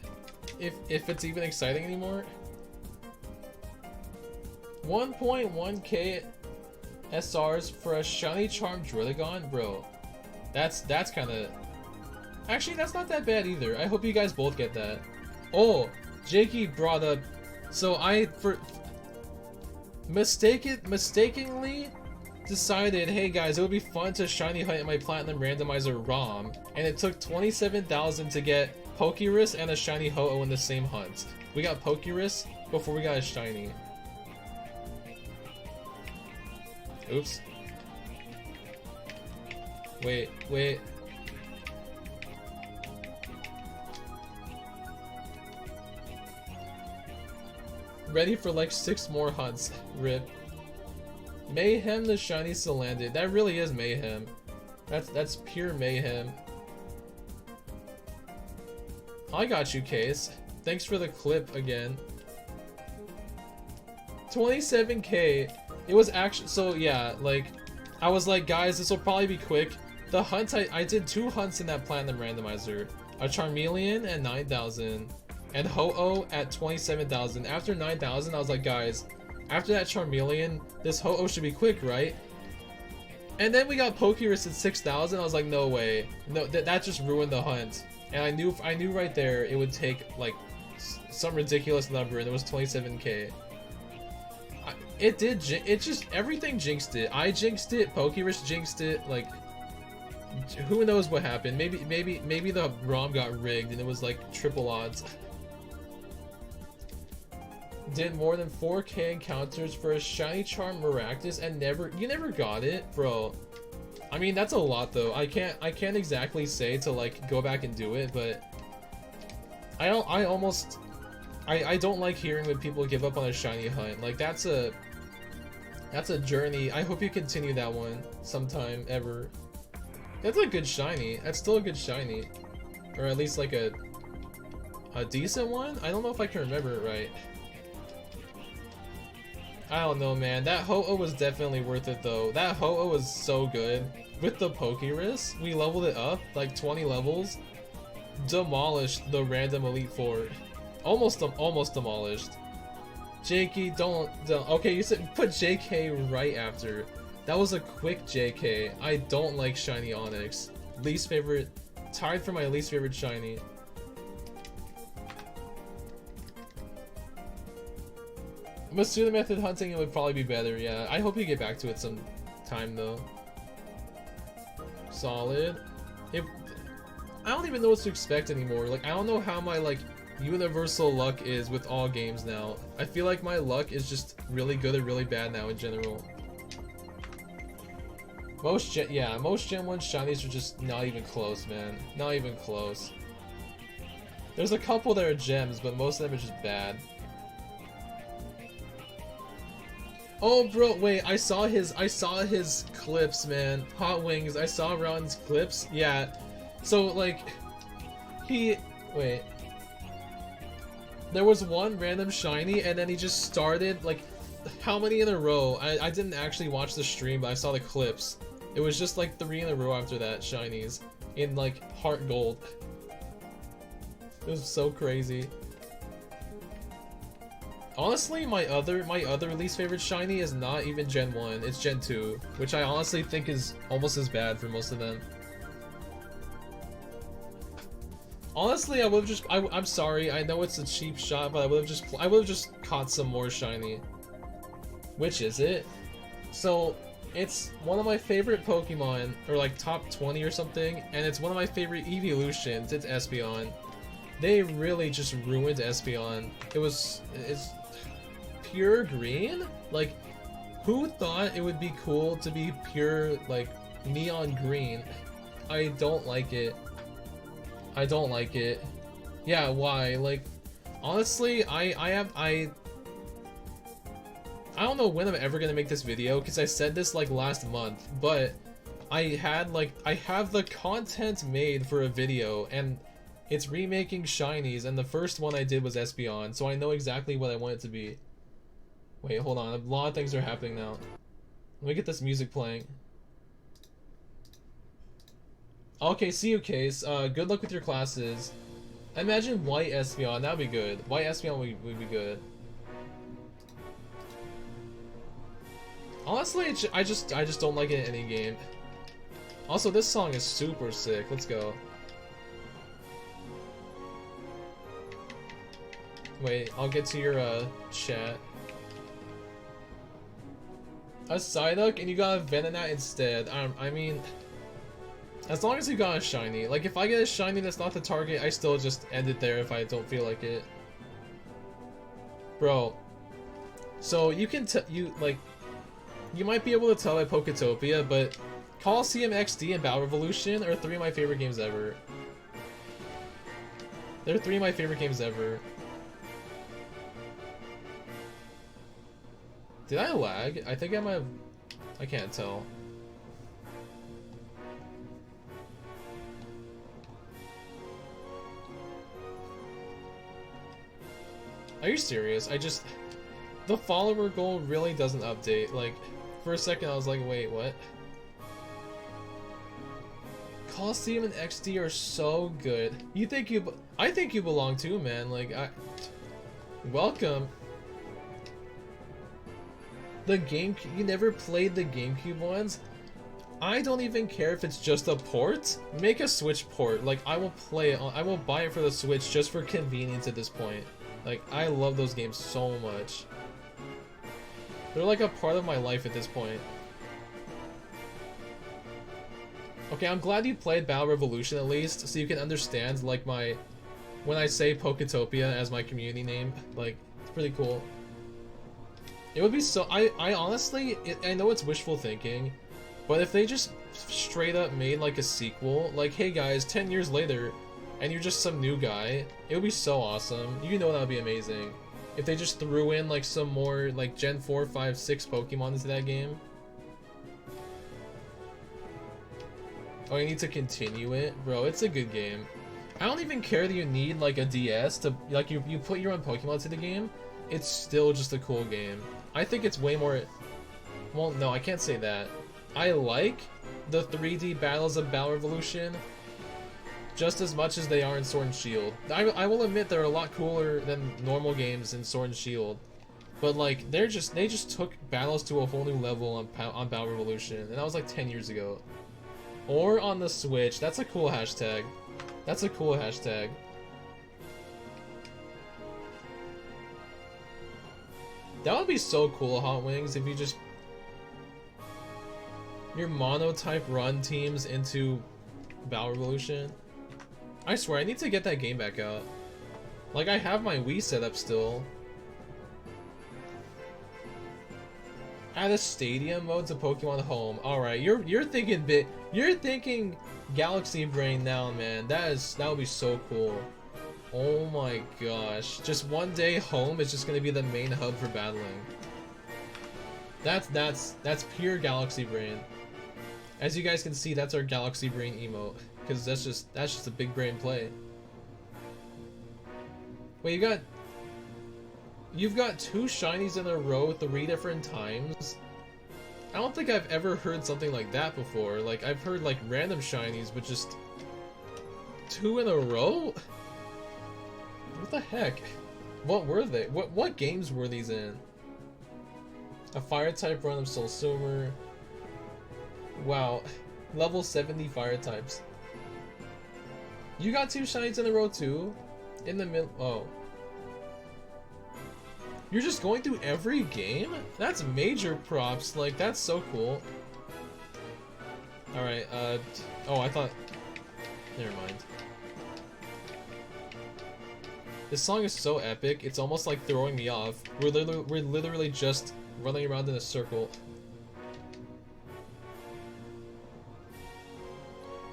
If it's even exciting anymore. 1.1k SRs for a shiny charm Druddigon? Bro, that's kind of... Actually, that's not that bad either. I hope you guys both get that. Oh, Jakey brought up... So I mistakenly decided, hey guys, it would be fun to shiny hunt in my Platinum Randomizer ROM, and it took 27,000 to get Pokerus and a shiny Ho-Oh in the same hunt. We got Pokerus before we got a shiny. Oops. Wait. Ready for like 6 more hunts. Rip. Mayhem the shiny Salandit. That really is mayhem. That's pure mayhem. I got you, Case. Thanks for the clip again. 27k. It was actually, so yeah, like, I was like, guys, this will probably be quick. The hunts, I did 2 hunts in that Platinum Randomizer. A Charmeleon at 9,000, and Ho-Oh at 27,000. After 9,000, I was like, guys, after that Charmeleon, this Ho-Oh should be quick, right? And then we got Pokerus at 6,000, I was like, no way. No, that just ruined the hunt. And I knew right there it would take, like, some ridiculous number, and it was 27k. It just, everything jinxed it. I jinxed it, Pokerus jinxed it, like, who knows what happened. Maybe the ROM got rigged and it was like triple odds. Did more than 4k encounters for a shiny charm Maractus and you never got it? Bro. I mean, that's a lot though. I can't exactly say to like go back and do it, but I don't like hearing when people give up on a shiny hunt. Like that's a journey. I hope you continue that one sometime ever. That's a good shiny. That's still a good shiny. Or at least like a decent one? I don't know if I can remember it right. I don't know, man. That Ho-Oh was definitely worth it though. That Ho-Oh was so good. With the Pokerus, we leveled it up like 20 levels. Demolished the random Elite Four. Almost demolished. Jakey, don't. Okay, you said put JK right after. That was a quick JK. I don't like shiny Onyx. Least favorite. Tied for my least favorite shiny. Masuda method hunting, it would probably be better, yeah. I hope you get back to it some time though. Solid. I don't even know what to expect anymore. Like, I don't know how my like universal luck is with all games now. I feel like my luck is just really good or really bad now in general. Most Gen 1 shinies are just not even close, man. Not even close. There's a couple that are gems, but most of them are just bad. Oh, bro, wait, I saw his clips, man. Hot Wings, I saw Ron's clips. Yeah. So, like, wait. There was one random shiny, and then he just started, like, how many in a row? I didn't actually watch the stream, but I saw the clips. It was just, like, 3 in a row after that, shinies. In, like, heart gold. It was so crazy. Honestly, my other least favorite shiny is not even Gen 1, it's Gen 2, which I honestly think is almost as bad for most of them. Honestly, I would've just, I'm sorry, I know it's a cheap shot, but I would've just caught some more shiny. Which is it? So, it's one of my favorite Pokemon, or like top 20 or something, and it's one of my favorite evolutions, it's Espeon. They really just ruined Espeon. It's pure green? Like, who thought it would be cool to be pure, like, neon green? I don't like it. I don't like it. Yeah, why? Like, honestly, I don't know when I'm ever gonna make this video, because I said this like last month, but I have the content made for a video, and it's remaking shinies, and the first one I did was Espeon, so I know exactly what I want it to be. Wait, hold on, a lot of things are happening now. Let me get this music playing. Okay, see you, Case. Good luck with your classes. I imagine white Espeon, that'd be good. White Espeon would be good. Honestly, I just don't like it in any game. Also, this song is super sick. Let's go. Wait, I'll get to your chat. A Psyduck and you got a Venonat instead. I mean, as long as you got a shiny. Like, if I get a shiny that's not the target, I still just end it there if I don't feel like it. Bro. So you can you might be able to tell by Poketopia, but Coliseum XD and Battle Revolution are 3 of my favorite games ever. They're 3 of my favorite games ever. Did I lag? I think I might have... I can't tell. Are you serious? The follower goal really doesn't update. Like, for a second I was like, wait, what? Coliseum and XD are so good. I think you belong too, man. Like, welcome. The GameCube, you never played the GameCube ones? I don't even care if it's just a port. Make a Switch port. Like, I will play it. I will buy it for the Switch just for convenience at this point. Like, I love those games so much. They're like a part of my life at this point. Okay, I'm glad you played Battle Revolution at least, so you can understand, like, when I say Poketopia as my community name. Like, it's pretty cool. It would be so... I honestly... I know it's wishful thinking, but if they just straight up made, like, a sequel, like, hey guys, 10 years later, and you're just some new guy, it would be so awesome. You know that would be amazing. If they just threw in, like, some more, like, Gen 4, 5, 6 Pokemon into that game. Oh, you need to continue it? Bro, it's a good game. I don't even care that you need, like, a DS to... Like, you put your own Pokemon into the game, it's still just a cool game. I think it's way more... Well, no, I can't say that. I like the 3D battles of Battle Revolution just as much as they are in Sword and Shield. I will admit they're a lot cooler than normal games in Sword and Shield. But, like, they just took battles to a whole new level on Battle Revolution, and that was like 10 years ago. Or on the Switch. That's a cool hashtag. That's a cool hashtag. That would be so cool, Hot Wings, if you just... Your mono-type run teams into Battle Revolution. I swear, I need to get that game back out. Like, I have my Wii set up still. Add a stadium mode to Pokemon Home. Alright, you're thinking big. You're thinking Galaxy Brain now, man. That would be so cool. Oh my gosh. Just one day Home is just gonna be the main hub for battling. That's pure Galaxy Brain. As you guys can see, that's our Galaxy Brain emote. Because that's just a big brain play. Wait, you've got 2 shinies in a row 3 different times? I don't think I've ever heard something like that before. Like, I've heard, like, random shinies, but just 2 in a row? What the heck? What were they? What games were these in? A fire-type run of Soulsumer. Wow. Level 70 fire types. You got 2 shinies in a row too? In the middle. Oh. You're just going through every game? That's major props. Like, that's so cool. Alright, oh, I thought... Never mind. This song is so epic, it's almost like throwing me off. We're literally just running around in a circle.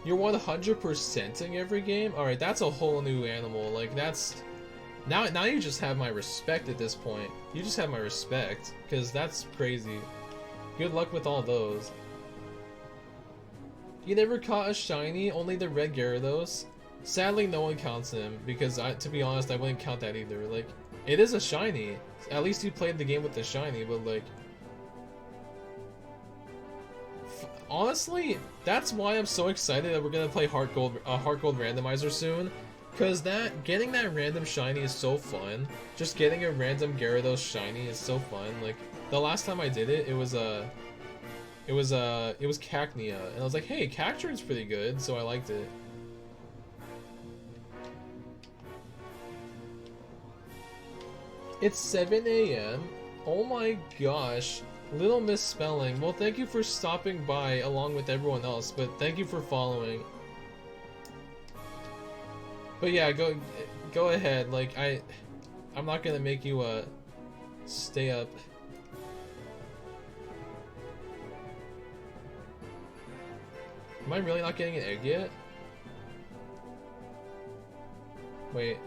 You're 100%ing every game? Alright, that's a whole new animal. Like, that's... Now you just have my respect at this point. You just have my respect, because that's crazy. Good luck with all those. You never caught a shiny, only the red Gyarados? Sadly, no one counts him, because to be honest, I wouldn't count that either. Like, it is a shiny. At least you played the game with the shiny, but like... Honestly, that's why I'm so excited that we're gonna play Heart Gold randomizer soon. Cause getting that random shiny is so fun. Just getting a random Gyarados shiny is so fun. Like, the last time I did it, it was Cacnea, and I was like, hey, Cacture's pretty good, so I liked it. It's 7 AM? Oh my gosh. Little misspelling. Well, thank you for stopping by along with everyone else, but thank you for following. But yeah, go ahead. Like, I'm not gonna make you stay up. Am I really not getting an egg yet? Wait,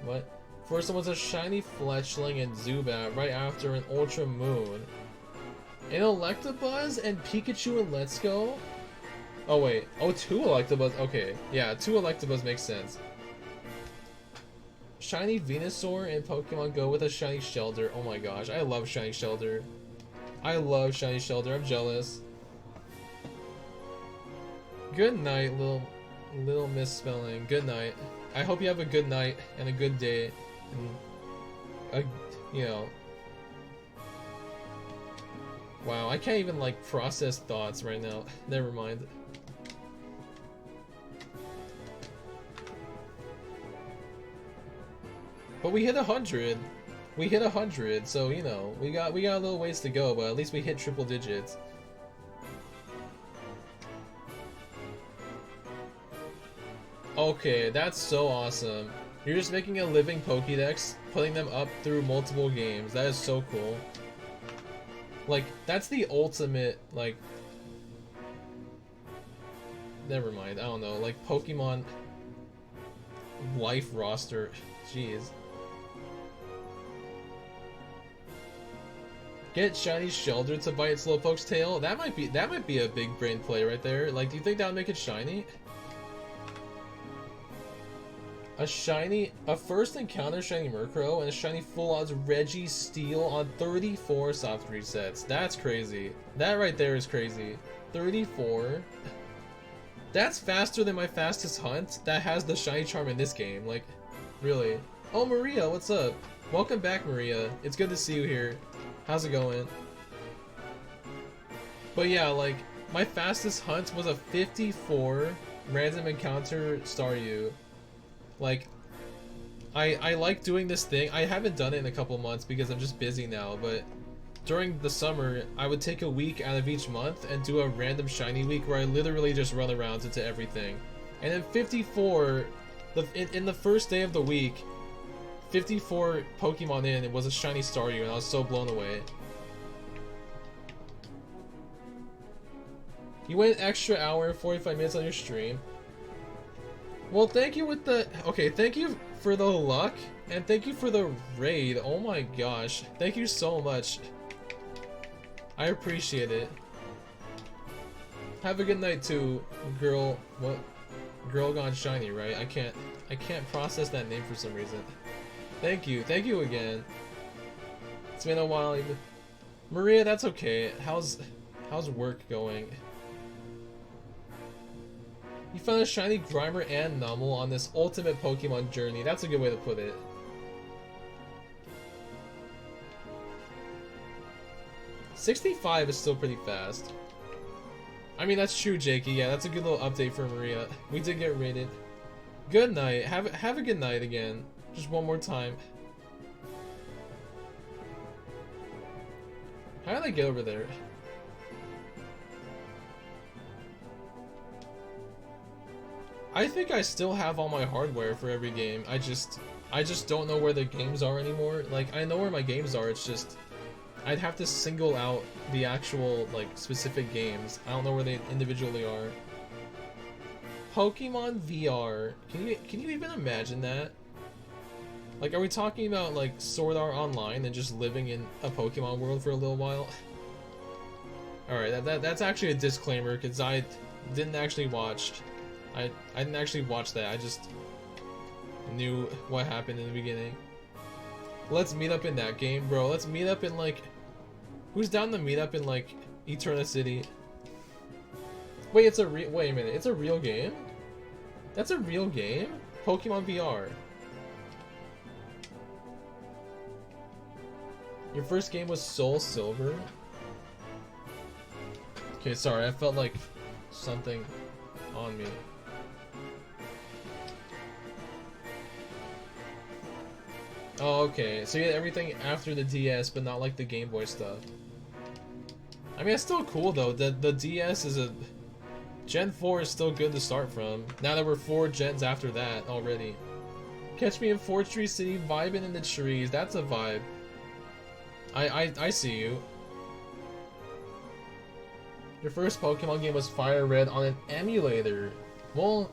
what? First one was a shiny Fletchling and Zubat right after an Ultra Moon. An Electabuzz and Pikachu and Let's Go? Oh wait, oh, 2 Electabuzz, okay. Yeah, 2 Electabuzz makes sense. Shiny Venusaur and Pokemon Go with a shiny Shelter. Oh my gosh, I love shiny Shelter. I love shiny Shelter, I'm jealous. Good night, little misspelling. Good night. I hope you have a good night and a good day. And, you know. Wow, I can't even like process thoughts right now. Never mind. But we hit 100. We hit 100, so you know, we got a little ways to go, but at least we hit triple digits. Okay, that's so awesome. You're just making a living Pokédex, putting them up through multiple games. That is so cool. Like, that's the ultimate, like... Never mind, I don't know. Like, Pokemon... life roster. Jeez. Get shiny Shelter to bite Slowpoke's tail? That might be a big brain play right there. Like, do you think that would make it shiny? A first encounter shiny Murkrow and a shiny full odds Registeel on 34 soft resets. That's crazy. That right there is crazy. 34. That's faster than my fastest hunt that has the shiny charm in this game. Like, really. Oh, Maria, what's up? Welcome back, Maria. It's good to see you here. How's it going? But yeah, like, my fastest hunt was a 54 random encounter Staryu. Like, I like doing this thing. I haven't done it in a couple months because I'm just busy now, but during the summer, I would take a week out of each month and do a random shiny week where I literally just run around into everything. And then 54, in the first day of the week, 54 Pokemon in, it was a shiny Staryu, and I was so blown away. You went an extra hour and 45 minutes on your stream. Well, thank you with the... Okay, thank you for the luck, and thank you for the raid. Oh my gosh. Thank you so much. I appreciate it. Have a good night too, girl. What? Girl Gone Shiny, right? I can't process that name for some reason. Thank you again. It's been a while. Maria, that's okay. How's work going? You found a shiny Grimer and Numel on this ultimate Pokemon journey. That's a good way to put it. $65 is still pretty fast. I mean, that's true, Jakey. Yeah, that's a good little update for Maria. We did get rated. Good night. Have a good night again. Just one more time. How did I get over there? I think I still have all my hardware for every game. I just don't know where the games are anymore. Like, I know where my games are, it's just I'd have to single out the actual, like, specific games. I don't know where they individually are. Pokemon VR. Can you even imagine that? Like, are we talking about like Sword Art Online and just living in a Pokemon world for a little while? All right, that's actually a disclaimer because I didn't actually watch. I didn't actually watch that. I just knew what happened in the beginning. Let's meet up in that game, bro. Let's meet up in like. Who's down to meet up in like Eterna City? Wait, it's a wait a minute. It's a real game? That's a real game? Pokemon VR. Your first game was Soul Silver? Okay, sorry, I felt like something on me. Oh, okay. So you had everything after the DS, but not like the Game Boy stuff. I mean, it's still cool though. The DS is a... Gen 4 is still good to start from. Now that we're 4 gens after that already. Catch me in Fortree City vibing in the trees. That's a vibe. I see you. Your first Pokemon game was Fire Red on an emulator. Well,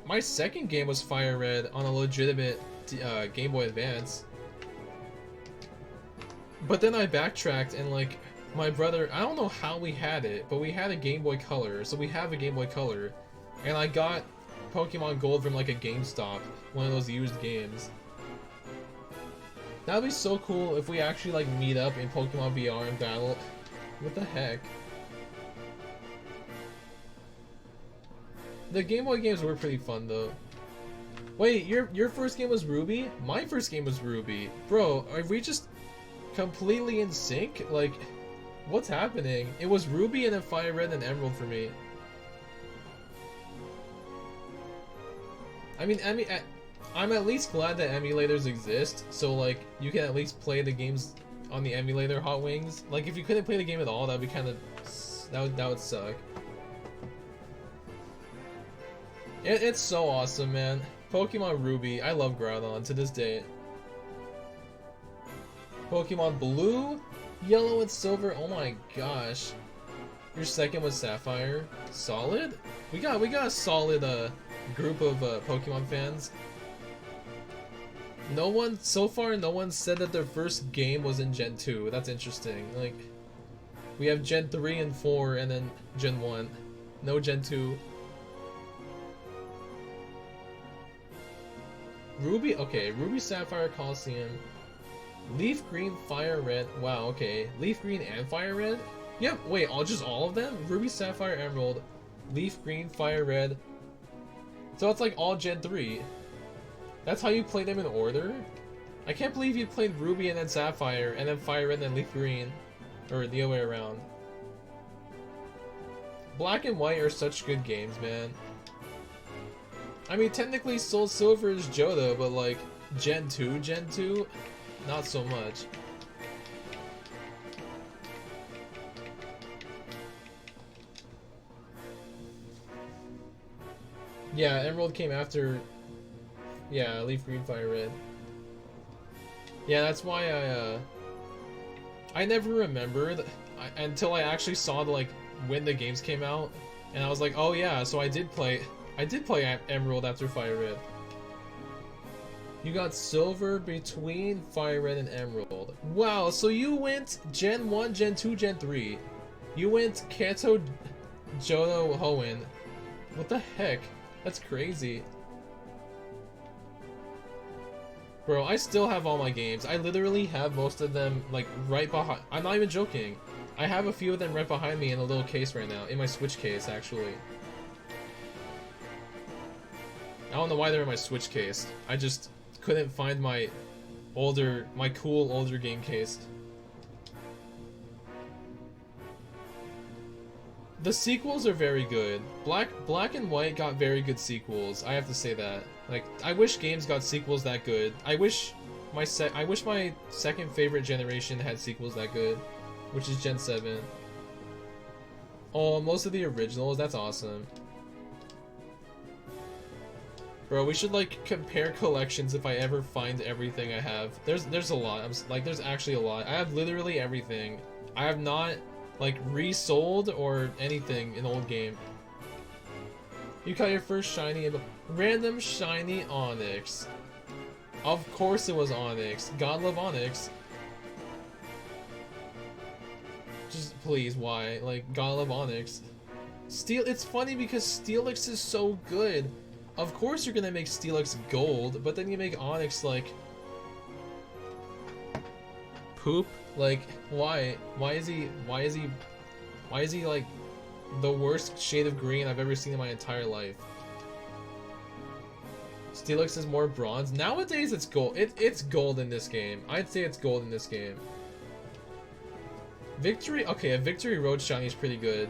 my second game was Fire Red on a legitimate Game Boy Advance. But then I backtracked and like my brother, I don't know how we had it, but we had a Game Boy Color, so we have a Game Boy Color, and I got Pokemon Gold from like a GameStop, one of those used games. That'd be so cool if we actually like meet up in Pokemon VR and battle. What the heck? The Game Boy games were pretty fun though. Wait, your first game was Ruby? My first game was Ruby. Bro, are we just completely in sync? Like, what's happening? It was Ruby and then Fire Red and Emerald for me. I mean, I'm at least glad that emulators exist, so like, you can at least play the games on the emulator Hot Wings. Like, if you couldn't play the game at all, that'd be kind of... that would suck. It's so awesome, man. Pokemon Ruby, I love Groudon to this day. Pokemon Blue, Yellow, and Silver, oh my gosh. Your second was Sapphire. Solid? We got a solid group of Pokemon fans. So far no one said that their first game was in Gen 2. That's interesting. Like, we have Gen 3 and 4 and then Gen 1. No Gen 2. Ruby, okay, Ruby Sapphire Coliseum. Leaf Green, Fire Red. Wow, okay. Leaf Green and Fire Red? Yep, wait, just all of them? Ruby Sapphire Emerald, Leaf Green, Fire Red. So it's like all Gen 3. That's how you play them in order? I can't believe you played Ruby and then Sapphire, and then Fire Red and then Leaf Green. Or the other way around. Black and White are such good games, man. I mean, technically Soul Silver is Johto, but like, Gen 2? Not so much. Yeah, Emerald came after... Yeah, Leaf Green, Fire Red. Yeah, that's why I never remembered until I actually saw the, like, when the games came out, and I was like, oh yeah, so I did play Emerald after Fire Red. You got Silver between Fire Red and Emerald. Wow, so you went Gen 1, Gen 2, Gen 3. You went Kanto, Johto, Hoenn. What the heck? That's crazy. Bro, I still have all my games. I literally have most of them, like, right behind... I'm not even joking. I have a few of them right behind me in a little case right now. In my Switch case, actually. I don't know why they're in my Switch case. I just couldn't find my cool older game case. The sequels are very good. Black and White got very good sequels. I have to say that. Like, I wish games got sequels that good. I wish my second favorite generation had sequels that good, which is Gen 7. Oh, most of the originals. That's awesome. Bro, we should like compare collections if I ever find everything I have. There's a lot. There's actually a lot. I have literally everything. I have not like resold or anything in old game. You caught your first shiny, random shiny Onyx. Of course it was Onyx. God love Onyx. Just please, why? Like, God love Onyx. Steel. It's funny because Steelix is so good. Of course you're gonna make Steelix gold, but then you make Onyx like poop. Like, why? Why is he like the worst shade of green I've ever seen in my entire life? Steelix is more bronze. Nowadays it's gold. It's gold in this game. I'd say it's gold in this game. Victory, okay, a Victory Road shiny is pretty good.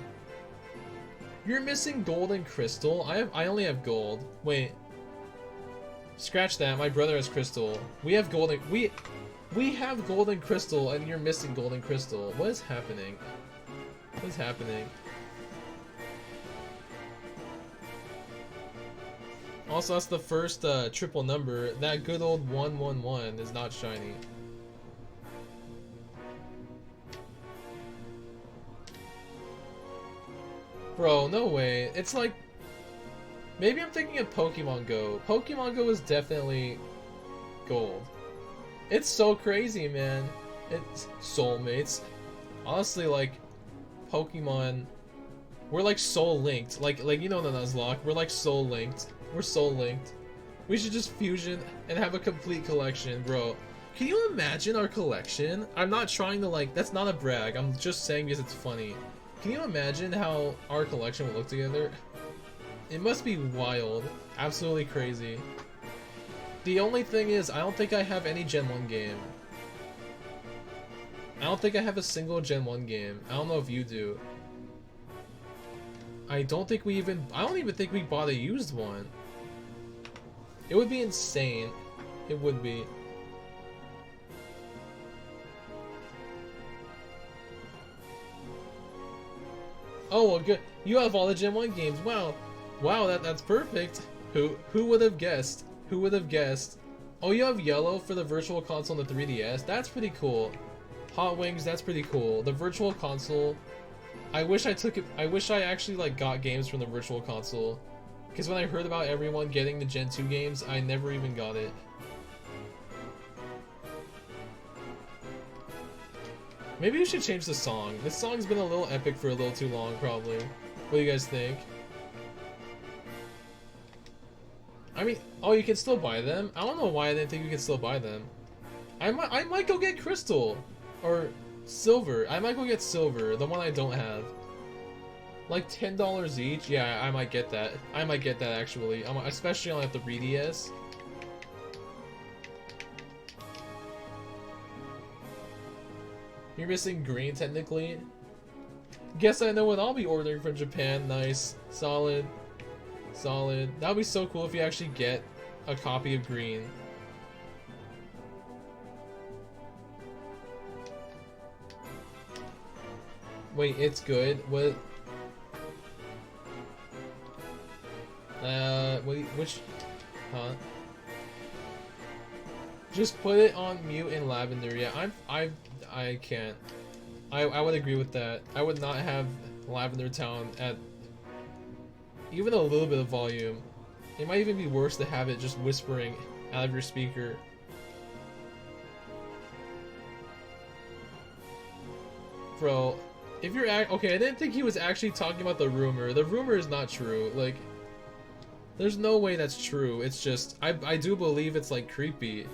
You're missing gold and crystal. I only have gold. Wait. Scratch that. My brother has crystal. We have gold and we have gold and crystal, and you're missing gold and crystal. What is happening? What is happening? Also, that's the first triple number. That good old 111 is not shiny. Bro, no way. It's like... Maybe I'm thinking of Pokemon Go. Pokemon Go is definitely gold. It's so crazy, man. It's soulmates. Honestly, like, Pokemon... We're like soul linked. Like you know the Nuzlocke. We're like soul linked. We're soul linked. We should just fusion and have a complete collection, bro. Can you imagine our collection? I'm not trying to like... That's not a brag. I'm just saying because it's funny. Can you imagine how our collection would look together? It must be wild. Absolutely crazy. The only thing is, I don't think I have any Gen 1 game. I don't think I have a single Gen 1 game. I don't know if you do. I don't even think we bought a used one. It would be insane. It would be. Oh, well, good. You have all the Gen 1 games. Wow. Wow, that's perfect. Who would have guessed? Who would have guessed? Oh, you have yellow for the Virtual Console and the 3DS. That's pretty cool. Hot Wings, that's pretty cool. The Virtual Console, I wish I actually like got games from the Virtual Console. Because when I heard about everyone getting the Gen 2 games, I never even got it. Maybe we should change the song. This song's been a little epic for a little too long, probably. What do you guys think? I mean, oh, you can still buy them? I don't know why I didn't think you could still buy them. I might go get Crystal. Or Silver. I might go get Silver, the one I don't have. Like $10 each? Yeah, I might get that. I might get that, actually. Especially on the 3DS. You're missing green, technically. Guess I know what I'll be ordering from Japan. Nice. Solid. Solid. That would be so cool if you actually get a copy of green. Wait, it's good? What? Wait, which? Huh? Just put it on mute in lavender. Yeah, I can't. I would agree with that. I would not have Lavender Town at even a little bit of volume. It might even be worse to have it just whispering out of your speaker. Bro, if you're okay, I didn't think he was actually talking about the rumor. The rumor is not true. Like, there's no way that's true. It's just, I do believe it's like creepy.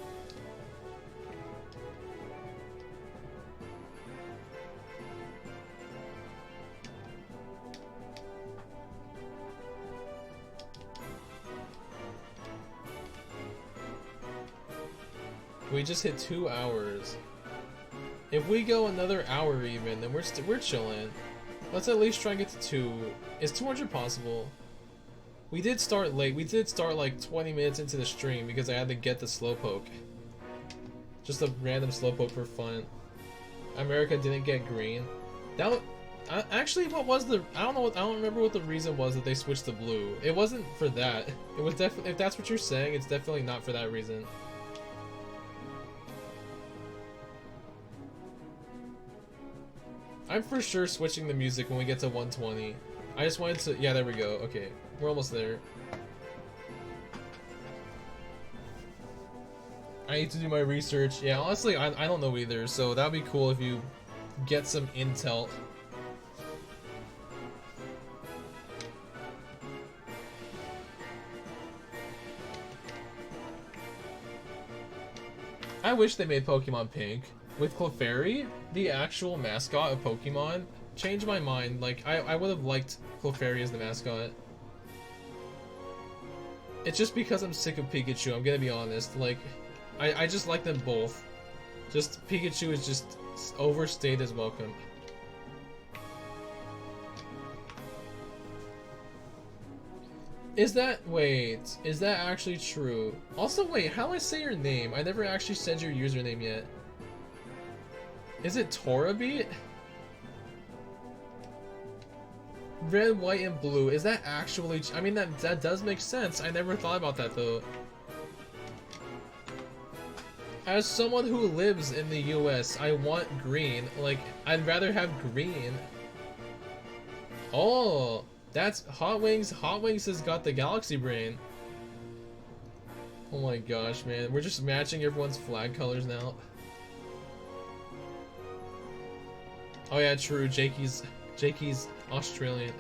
We just hit 2 hours. If we go another hour even, then we're chilling. Let's at least try and get to 2. Is 200 possible? We did start late. We did start like 20 minutes into the stream because I had to get the Slowpoke. Just a random Slowpoke for fun. America didn't get green. That actually, what was the? I don't remember what the reason was that they switched to blue. It wasn't for that. It was definitely. If that's what you're saying, it's definitely not for that reason. I'm for sure switching the music when we get to 120. I just wanted to... Yeah, there we go. Okay. We're almost there. I need to do my research. Yeah, honestly, I don't know either, so that'd be cool if you get some intel. I wish they made Pokemon Pink. With Clefairy, the actual mascot of Pokemon, changed my mind. Like, I would have liked Clefairy as the mascot. It's just because I'm sick of Pikachu, I'm gonna be honest. Like, I just like them both. Just, Pikachu is just overstayed his welcome. Is that, wait, is that actually true? Also, wait, how do I say your name? I never actually said your username yet. Is it Torabeat? Red, white, and blue. Is that actually, I mean, that does make sense. I never thought about that, though. As someone who lives in the US, I want green. Like, I'd rather have green. Oh! That's Hot Wings. Hot Wings has got the galaxy brain. Oh my gosh, man. We're just matching everyone's flag colors now. Oh yeah, true. Jakey's Australian.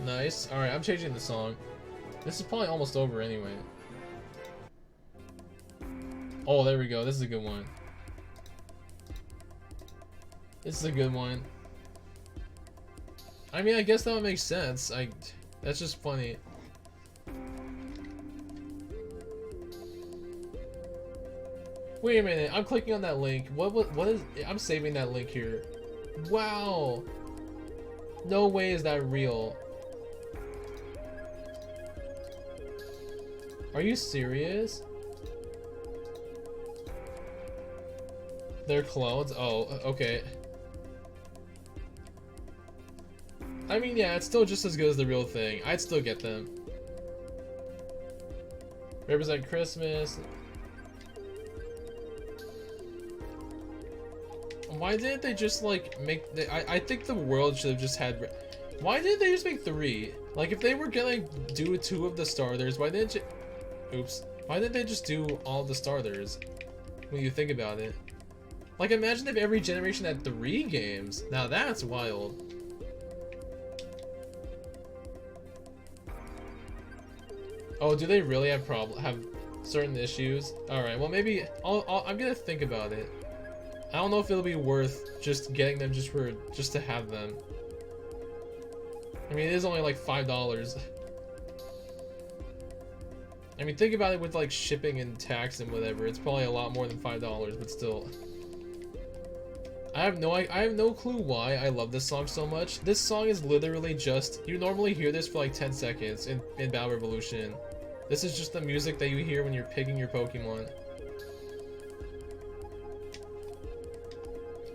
Nice. Alright, I'm changing the song. This is probably almost over anyway. Oh, there we go. This is a good one. This is a good one. I mean, I guess that would make sense. That's just funny. Wait a minute. I'm clicking on that link. What is? I'm saving that link here. Wow. No way is that real. Are you serious? They're clones? Oh, okay. I mean, yeah, it's still just as good as the real thing. I'd still get them. Represent Christmas. Why didn't they just, like, make... I think the world should have just had... Why didn't they just make 3? Like, if they were gonna do 2 of the starters, why didn't you... Oops. Why didn't they just do all the starters? When you think about it. Like, imagine if every generation had 3 games. Now that's wild. Oh, do they really have certain issues? Alright, well maybe... I'm gonna think about it. I don't know if it'll be worth just getting them just to have them. I mean, it is only like $5. I mean, think about it with like shipping and tax and whatever. It's probably a lot more than $5, but still. I have no clue why I love this song so much. This song is literally just, you normally hear this for like 10 seconds in Battle Revolution. This is just the music that you hear when you're picking your Pokemon.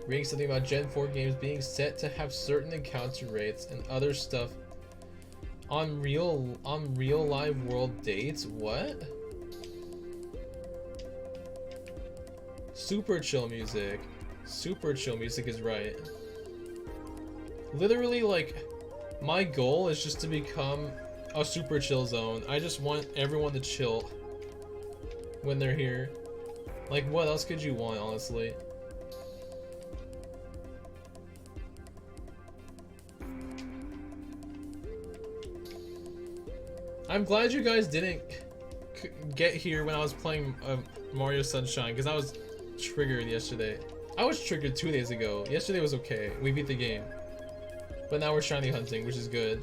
Reading something about Gen 4 games being set to have certain encounter rates and other stuff on real live world dates. What? Super chill music. Super chill music is right. Literally, like, my goal is just to become a super chill zone. I just want everyone to chill when they're here. Like, what else could you want, honestly? I'm glad you guys didn't get here when I was playing Mario Sunshine, because I was triggered yesterday. I was triggered 2 days ago. Yesterday was okay. We beat the game. But now we're shiny hunting, which is good.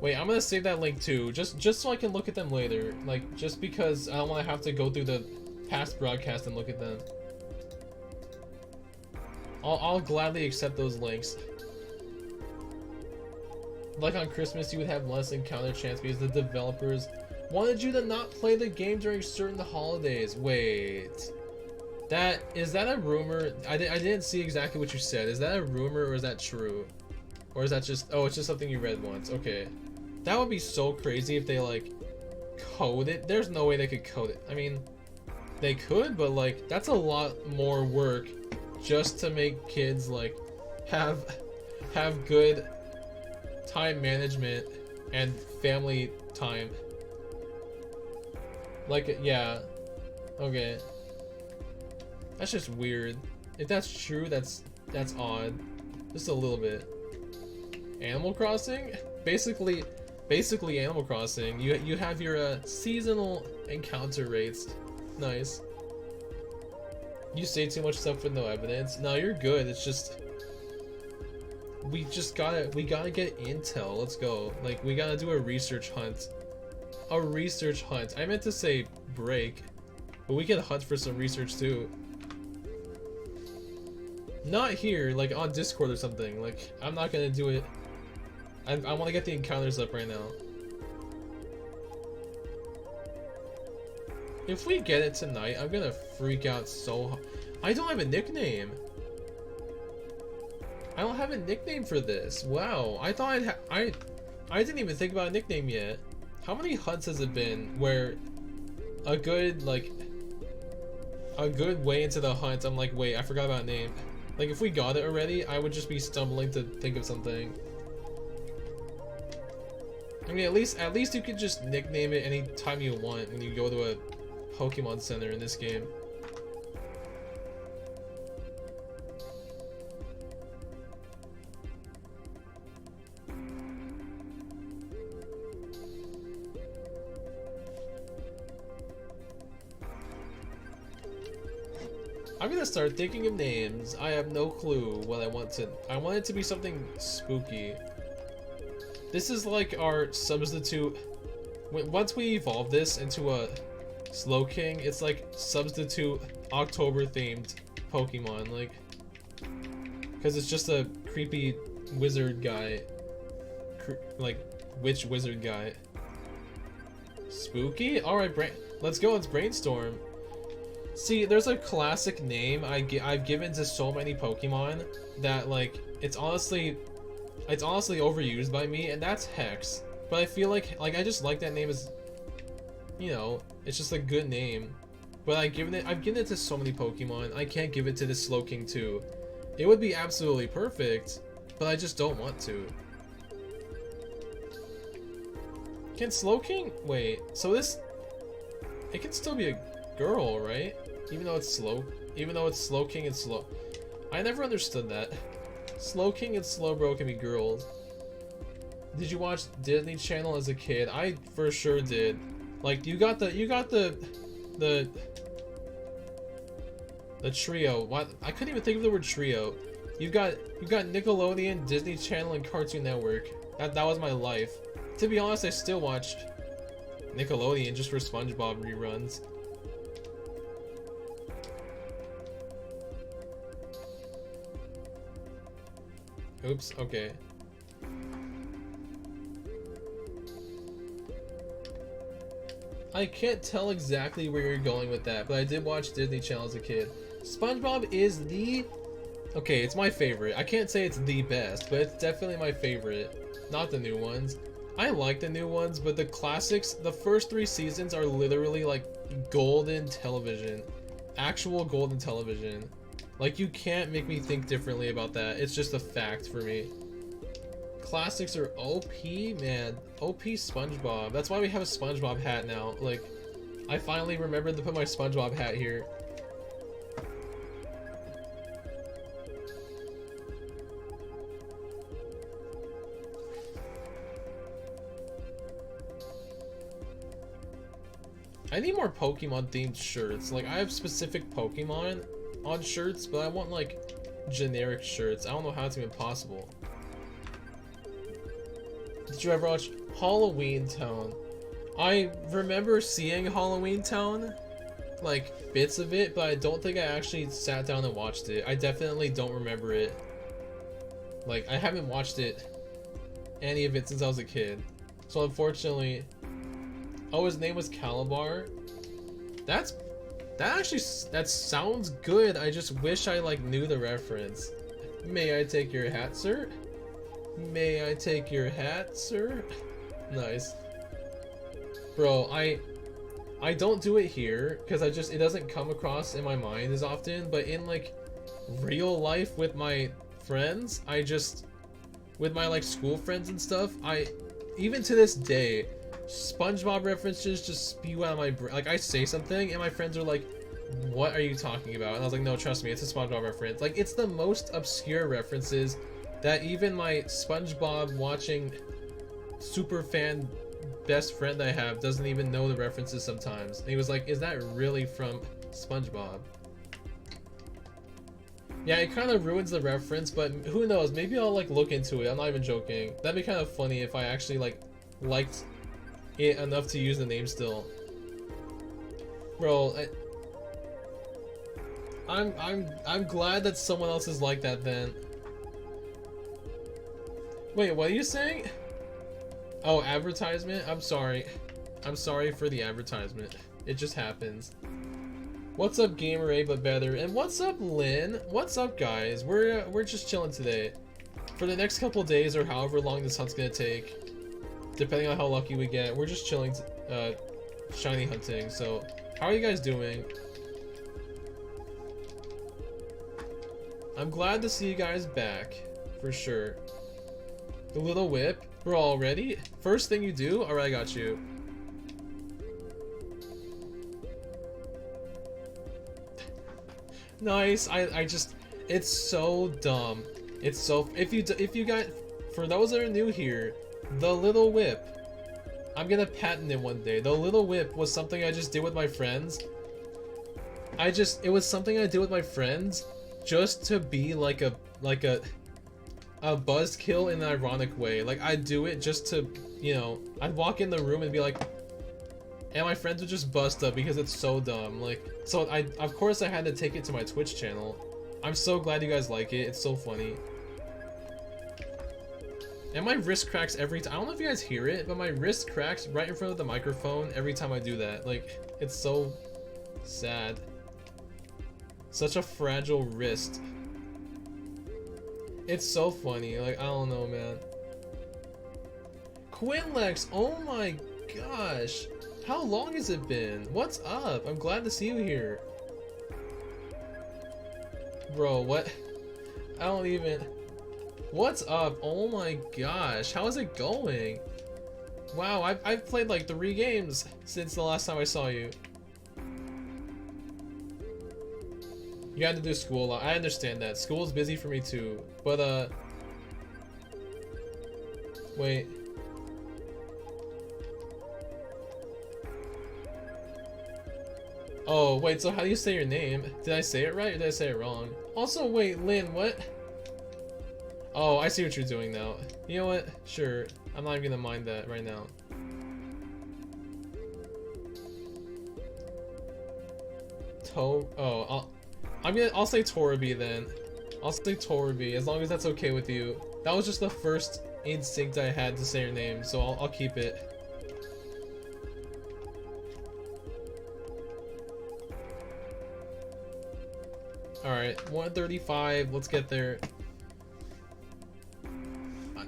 Wait, I'm gonna save that link too, just so I can look at them later. Like, just because I don't want to have to go through the past broadcast and look at them. I'll gladly accept those links. Like on Christmas, you would have less encounter chance because the developers wanted you to not play the game during certain holidays. Wait, is that a rumor? I didn't see exactly what you said. Is that a rumor or is that true? Or is that just, oh, it's just something you read once. Okay. That would be so crazy if they like code it. There's no way they could code it. I mean, they could, but like that's a lot more work just to make kids like have good time management and family time. Like, yeah. Okay. That's just weird. If that's true, that's odd. Just a little bit. Animal Crossing? Basically Animal Crossing. You have your seasonal encounter rates. Nice. You say too much stuff with no evidence. No, you're good. It's just we gotta get intel. Let's go. Like, we gotta do a research hunt. A research hunt. I meant to say break, but we can hunt for some research too. Not here, like on Discord or something. Like, I'm not gonna do it. I want to get the encounters up right now. If we get it tonight, I'm gonna freak out so hard. I don't have a nickname. I don't have a nickname for this. Wow, I thought I didn't even think about a nickname yet. How many hunts has it been where a good way into the hunt, I'm like, wait, I forgot about a name. Like, if we got it already, I would just be stumbling to think of something. I mean, at least you could just nickname it any time you want when you go to a Pokemon Center in this game. I'm gonna start thinking of names. I have no clue what I want it to be something spooky. This is like our substitute. Once we evolve this into a Slowking, it's like substitute October themed Pokemon, like, because it's just a creepy wizard guy, like witch wizard guy. Spooky? All right, let's go. Let's brainstorm. See, there's a classic name I've given to so many Pokemon that like it's honestly overused by me, and that's Hex. But I feel like I just like that name as, you know, it's just a good name. But I've given it to so many Pokemon. I can't give it to the Slowking too. It would be absolutely perfect, but I just don't want to. Can Slowking wait? So it can still be a girl, right? Even though it's Slowking and Slow. I never understood that. Slowking and Slowbro can be girls. Did you watch Disney Channel as a kid? I for sure did. Like, you got the trio. What? I couldn't even think of the word trio. You got Nickelodeon, Disney Channel, and Cartoon Network. That was my life. To be honest, I still watch Nickelodeon just for SpongeBob reruns. Oops, okay. I can't tell exactly where you're going with that, but I did watch Disney Channel as a kid. SpongeBob is okay, it's my favorite. I can't say it's the best, but it's definitely my favorite. Not the new ones. I like the new ones, but the classics, the first 3 seasons are literally like golden television. Actual golden television. Like, you can't make me think differently about that. It's just a fact for me. Classics are OP, man. OP SpongeBob. That's why we have a SpongeBob hat now. Like, I finally remembered to put my SpongeBob hat here. I need more Pokemon themed shirts. Like, I have specific Pokemon on shirts, but I want like generic shirts. I don't know how it's even possible. Did you ever watch Halloween Town? I remember seeing Halloween Town, like bits of it, but I don't think I actually sat down and watched it. I definitely don't remember it. Like, I haven't watched any of it since I was a kid. So unfortunately, oh, his name was Calabar. That sounds good. I just wish I like knew the reference. May I take your hat, sir? May I take your hat, sir? Nice. Bro, I don't do it here because it doesn't come across in my mind as often, but in like real life with my friends, with my like school friends and stuff, even to this day, SpongeBob references just spew out of my brain. Like I say something and my friends are like, what are you talking about? And I was like, no, trust me, it's a SpongeBob reference. Like it's the most obscure references that even my SpongeBob watching super fan best friend I have doesn't even know the references sometimes. And he was like, is that really from SpongeBob? Yeah, it kind of ruins the reference, but who knows, maybe I'll like look into it. I'm not even joking. That'd be kind of funny if I actually like liked it enough to use the name still. Bro, I'm glad that someone else is like that then. Wait, what are you saying? Oh, advertisement? I'm sorry. I'm sorry for the advertisement. It just happens. What's up, Gamer A but better? And what's up, Lynn? What's up, guys? We're just chilling today. For the next couple days or however long this hunt's gonna take, depending on how lucky we get, we're just chilling, shiny hunting. So, how are you guys doing? I'm glad to see you guys back, for sure. The little whip? Bro, already? First thing you do? Alright, I got you. Nice. It's so dumb. It's so, if you got, for those that are new here, the little whip, I'm gonna patent it one day. The little whip was something I just did with my friends. It was something I did with my friends just to be like a buzzkill in an ironic way. Like I'd do it just to, you know, I'd walk in the room and be like, and my friends would just bust up because it's so dumb. Like, so of course I had to take it to my Twitch channel. I'm so glad you guys like it. It's so funny. And my wrist cracks every time. I don't know if you guys hear it, but my wrist cracks right in front of the microphone every time I do that. Like, it's so sad. Such a fragile wrist. It's so funny. Like, I don't know, man. Quinlex, oh my gosh. How long has it been? What's up? I'm glad to see you here. Bro, what? I don't even... What's up? Oh my gosh. How is it going? Wow, I've played like 3 games since the last time I saw you. You had to do school a lot. I understand that. School's busy for me too. But, wait. Oh, wait, so how do you say your name? Did I say it right or did I say it wrong? Also, wait, Lynn, what? Oh, I see what you're doing now. You know what? Sure. I'm not even gonna mind that right now. I'll say Torabi then. I'll say Torabi, as long as that's okay with you. That was just the first instinct I had to say your name, so I'll keep it. Alright, 135, let's get there.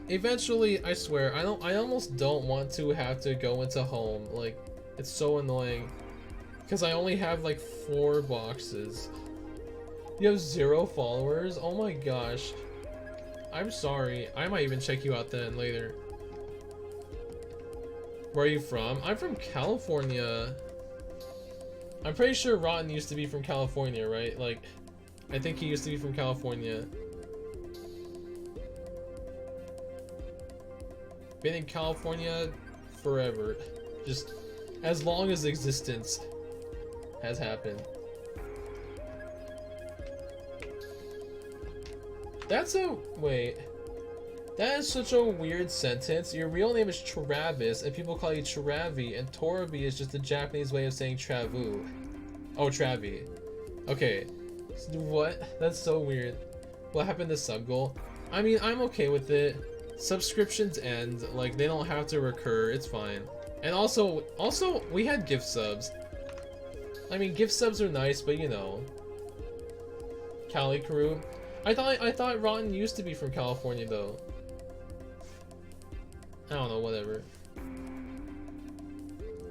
Eventually, I swear, I almost don't want to have to go into home. Like, it's so annoying. Because I only have like 4 boxes. You have 0 followers? Oh my gosh. I'm sorry. I might even check you out then later. Where are you from? I'm from California. I'm pretty sure Rotten used to be from California, right? Like, I think he used to be from California. Been in California forever. Just as long as existence has happened. Wait. That is such a weird sentence. Your real name is Travis, and people call you Travi, and Torabi is just a Japanese way of saying Travu. Oh, Travi. Okay. What? That's so weird. What happened to sub goal? I mean, I'm okay with it. Subscriptions end. Like, they don't have to recur. It's fine. And also, we had gift subs. I mean, gift subs are nice, but you know. Cali Crew. I thought Rotten used to be from California, though. I don't know, whatever.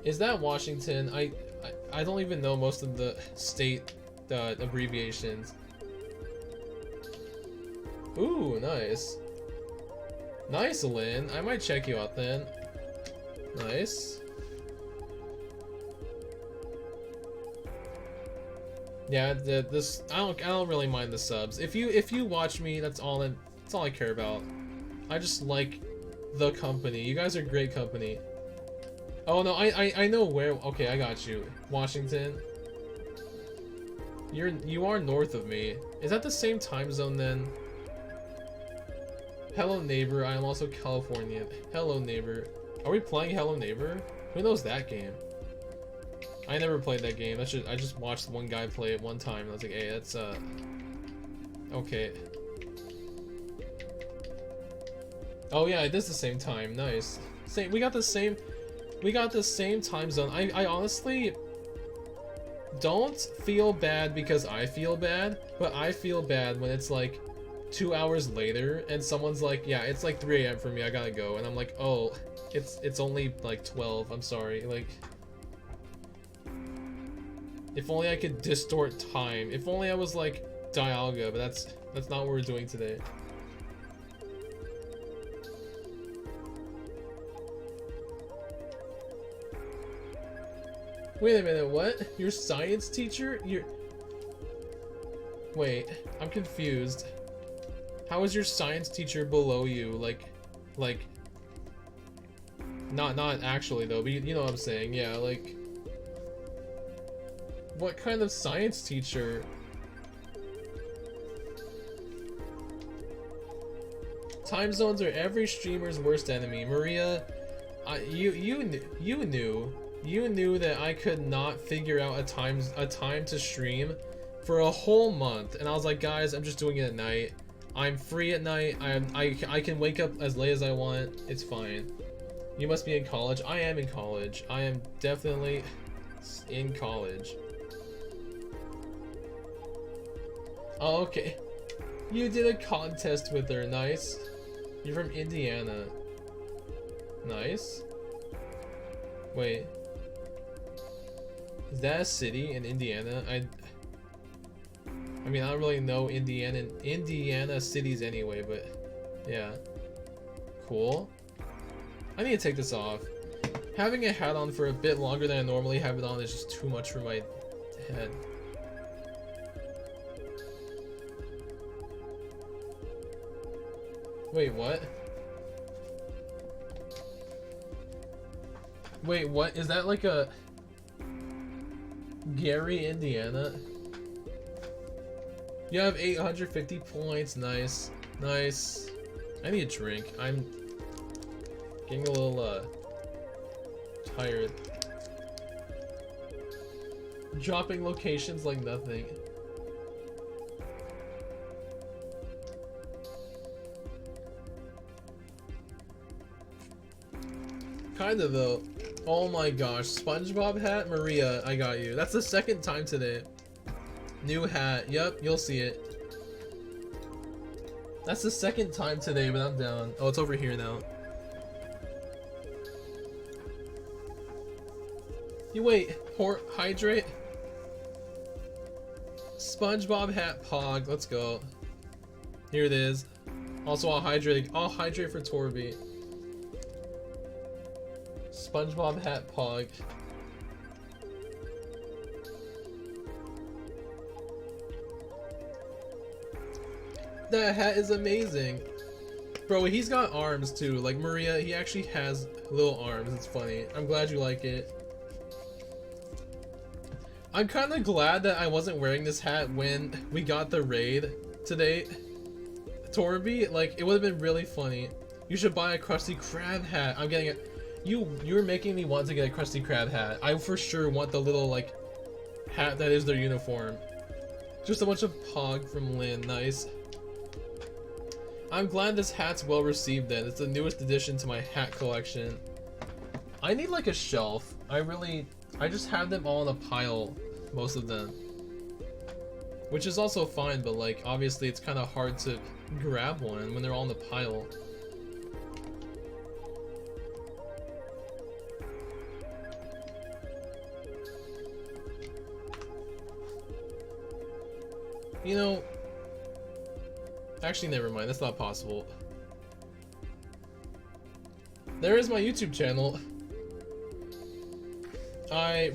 Is that Washington? I don't even know most of the state abbreviations. Ooh, nice. Nice, Lynn. I might check you out then. Nice. Yeah, this I don't really mind the subs. If you watch me, that's all I care about. I just like the company. You guys are great company. Oh no, I know where. Okay, I got you. Washington. You are north of me. Is that the same time zone then? Hello neighbor, I am also Californian. Hello neighbor. Are we playing Hello Neighbor? Who knows that game? I never played that game. I just watched one guy play it one time and I was like, hey, that's okay. Oh yeah, it is the same time. Nice. We got the same time zone. I honestly don't feel bad because I feel bad, but I feel bad when it's like 2 hours later and someone's like, yeah, it's like 3 AM for me, I gotta go, and I'm like, oh, it's only like 12, I'm sorry. Like, if only I could distort time. If only I was like Dialga, but that's not what we're doing today. Wait a minute, what? Your science teacher? Wait, I'm confused. How is your science teacher below you? Like, not actually though, but you know what I'm saying, yeah, like, what kind of science teacher? Time zones are every streamer's worst enemy. Maria, you knew that I could not figure out a time to stream for a whole month, and I was like, guys, I'm just doing it at night. I'm free at night. I can wake up as late as I want. It's fine. You must be in college. I am in college. I am definitely in college. Oh, okay. You did a contest with her. Nice. You're from Indiana. Nice. Wait. Is that a city in Indiana? I mean, I don't really know Indiana cities anyway, but yeah. Cool. I need to take this off. Having a hat on for a bit longer than I normally have it on is just too much for my head. Wait, what? Wait, what? Is that like a Gary, Indiana? You have 850 points. Nice. Nice. I need a drink. I'm getting a little tired. Dropping locations like nothing. Kinda though. Oh my gosh, SpongeBob hat? Maria, I got you. That's the second time today. New hat. Yep, you'll see it. That's the second time today, but I'm down. Oh, it's over here now. You wait. Hydrate? SpongeBob hat pog. Let's go. Here it is. Also, I'll hydrate for Torby. SpongeBob hat pog. That hat is amazing. Bro, he's got arms too. Like Maria, he actually has little arms. It's funny. I'm glad you like it. I'm kind of glad that I wasn't wearing this hat when we got the raid today. Torby, like, it would have been really funny. You should buy a Krusty Krab hat. I'm getting it. You're making me want to get a Krusty Krab hat. I for sure want the little, like, hat that is their uniform. Just a bunch of pog from Lynn. Nice. I'm glad this hat's well received then. It's the newest addition to my hat collection. I need like a shelf. I just have them all in a pile, most of them. Which is also fine, but like obviously it's kind of hard to grab one when they're all in the pile. You know, actually, never mind. That's not possible. There is my YouTube channel.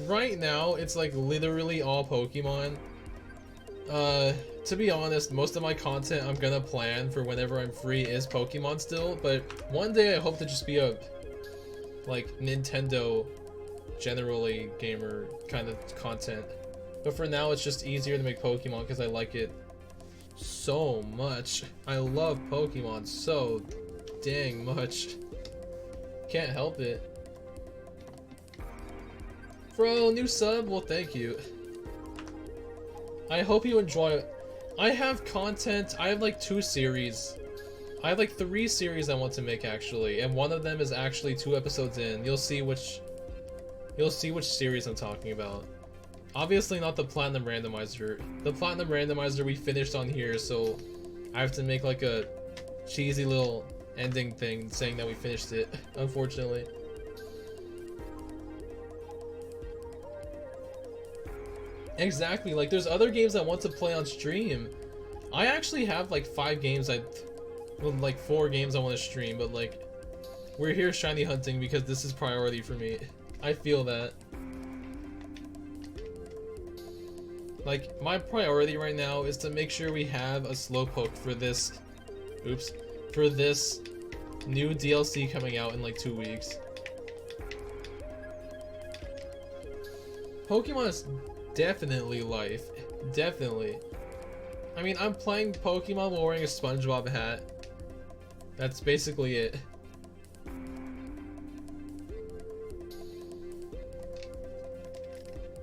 Right now, it's like literally all Pokemon. To be honest, most of my content I'm gonna plan for whenever I'm free is Pokemon still, but one day I hope to just be a, like, Nintendo generally gamer kind of content. But for now, it's just easier to make Pokemon because I like it so much. I love Pokemon so dang much. Can't help it. Bro, new sub? Well, thank you. I hope you enjoy it. I have content. I have like 2 series. I have like 3 series I want to make actually, and one of them is actually 2 episodes in. You'll see which series I'm talking about. Obviously not the Platinum Randomizer. The Platinum Randomizer we finished on here, so I have to make like a cheesy little ending thing saying that we finished it, unfortunately. Exactly, like there's other games I want to play on stream. I actually have like 5 games like 4 games I want to stream, but like we're here shiny hunting because this is priority for me. I feel that. Like my priority right now is to make sure we have a Slowpoke for this for this new DLC coming out in like 2 weeks. Pokemon is definitely life. Definitely. I mean, I'm playing Pokemon while wearing a SpongeBob hat. That's basically it.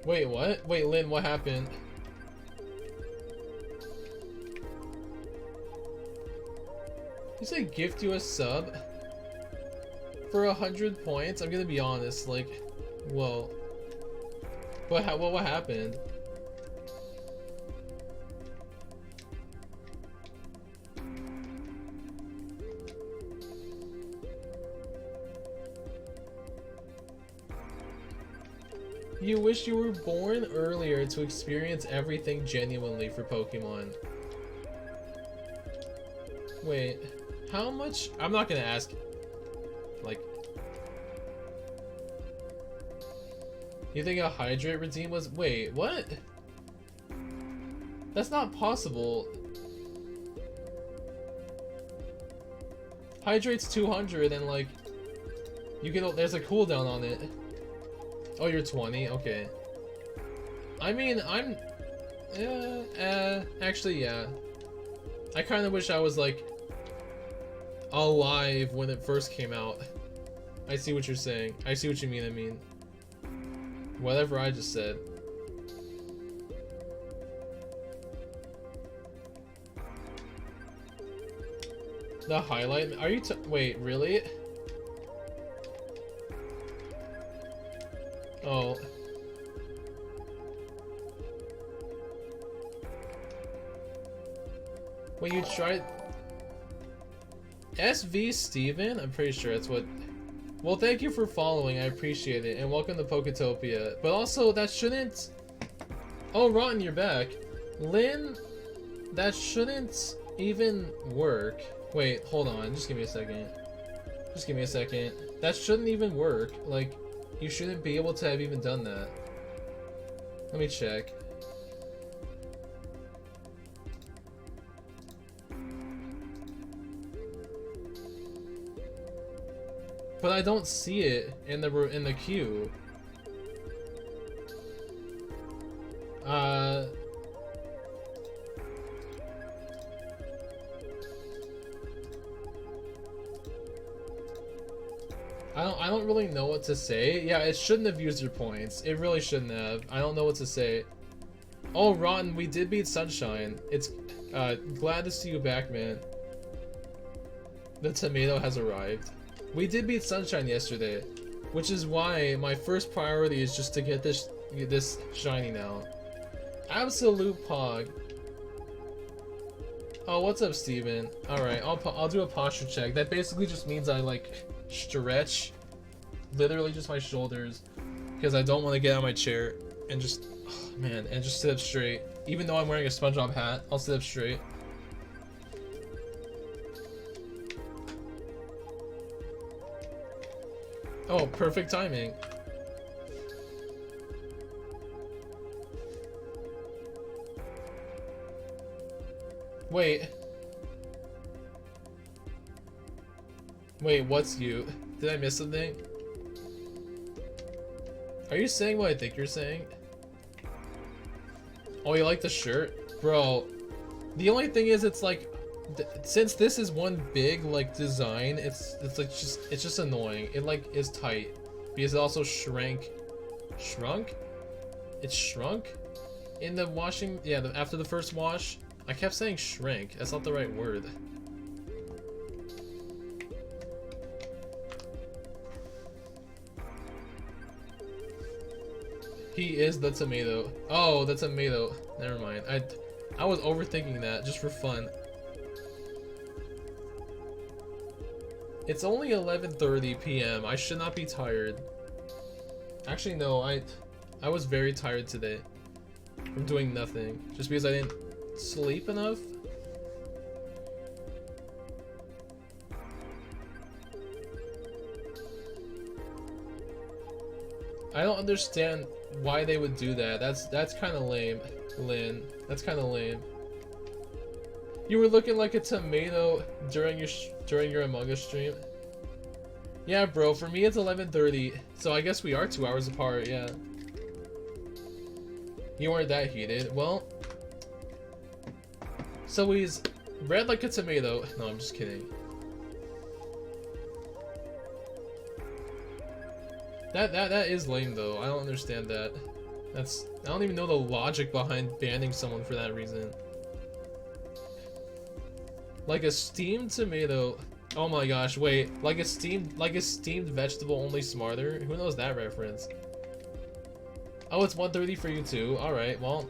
Wait, what? Wait, Lynn, what happened? You said gift you a sub? For 100 points? I'm gonna be honest, like, whoa. What happened? You wish you were born earlier to experience everything genuinely for Pokemon. Wait, how much? I'm not gonna ask. Like, you think a Hydrate redeem was? Wait, what? That's not possible. Hydrate's 200 and like, you can. There's a cooldown on it. Oh, you're 20? Okay. I mean, I'm... actually, yeah. I kind of wish I was, like, alive when it first came out. I see what you're saying. I see what you mean, Whatever I just said. The highlight? Are you wait, really? Oh. When you tried... SV Steven? I'm pretty sure that's what... Well, thank you for following, I appreciate it, and welcome to Poketopia. But also, that shouldn't... Oh, Rotten, you're back. Lynn, that shouldn't even work. Wait, hold on, just give me a second. Just give me a second. That shouldn't even work. Like, you shouldn't be able to have even done that. Let me check. But I don't see it in the queue. I don't really know what to say. Yeah, it shouldn't have used your points. It really shouldn't have. I don't know what to say. Oh, Rotten, we did beat Sunshine. It's glad to see you back, man. The tomato has arrived. We did beat Sunshine yesterday, which is why my first priority is just to get this shiny now. Absolute pog. Oh, what's up, Steven? Alright, I'll do a posture check. That basically just means I, like, stretch. Literally just my shoulders. Because I don't want to get out of my chair and just... Oh, man, and just sit up straight. Even though I'm wearing a SpongeBob hat, I'll sit up straight. Oh, perfect timing. Wait. Wait, what's you? Did I miss something? Are you saying what I think you're saying? Oh, you like the shirt? Bro, the only thing is it's like, since this is one big like design, it's like it's just annoying. It like is tight because it also shrunk. It's shrunk in the washing. Yeah, after the first wash. I kept saying shrink. That's not the right word. He is the tomato. Oh, the tomato. Never mind. I was overthinking that just for fun. It's only 11:30 p.m. I should not be tired. Actually, no. I was very tired today from doing nothing just because I didn't sleep enough. I don't understand why they would do that. That's kind of lame, Lynn. That's kind of lame. You were looking like a tomato during your Among Us stream. Yeah, bro. For me, it's 11:30, so I guess we are 2 hours apart. Yeah. You weren't that heated. Well, so he's red like a tomato. No, I'm just kidding. That is lame though. I don't understand that. I don't even know the logic behind banning someone for that reason. Like a steamed tomato. Oh my gosh, wait. Like a steamed vegetable, only smarter? Who knows that reference? Oh, it's 1:30 for you too. Alright, well,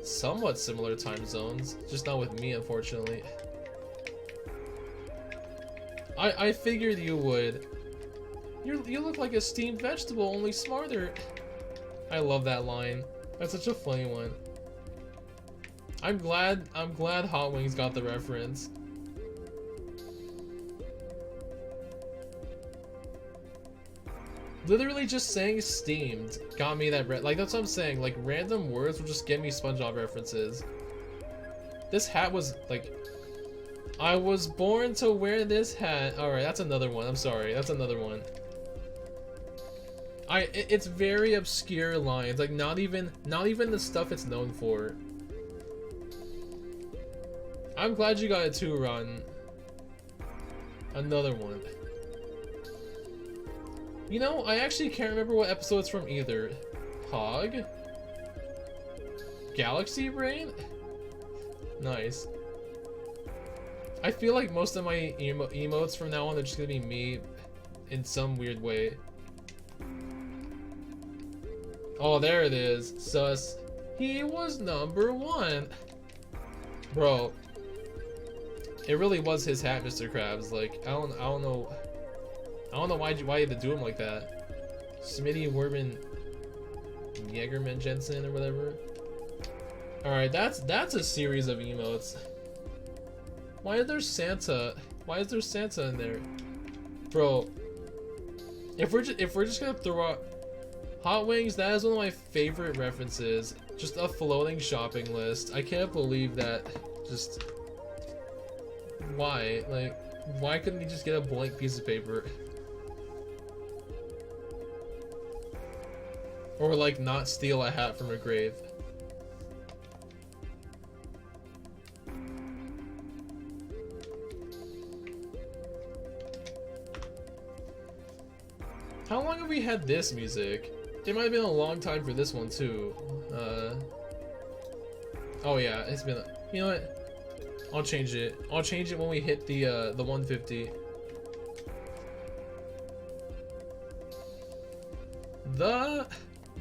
somewhat similar time zones. Just not with me, unfortunately. I figured you would. You look like a steamed vegetable, only smarter. I love that line. That's such a funny one. I'm glad Hot Wings got the reference. Literally just saying steamed got me that like that's what I'm saying. Like random words will just get me SpongeBob references. This hat was like, I was born to wear this hat. All right, that's another one. I'm sorry, that's another one. It's very obscure lines, like not even the stuff it's known for. I'm glad you got it too, Rotten. Another one. You know, I actually can't remember what episode it's from either. Hog? Galaxy Brain? Nice. I feel like most of my emotes from now on are just gonna be me in some weird way. Oh, there it is. Sus. He was #1. Bro. It really was his hat, Mr. Krabs. Like, I don't know why you had to do him like that. Smitty Werben Jägerman Jensen or whatever. Alright, that's a series of emotes. Why is there Santa? Why is there Santa in there? Bro. If we're just gonna throw out Hot Wings, that is one of my favorite references. Just a floating shopping list. I can't believe that. Just why? Like, why couldn't he just get a blank piece of paper? Or like not steal a hat from a grave. How long have we had this music? It might have been a long time for this one too. Oh yeah, it's been. You know what? I'll change it. I'll change it when we hit the 150. The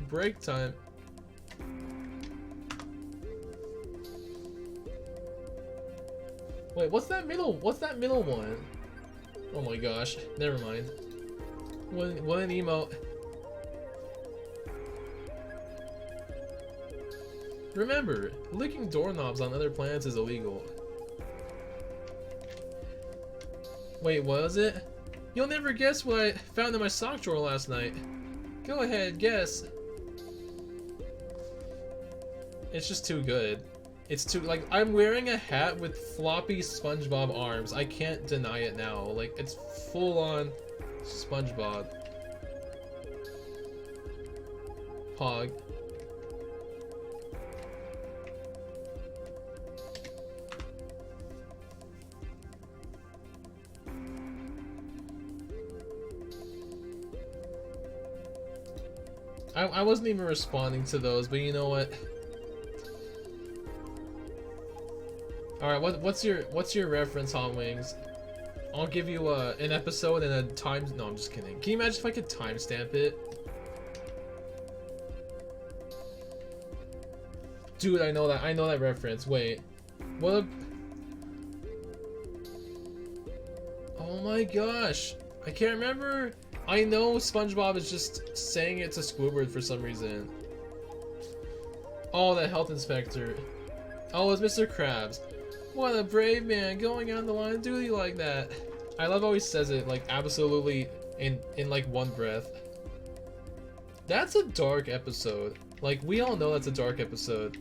break time. Wait, what's that middle one? Oh my gosh, never mind. What an emote. Remember, licking doorknobs on other planets is illegal. Wait, what was it? You'll never guess what I found in my sock drawer last night. Go ahead, guess. It's just too good. It's too, like, I'm wearing a hat with floppy SpongeBob arms. I can't deny it now. Like, it's full on SpongeBob. Pog. I wasn't even responding to those, but you know what? Alright, what's your reference, Hot Wings? I'll give you an episode and a time. No, I'm just kidding. Can you imagine if I could timestamp it? Dude, I know that reference. Wait. What a... Oh my gosh. I can't remember. I know SpongeBob is just saying it to Squidward for some reason. Oh, that health inspector. Oh, it's Mr. Krabs. What a brave man going on the line of duty like that. I love how he says it like absolutely in like one breath. That's a dark episode. Like, we all know that's a dark episode.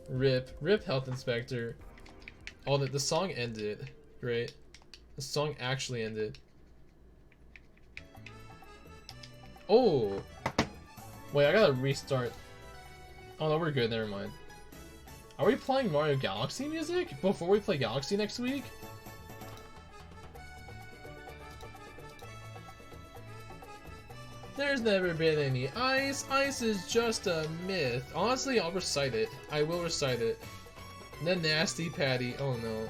Rip health inspector. Oh, the song ended. Great. The song actually ended. Oh! Wait, I gotta restart. Oh no, we're good, never mind. Are we playing Mario Galaxy music before we play Galaxy next week? There's never been any ice. Ice is just a myth. Honestly, I'll recite it. I will recite it. The nasty patty. Oh no.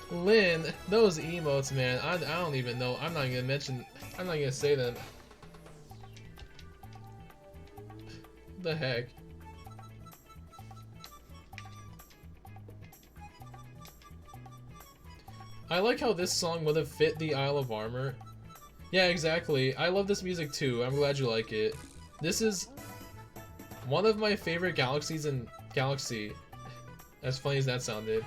Lynn, those emotes, man. I don't even know. I'm not gonna say them. The heck. I like how this song would have fit the Isle of Armor. Yeah, exactly. I love this music too. I'm glad you like it. This is one of my favorite galaxies in Galaxy. As funny as that sounded.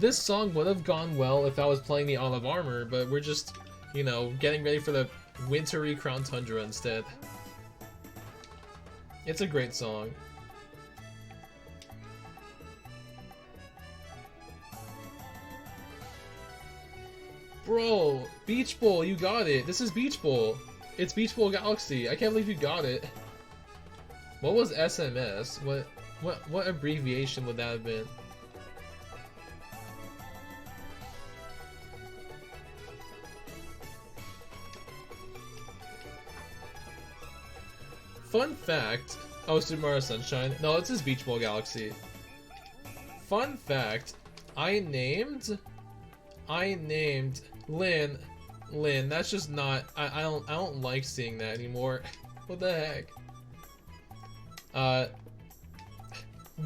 This song would have gone well if I was playing the Isle of Armor, but we're just, you know, getting ready for the wintry Crown Tundra instead. It's a great song. Bro, Beach Bowl, you got it. This is Beach Bowl. It's Beach Bowl Galaxy. I can't believe you got it. What was SMS? What abbreviation would that have been? Fun fact. Oh, Super Mario Sunshine. No, it's just Beach Bowl Galaxy. Fun fact. I named Lynn. That's just not. I don't like seeing that anymore. What the heck?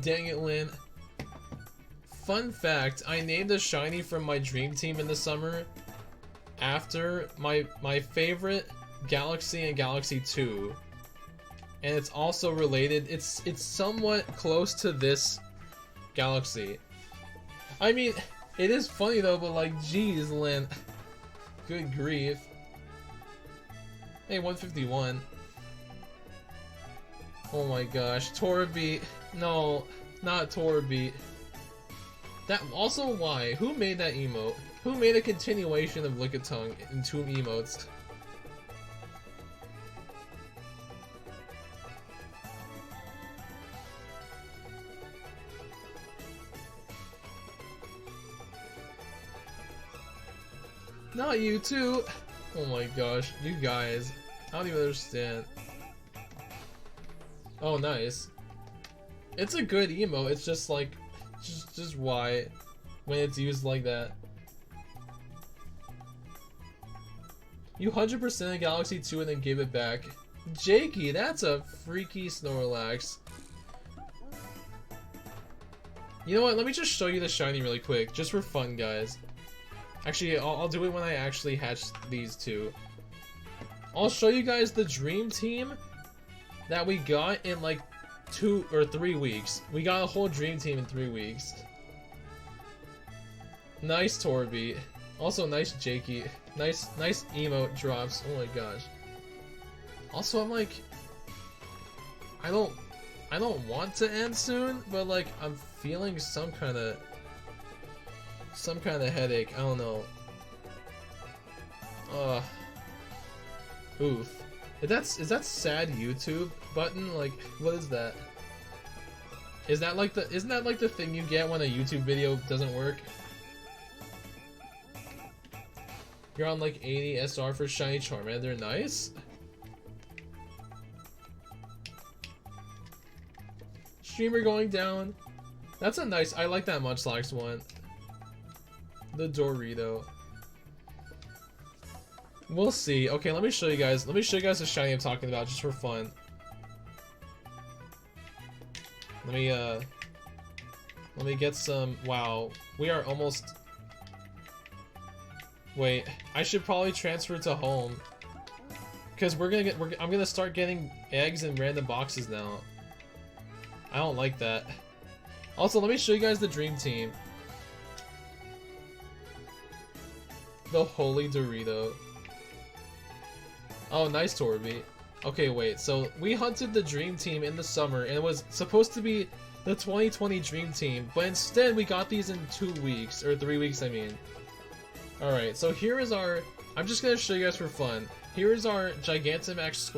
Dang it, Lynn. Fun fact. I named a shiny from my dream team in the summer after my favorite Galaxy and Galaxy 2. And it's also related. It's somewhat close to this Galaxy. I mean, it is funny though, but like, geez, Lynn. Good grief. Hey, 151. Oh my gosh, Torbeat. No, not Torbeat. That also why? Who made that emote? Who made a continuation of Lickitung in 2 emotes? Not you too. Oh my gosh, you guys. I don't even understand. Oh, nice. It's a good emote. It's just like, just why when it's used like that. You 100% Galaxy 2 and then give it back. Jakey, that's a freaky Snorlax. You know what? Let me just show you the shiny really quick, just for fun, guys. Actually, I'll do it when I actually hatch these two. I'll show you guys the dream team that we got in like 2 or 3 weeks. We got a whole dream team in 3 weeks. Nice Torby. Also nice Jakey. Nice emote drops. Oh my gosh. Also, I'm like, I don't want to end soon, but like I'm feeling some kind of headache. I don't know. Oof. Is that sad YouTube button? Like, what is that? Isn't that like the thing you get when a YouTube video doesn't work? You're on like 80 SR for Shiny Charmander. Nice. Streamer going down. That's a nice. I like that Munchlax one. The Dorito. We'll see. Okay, let me show you guys. Let me show you guys the shiny I'm talking about, just for fun. Let me get some. Wow, we are almost. Wait, I should probably transfer to home, because I'm gonna start getting eggs in random boxes now. I don't like that. Also, let me show you guys the dream team. The Holy Dorito. Oh, nice Torby. Okay, wait, so we hunted the dream team in the summer, and it was supposed to be the 2020 dream team, but instead we got these in 2 weeks, or 3 weeks, I mean. Alright, so here is our... I'm just gonna show you guys for fun. Here is our Gigantamax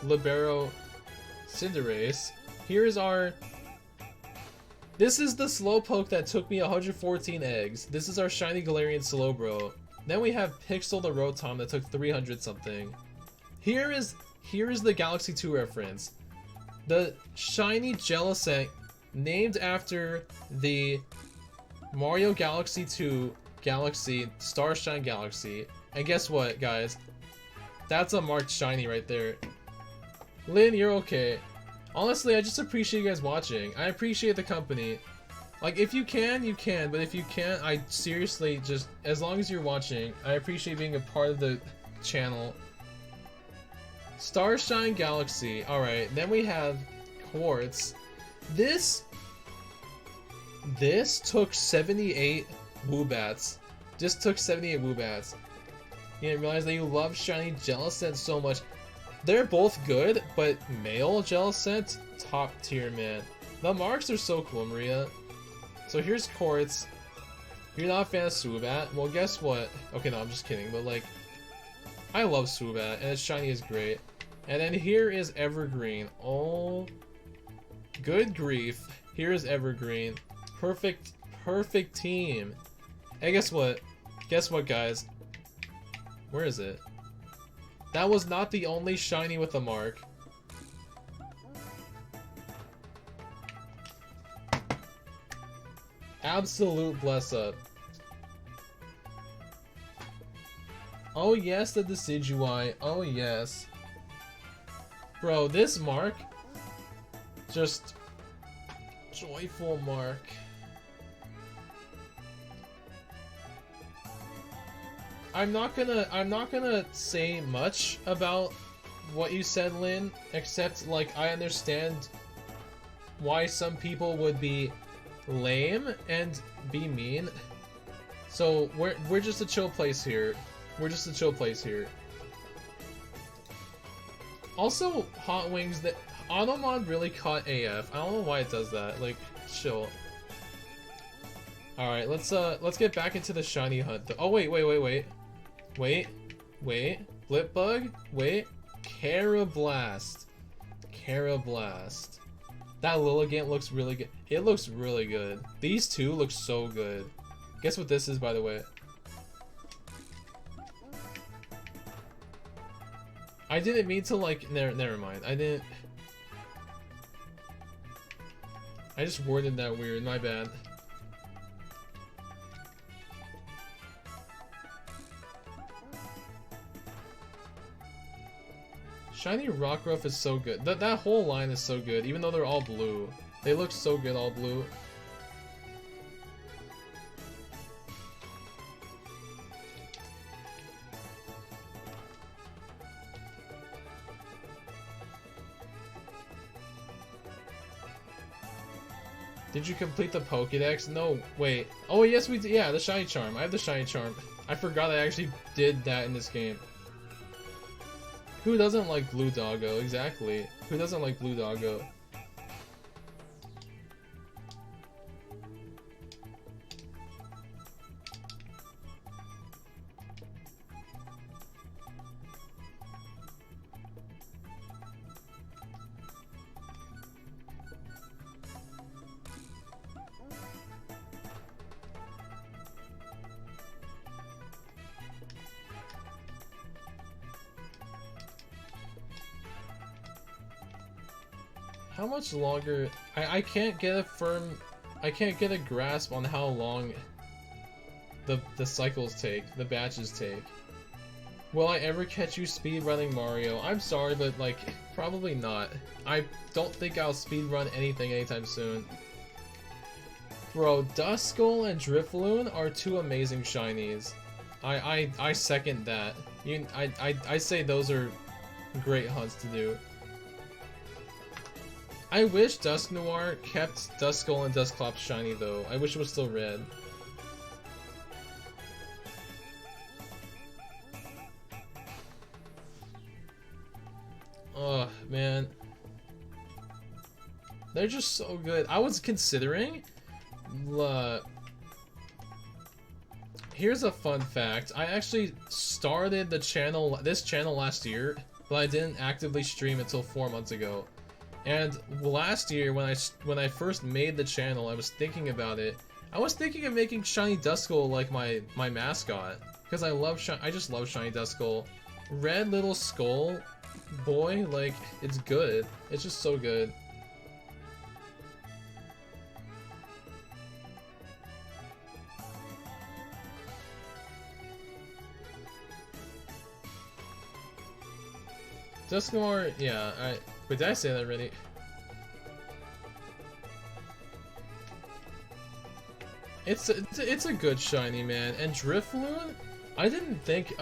Libero Cinderace. Here is our... This is the Slowpoke that took me 114 eggs. This is our shiny Galarian Slowbro. Then we have Pixel the Rotom that took 300 something. Here is the Galaxy 2 reference. The shiny Jellicent, named after the Mario Galaxy 2 Galaxy, Starshine Galaxy. And guess what, guys? That's a marked shiny right there. Lynn, you're okay. Honestly, I just appreciate you guys watching. I appreciate the company. Like, if you can, you can. But if you can't, I seriously just... As long as you're watching, I appreciate being a part of the channel. Starshine Galaxy. Alright, then we have Quartz. This took 78 Woobats. Just took 78 Woobats. You didn't realize that you love shiny Jellicent so much. They're both good, but male Jellicent, top tier, man. The marks are so cool, Maria. So here's Quartz. You're not a fan of Swoobat? Well, guess what? Okay, no, I'm just kidding, but like, I love Swoobat, and its shiny is great. And then here is Evergreen. Oh, good grief. Here is Evergreen. Perfect team. Hey, guess what? Guess what, guys? Where is it? That was not the only shiny with a mark. Absolute bless up. Oh yes, the Decidueye. Oh yes. Bro, this mark, just joyful mark. I'm not gonna say much about what you said, Lynn, except like I understand why some people would be lame and be mean. So we're just a chill place here. We're just a chill place here. Also, Hot Wings, that Automon really caught AF. I don't know why it does that. Like, chill. All right, let's get back into the shiny hunt. Oh wait. Blipbug. Wait. Carablast. That Lilligant looks really good. It looks really good. These two look so good. Guess what this is, by the way? I didn't mean to like. Never mind. I didn't. I just worded that weird. My bad. Shiny Rockruff is so good. That whole line is so good, even though they're all blue. They look so good all blue. Did you complete the Pokédex? No, wait. Oh, yes, we did. Yeah, the Shiny Charm. I have the Shiny Charm. I forgot I actually did that in this game. Who doesn't like Blue Doggo? Exactly. Who doesn't like Blue Doggo? How much longer? I can't get a grasp on how long the cycles take, the batches take. Will I ever catch you speedrunning Mario? I'm sorry, but like, probably not. I don't think I'll speedrun anything anytime soon. Bro, Duskull and Drifloon are two amazing shinies. I second that. I say those are great hunts to do. I wish Dusknoir kept Duskull and Dusclops shiny though. I wish it was still red. Oh man. They're just so good. I was considering here's a fun fact. I actually started this channel last year, but I didn't actively stream until 4 months ago. And last year, when I first made the channel, I was thinking about it. I was thinking of making Shiny Duskull like my mascot, because I just love Shiny Duskull. Red little skull boy, like, it's good. It's just so good. Dusknoir, yeah, wait, did I say that already? It's a good shiny, man. And Drifloon, I didn't think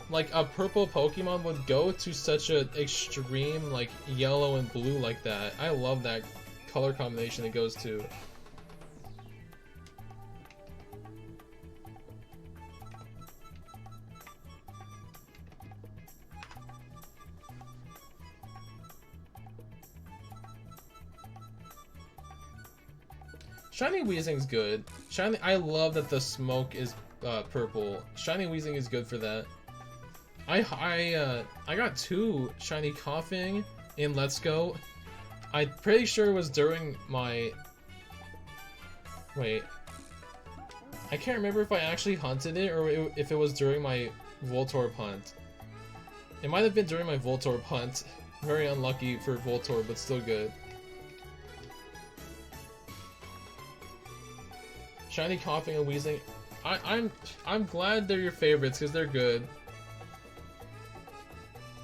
like a purple Pokemon would go to such an extreme like yellow and blue like that. I love that color combination it goes to. Shiny Weezing's good. I love that the smoke is purple. Shiny Weezing is good for that. I got 2 Shiny Coughing in Let's Go. I'm pretty sure it was during my... Wait. I can't remember if I actually hunted it or if it was during my Voltorb hunt. It might have been during my Voltorb hunt. Very unlucky for Voltorb, but still good. Shiny Coughing and Weezing. I'm glad they're your favorites because they're good.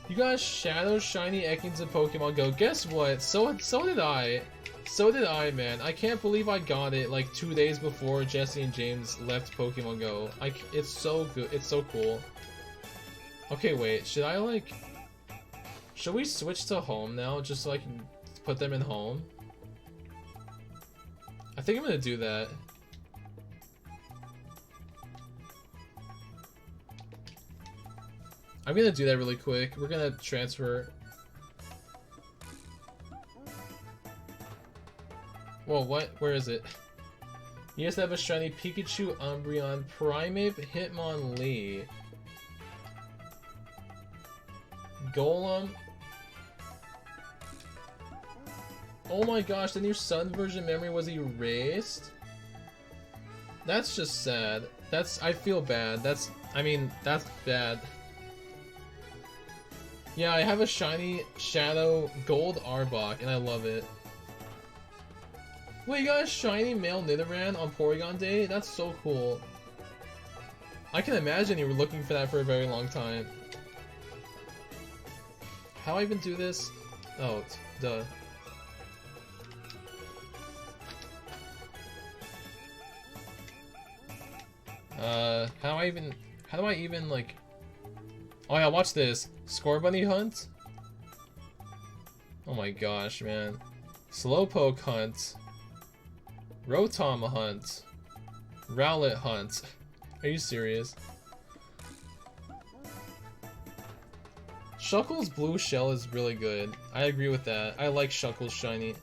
You got Shadow Shiny Ekans in Pokemon Go. Guess what? So did I. So did I, man. I can't believe I got it like 2 days before Jesse and James left Pokemon Go. It's so good. It's so cool. Okay, wait. Should we switch to home now just so I can put them in home? I think I'm gonna do that. I'm gonna do that really quick. We're gonna transfer. Whoa, what? Where is it? You just have a shiny Pikachu, Umbreon, Primeape, Hitmonlee, Golem. Oh my gosh, the new Sun version memory was erased? That's just sad. I feel bad. That's bad. Yeah, I have a shiny Shadow Gold Arbok, and I love it. Wait, you got a shiny male Nidoran on Porygon Day? That's so cool. I can imagine you were looking for that for a very long time. How do I even do this? Oh, duh. How do I even like... Oh yeah, watch this. Score Bunny Hunt? Oh my gosh, man. Slowpoke hunt. Rotom hunt. Rowlet hunt. Are you serious? Shuckle's blue shell is really good. I agree with that. I like Shuckle's shiny.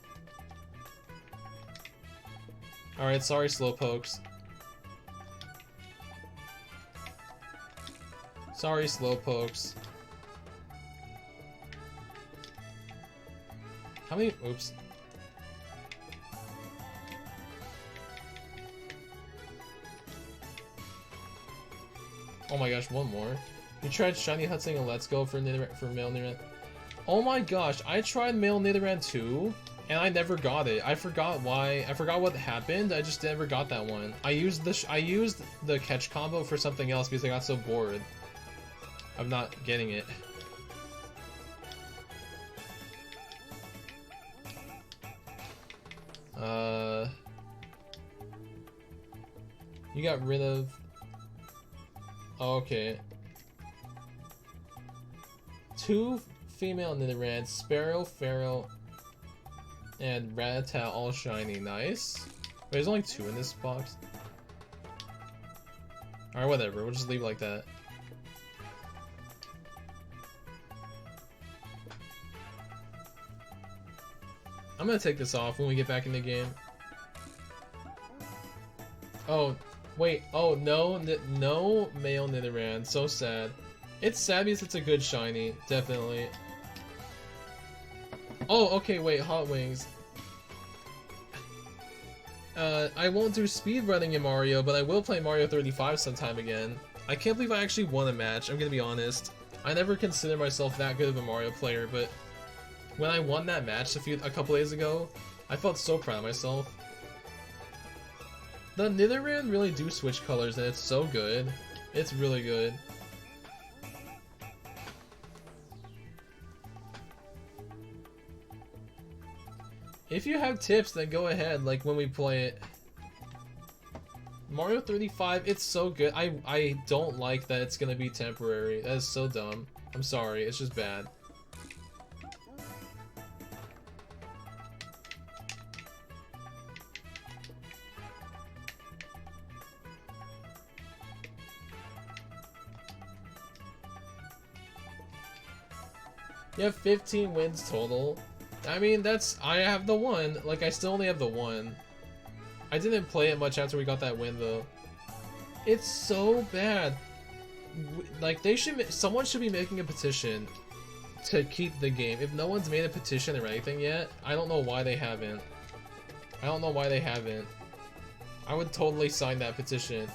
Alright, sorry Slowpokes. Sorry Slowpokes. How many? Oops. Oh my gosh, one more. You tried shiny hunting and let's go for male Nidoran. Oh my gosh, I tried male Nidoran too, and I never got it. I forgot why. I forgot what happened. I just never got that one. I used the catch combo for something else because I got so bored of not getting it. You got rid of. Oh, okay. 2 female Nidoran, Sparrow, Feral, and Rattata all shiny. Nice. Wait, there's only 2 in this box. Alright, whatever. We'll just leave it like that. I'm gonna take this off when we get back in the game. Oh, wait. Oh, no. No male Nidoran. So sad. It's sad because it's a good shiny. Definitely. Oh, okay. Wait. Hot Wings. I won't do speedrunning in Mario, but I will play Mario 35 sometime again. I can't believe I actually won a match. I'm gonna be honest. I never consider myself that good of a Mario player, but when I won that match a couple days ago, I felt so proud of myself. The Nidoran really do switch colors, and it's so good. It's really good. If you have tips, then go ahead, like when we play it. Mario 35, it's so good. I don't like that it's gonna be temporary. That is so dumb. I'm sorry, it's just bad. You have 15 wins total. I mean, I have the 1. Like, I still only have the 1. I didn't play it much after we got that win, though. It's so bad. Like, someone should be making a petition to keep the game. If no one's made a petition or anything yet, I don't know why they haven't. I don't know why they haven't. I would totally sign that petition.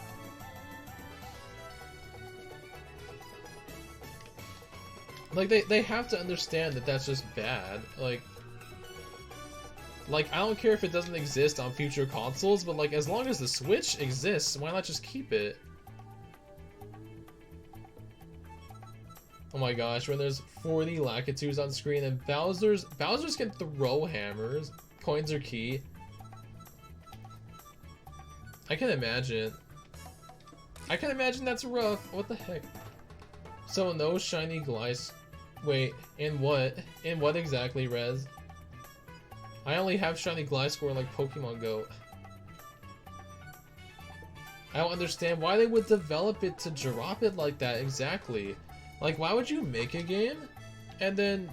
Like, they have to understand that that's just bad. Like, I don't care if it doesn't exist on future consoles, but, like, as long as the Switch exists, why not just keep it? Oh my gosh, when there's 40 Lakitus on screen and Bowser's can throw hammers. Coins are key. I can imagine. I can imagine that's rough. What the heck? So no shiny Glice. Wait, in what? In what exactly, Rez? I only have shiny Gliscor like Pokemon Go. I don't understand why they would develop it to drop it like that exactly. Like, why would you make a game and then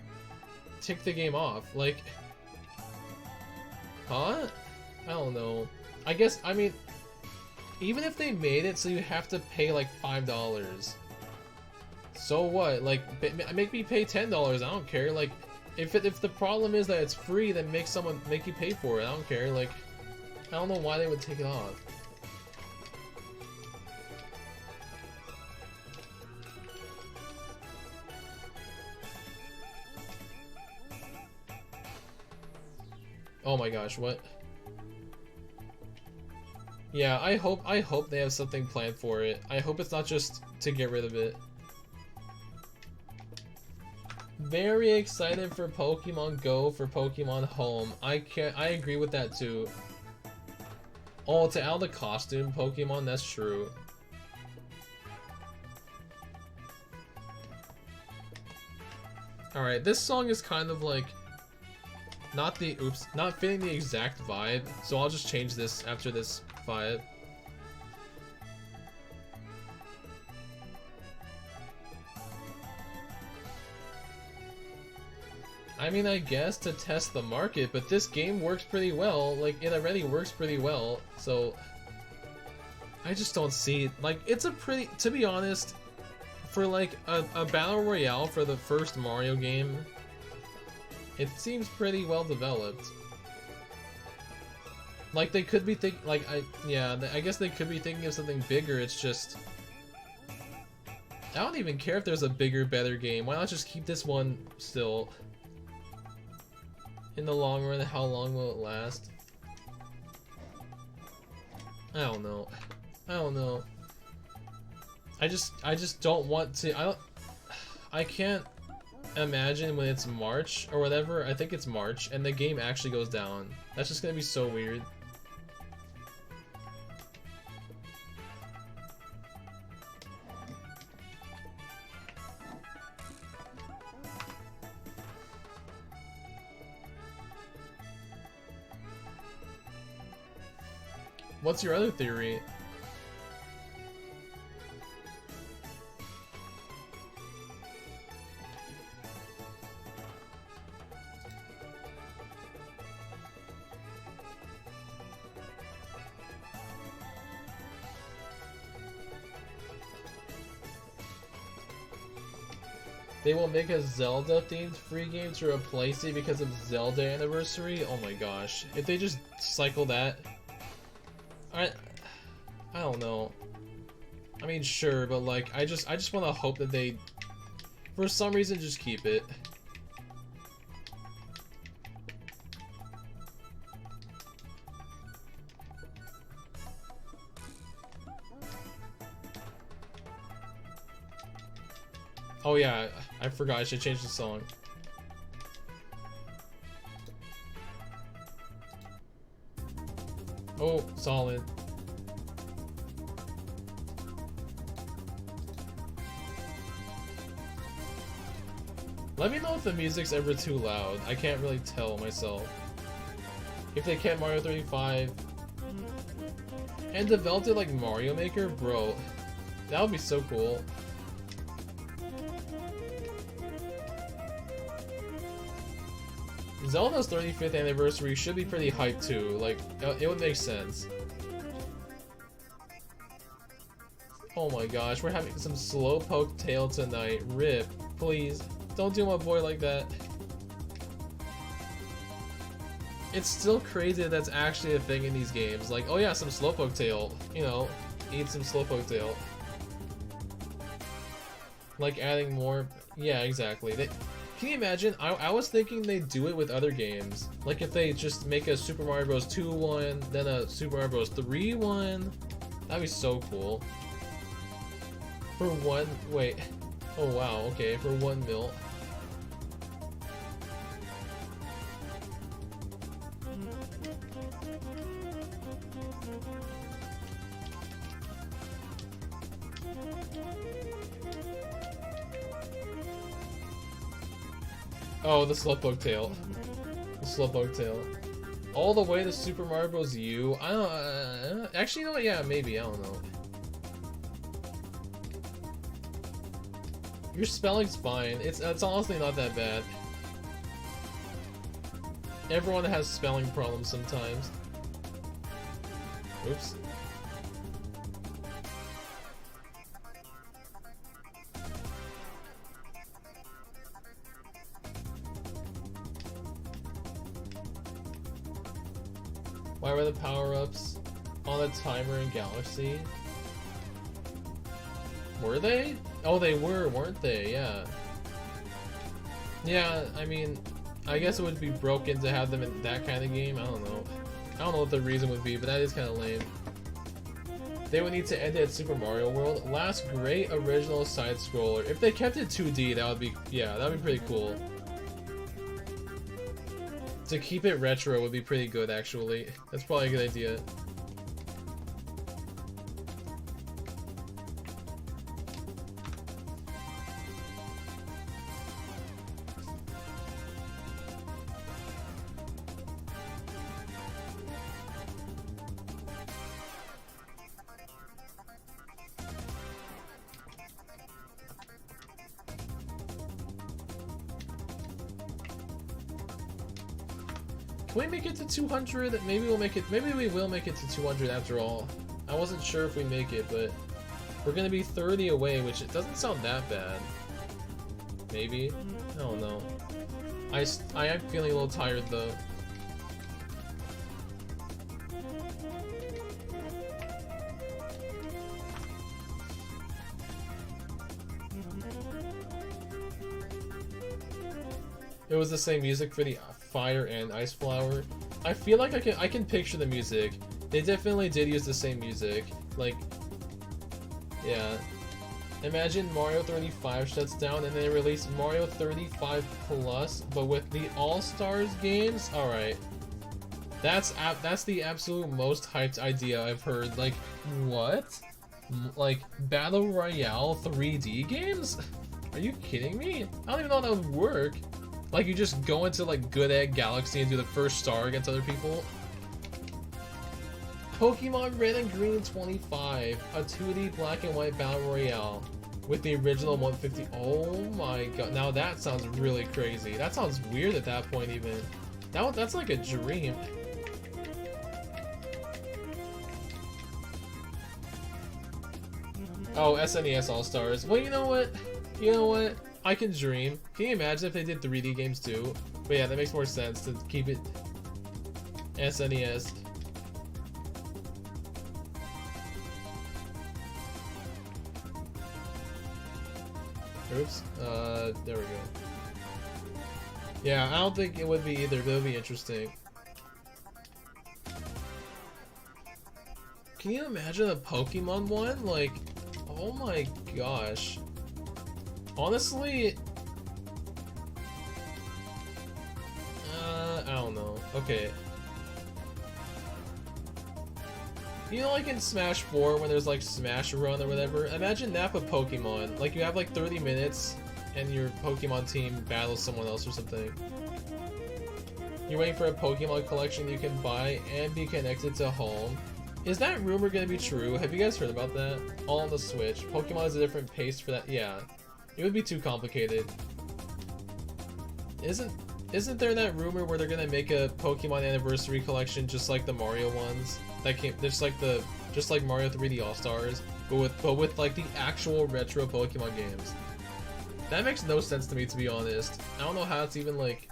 take the game off? Like, huh? I don't know. I guess, I mean, even if they made it so you have to pay like $5, so what? Like, make me pay $10. I don't care. Like, if the problem is that it's free, then make you pay for it. I don't care. Like, I don't know why they would take it off. Oh my gosh, what? Yeah, I hope they have something planned for it. I hope it's not just to get rid of it. Very excited for Pokemon Go for Pokemon Home. I agree with that too. Oh, to add the costume Pokemon, that's true. Alright, this song is kind of like not fitting the exact vibe, so I'll just change this after this vibe. I mean, I guess to test the market, but this game works pretty well. Like, it already works pretty well, so I just don't see, like, it's a pretty, to be honest, for like a battle royale for the first Mario game, it seems pretty well developed. Like, they could be I guess they could be thinking of something bigger. It's just, I don't even care if there's a bigger, better game. Why not just keep this one still? In the long run, how long will it last? I don't know. I don't know. I just don't want to. I can't imagine when it's March or whatever. I think it's March, and the game actually goes down. That's just gonna be so weird. What's your other theory? They will make a Zelda-themed free game to replace it because of Zelda Anniversary? Oh my gosh. If they just cycle that... I don't know. I mean, sure, but like, I just want to hope that they, for some reason, just keep it. Oh yeah, I forgot I should change the song. Oh, solid. Let me know if the music's ever too loud. I can't really tell myself. If they kept Mario 35 and developed it like Mario Maker, bro, that would be so cool. Zelda's 35th anniversary should be pretty hyped too, like, it would make sense. Oh my gosh, we're having some Slowpoke tail tonight. RIP, please. Don't do my boy like that. It's still crazy that that's actually a thing in these games. Like, oh yeah, some Slowpoke tail. You know, eat some Slowpoke tail. Like adding more... Yeah, exactly. Can you imagine? I was thinking they'd do it with other games. Like if they just make a Super Mario Bros. 2 one, then a Super Mario Bros. 3 one. That'd be so cool. For one... Wait. Oh wow, okay, for 1 mil. Oh, the Slowpoke tail. The Slowpoke tail. All the way to Super Mario Bros. U. I don't... actually, you know what? Yeah, maybe. I don't know. Your spelling's fine. It's honestly not that bad. Everyone has spelling problems sometimes. Oops. Why were the power-ups on the timer in Galaxy? Were they? Oh, they were, weren't they? Yeah. Yeah, I mean, I guess it would be broken to have them in that kind of game. I don't know. I don't know what the reason would be, but that is kind of lame. They would need to end it at Super Mario World. Last great original side-scroller. If they kept it 2D, that would be, yeah, that would be pretty cool. To keep it retro would be pretty good, actually. That's probably a good idea. we make it to 200, maybe we'll make it. Maybe we will make it to 200 after all. I wasn't sure if we make it, but we're gonna be 30 away, which it doesn't sound that bad. Maybe? I don't know. I am feeling a little tired though. It was the same music for the fire and ice flower. I feel like I can picture the music. They definitely did use the same music. Like, yeah. Imagine Mario 35 shuts down and they release Mario 35 Plus, but with the All-Stars games? Alright. That's the absolute most hyped idea I've heard. Like, what? Like, Battle Royale 3D games? Are you kidding me? I don't even know how that would work. Like, you just go into, like, Good Egg Galaxy and do the first star against other people? Pokemon Red and Green 25, a 2D black and white battle royale with the original 150. Oh my god, now that sounds really crazy. That sounds weird at that point even. That's like a dream. Oh, SNES All-Stars. Well, you know what? You know what? I can dream. Can you imagine if they did 3D games too? But yeah, that makes more sense to keep it SNES. Oops. There we go. Yeah, I don't think it would be either, but it would be interesting. Can you imagine a Pokemon one? Like, oh my gosh. Honestly, I don't know. Okay. You know, like in Smash 4 when there's like Smash Run or whatever? Imagine that but Pokemon. Like you have like 30 minutes and your Pokemon team battles someone else or something. You're waiting for a Pokemon collection you can buy and be connected to home. Is that rumor gonna be true? Have you guys heard about that? All on the Switch. Pokemon has a different pace for that. Yeah. It would be too complicated. Isn't there that rumor where they're gonna make a Pokemon Anniversary collection just like the Mario ones? That came just like Mario 3D All-Stars, but with like the actual retro Pokemon games. That makes no sense to me, to be honest. I don't know how it's even like,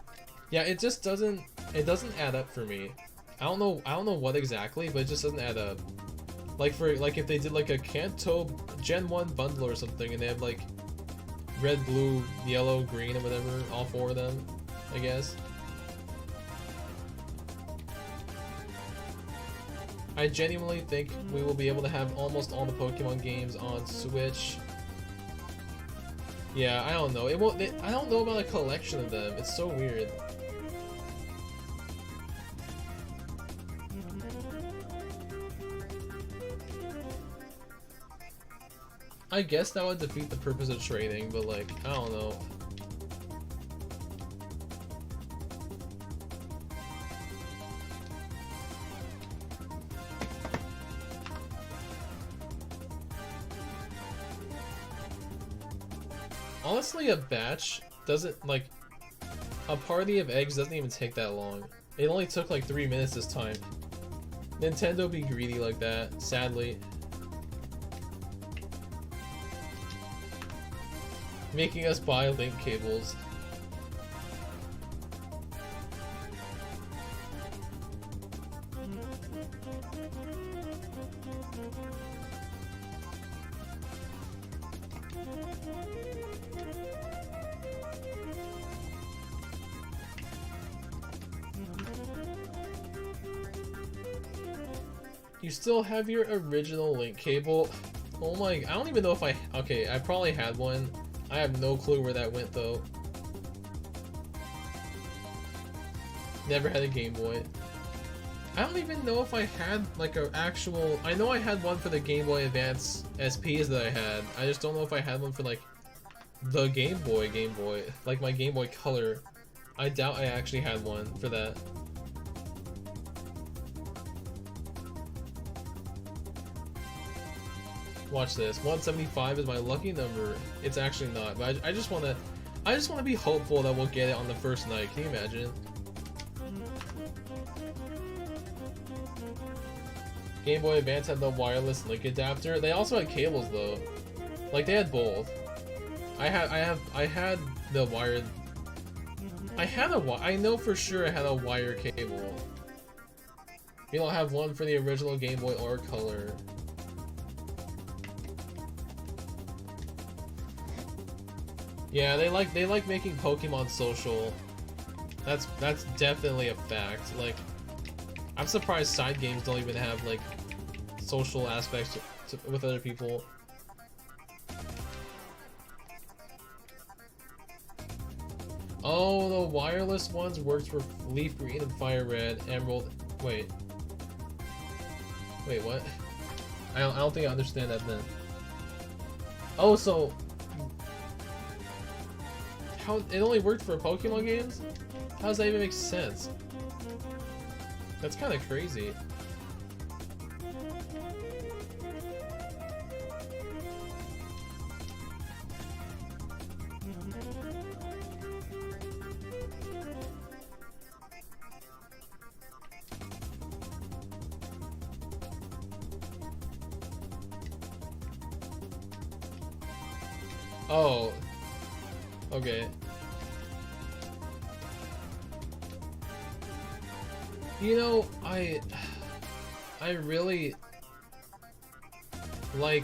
yeah, it doesn't add up for me. I don't know what exactly, but it just doesn't add up. Like if they did like a Kanto Gen 1 bundle or something and they have like red, blue, yellow, green, or whatever, all four of them, I guess. I genuinely think we will be able to have almost all the Pokemon games on Switch. Yeah, I don't know. I don't know about a collection of them. It's so weird. I guess that would defeat the purpose of trading, but like, I don't know. Honestly, a batch doesn't, like, a party of eggs doesn't even take that long. It only took like 3 minutes this time. Nintendo be greedy like that, sadly. Making us buy link cables. You still have your original link cable? Oh my, I don't even know if okay, I probably had one. I have no clue where that went though. Never had a Game Boy. I don't even know if I had like an actual, I know I had one for the Game Boy Advance SPs that I had. I just don't know if I had one for like the Game Boy, like my Game Boy Color. I doubt I actually had one for that. Watch this. 175 is my lucky number. It's actually not, but I just want to be hopeful that we'll get it on the first night. Can you imagine? Game Boy Advance had the wireless link adapter. They also had cables though. Like they had both. I had the wired. I know for sure I had a wire cable. You don't have one for the original Game Boy or Color. Yeah, they like making Pokemon social. That's definitely a fact. Like, I'm surprised side games don't even have like social aspects with other people. Oh, the wireless ones worked for Leaf Green and Fire Red, Emerald. Wait, what? I don't think I understand that then. Oh, so how it only worked for Pokemon games? How does that even make sense? That's kind of crazy. Oh, okay. You know, I really like,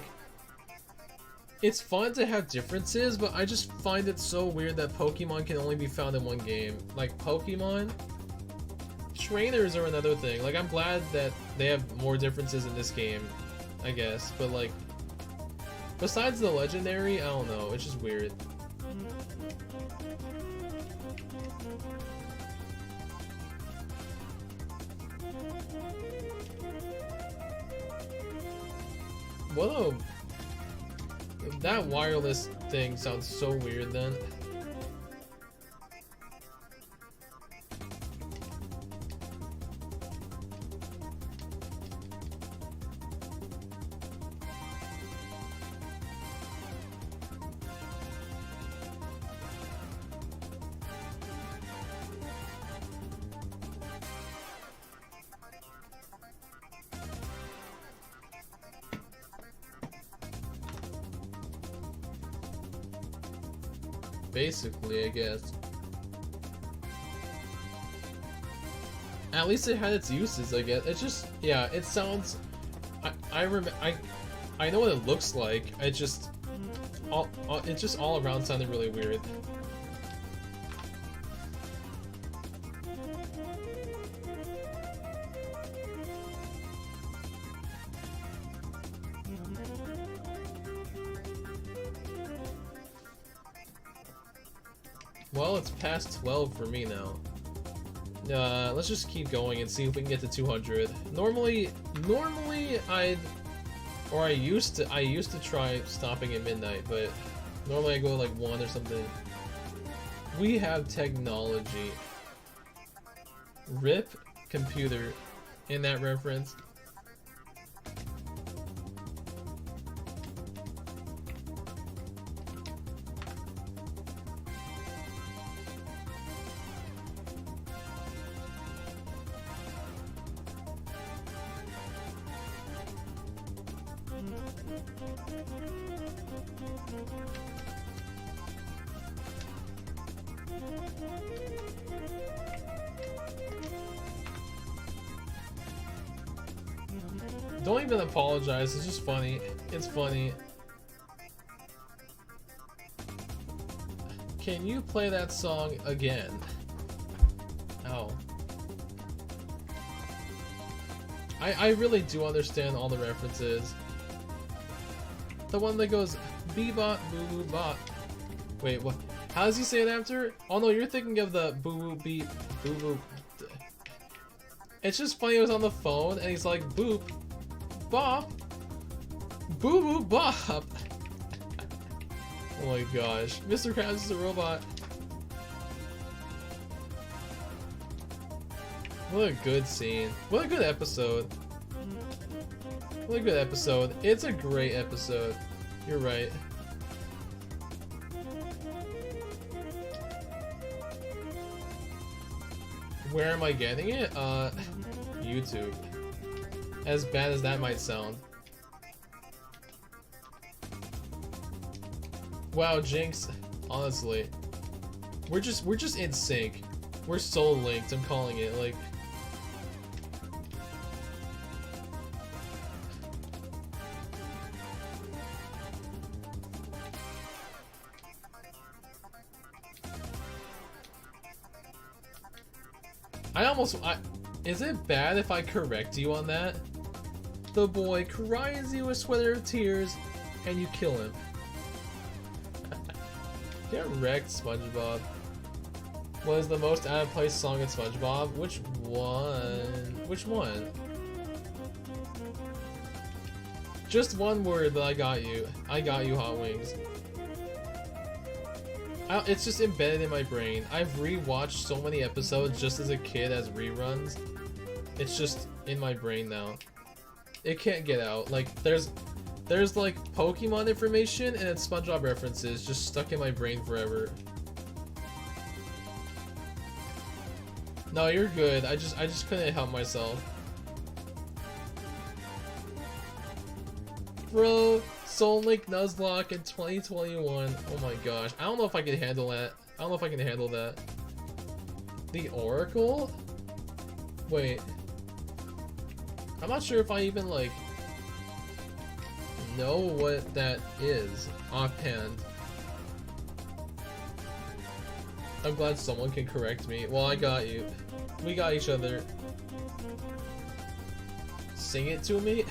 it's fun to have differences, but I just find it so weird that Pokemon can only be found in one game. Like Pokemon trainers are another thing. Like, I'm glad that they have more differences in this game, I guess, but like besides the legendary, I don't know, it's just weird. Whoa, that wireless thing sounds so weird then. Basically, I guess. At least it had its uses, I guess. It's just, yeah, it sounds. I know what it looks like. It just all around sounded really weird. Well, it's past 12 for me now. Let's just keep going and see if we can get to 200. Normally I used to try stopping at midnight, but normally I go like 1 or something. We have technology. RIP computer in that reference. Don't even apologize, it's just funny. It's funny. Can you play that song again? Ow. I really do understand all the references. The one that goes bebop boo boo bop. Wait, what? How does he say it after? Oh no, you're thinking of the boo boo beep boo boo. It's just funny. It was on the phone and he's like boop bop boo boo bop. Oh my gosh, Mr. Krabs is a robot. What a good scene. What a good episode. What a good episode. It's a great episode. You're right. Where am I getting it? YouTube. As bad as that might sound. Wow, Jinx, honestly. We're just in sync. We're soul linked, I'm calling it, like. Is it bad if I correct you on that? The boy cries you a sweater of tears, and you kill him. Get wrecked, SpongeBob. What is the most out of place song in SpongeBob? Which one? Which one? Just one word that I got you. I got you, Hot Wings. It's just embedded in my brain. I've rewatched so many episodes just as a kid as reruns. It's just in my brain now. It can't get out. Like, there's like Pokemon information and it's SpongeBob references just stuck in my brain forever. No, you're good. I just couldn't help myself. Bro, Soul Link Nuzlocke in 2021. Oh my gosh. I don't know if I can handle that. I don't know if I can handle that. The Oracle? Wait. I'm not sure if I even, like, know what that is offhand. I'm glad someone can correct me. Well, I got you. We got each other. Sing it to me?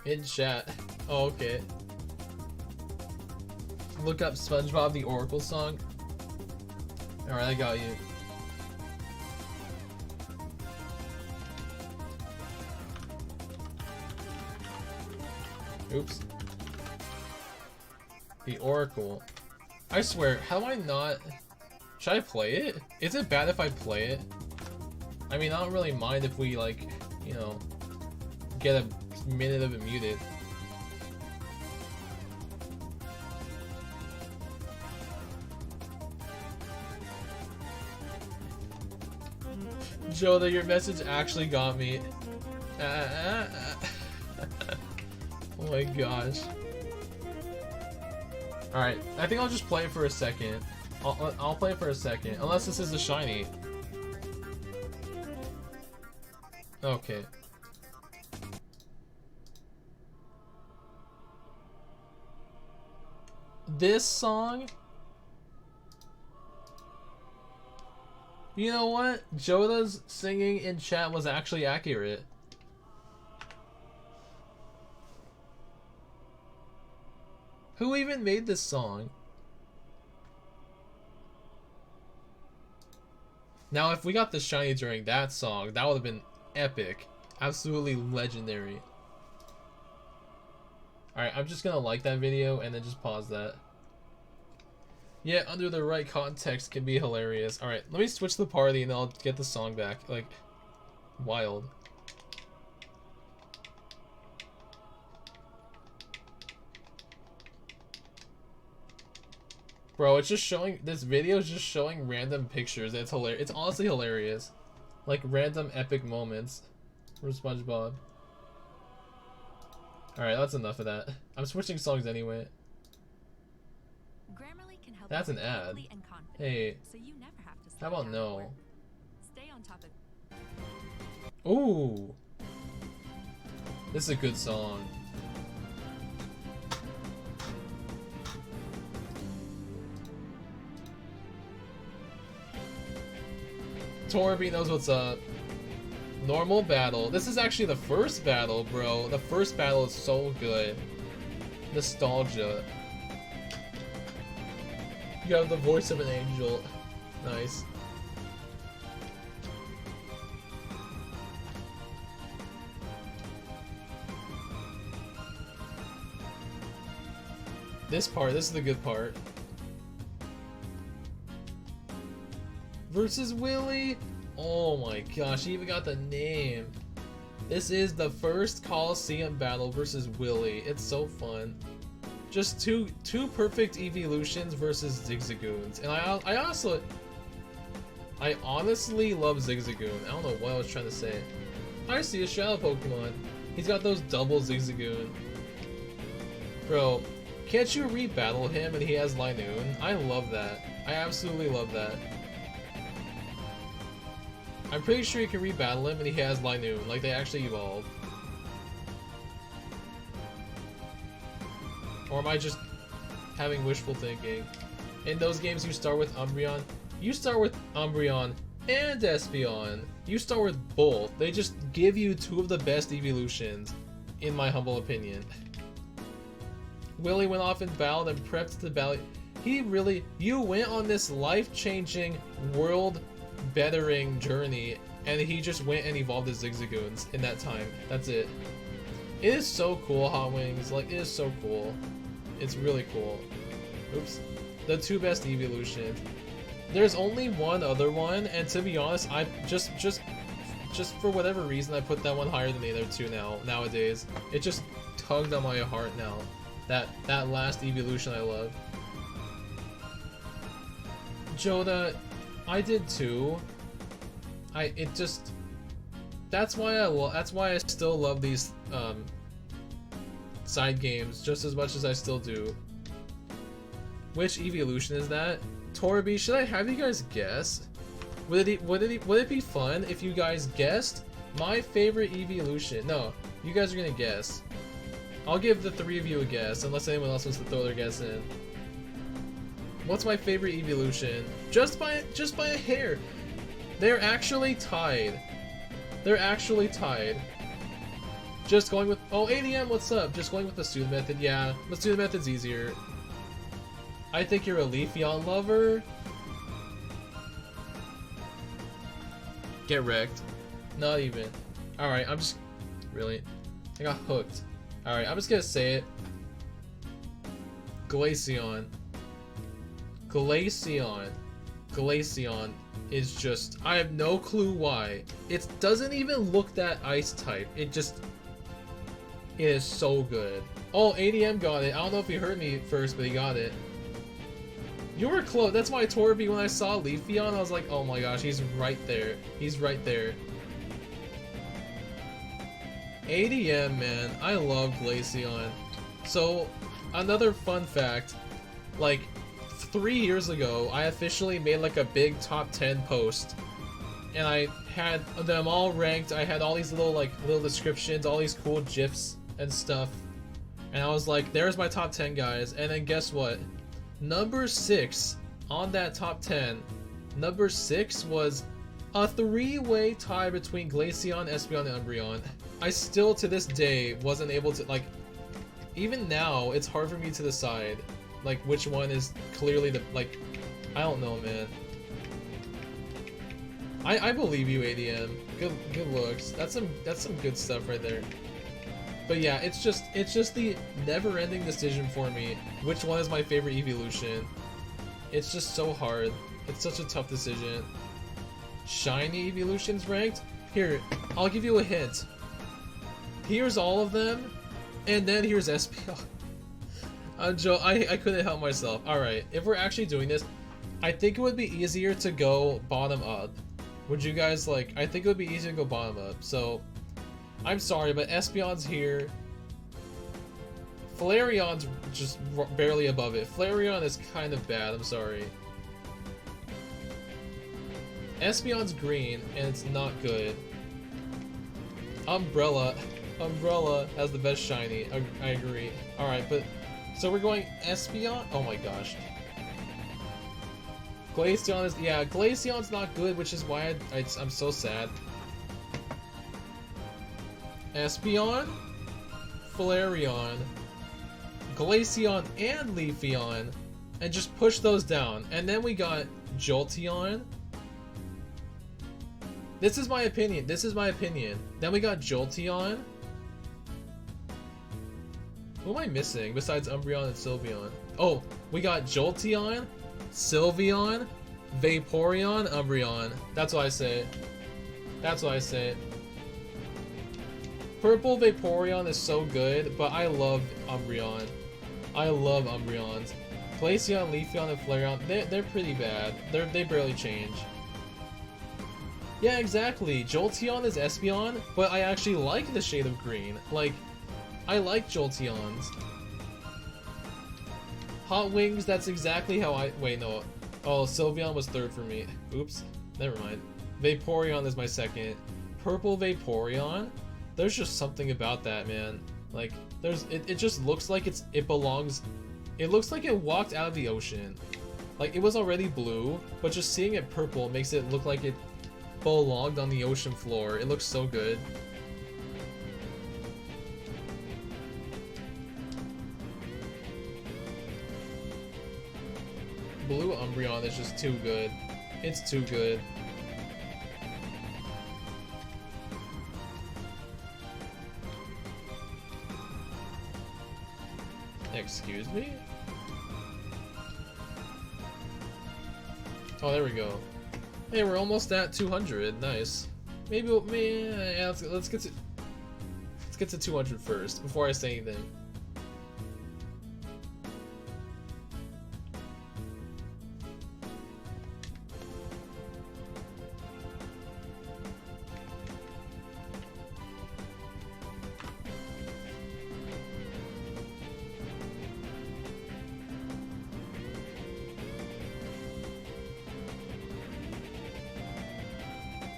In chat. Oh, okay. Look up SpongeBob the Oracle song. Alright, I got you. Oops. The Oracle. I swear, how do I not... Should I play it? Is it bad if I play it? I mean, I don't really mind if we, like, you know, get a minute of it muted. Joda, your message actually got me. Oh my gosh. Alright, I think I'll just play it for a second. I'll play it for a second. Unless this is a shiny. Okay. This song? You know what? Joda's singing in chat was actually accurate. Who even made this song? Now, if we got the shiny during that song, that would have been epic. Absolutely legendary. Alright, I'm just gonna like that video and then just pause that. Yeah, under the right context can be hilarious. Alright, let me switch the party and I'll get the song back. Like, wild. Bro, it's just showing, this video is just showing random pictures. It's hilarious. It's honestly hilarious. Like, random epic moments from SpongeBob. Alright, that's enough of that. I'm switching songs anyway. That's an ad. Hey, how about no? Ooh, this is a good song. Torby knows what's up. Normal battle. This is actually the first battle, bro. The first battle is so good. Nostalgia. You have the voice of an angel. Nice. This is the good part. Versus Willy? Oh my gosh, he even got the name. This is the first Coliseum battle versus Willy. It's so fun. Just two perfect evolutions versus Zigzagoons. And I honestly love Zigzagoon. I don't know what I was trying to say. I see a Shadow Pokemon. He's got those double Zigzagoon. Bro, can't you rebattle him and he has Linoon? I love that. I absolutely love that. I'm pretty sure you can rebattle him and he has Linoon. Like, they actually evolved. Or am I just having wishful thinking? In those games you start with Umbreon. You start with Umbreon and Espeon. You start with both. They just give you two of the best evolutions, in my humble opinion. Willy went off and battled and prepped the battle. You went on this life-changing, world-bettering journey, and he just went and evolved his Zigzagoons in that time. That's it. It is so cool, Hot Wings. Like, it is so cool. It's really cool. Oops. The two best evolutions. There's only one other one, and to be honest, I just for whatever reason, I put that one higher than the other two nowadays. It just tugged on my heart now. That last evolution I love. Joda, I did too. That's why I still love these side games just as much as I still do. Which evolution is that? Torby, should I have you guys guess? Would it be fun if you guys guessed my favorite evolution? No, you guys are gonna guess. I'll give the three of you a guess, unless anyone else wants to throw their guess in. What's my favorite evolution? Just by a hair. They're actually tied. They're actually tied. Just going with... Oh, ADM, what's up? Just going with the student method. Yeah, the student method's easier. I think you're a Leafeon lover. Get wrecked. Not even. Alright, I'm just... Really? I got hooked. Alright, I'm just gonna say it. Glaceon. Glaceon is just... I have no clue why. It doesn't even look that ice type. It is so good. Oh, ADM got it. I don't know if he heard me first, but he got it. You were close. That's why Torby, when I saw Leafeon, I was like, oh my gosh, he's right there. He's right there. ADM, man. I love Glaceon. So, another fun fact. Like, 3 years ago, I officially made like a big top 10 post. And I had them all ranked. I had all these little descriptions, all these cool GIFs and stuff. And I was like, there's my top 10 guys. And then guess what? Number 6 on that top 10, number 6 was a 3-way tie between Glaceon, Espeon, and Umbreon. I still, to this day, wasn't able to, like, even now, it's hard for me to decide, like, which one is clearly the, like, I don't know, man. I believe you, ADM. Good looks. That's some good stuff right there. But yeah, it's just the never-ending decision for me. Which one is my favorite evolution? It's just so hard. It's such a tough decision. Shiny evolutions ranked? Here, I'll give you a hint. Here's all of them, and then here's Espeon. I couldn't help myself. Alright, if we're actually doing this, I think it would be easier to go bottom up. Would you guys like... I think it would be easier to go bottom up, so... I'm sorry, but Espeon's here. Flareon's just barely above it. Flareon is kind of bad, I'm sorry. Espeon's green, and it's not good. Umbrella has the best shiny. I agree. Alright, but... So we're going Espeon? Oh my gosh. Glaceon is... Yeah, Glaceon's not good, which is why I'm so sad. Espeon, Flareon, Glaceon, and Leafeon, and just push those down. And then we got Jolteon. This is my opinion. Then we got Jolteon. Who am I missing besides Umbreon and Sylveon? Oh, we got Jolteon, Sylveon, Vaporeon, Umbreon. That's what I say. Purple Vaporeon is so good, but I love Umbreon. I love Umbreons. Glaceon, Leafeon, and Flareon, they're pretty bad. They barely change. Yeah, exactly. Jolteon is Espeon, but I actually like the shade of green. Like, I like Jolteons. Hot Wings, that's exactly how I... Wait, no. Oh, Sylveon was third for me. Oops. Never mind. Vaporeon is my second. Purple Vaporeon? There's just something about that, man. Like, it just looks like it belongs... It looks like it walked out of the ocean. Like, it was already blue, but just seeing it purple makes it look like it belonged on the ocean floor. It looks so good. Blue Umbreon is just too good. It's too good. Excuse me? Oh, there we go. Hey, we're almost at 200. Nice. Maybe yeah, let's get to 200 first before I say anything.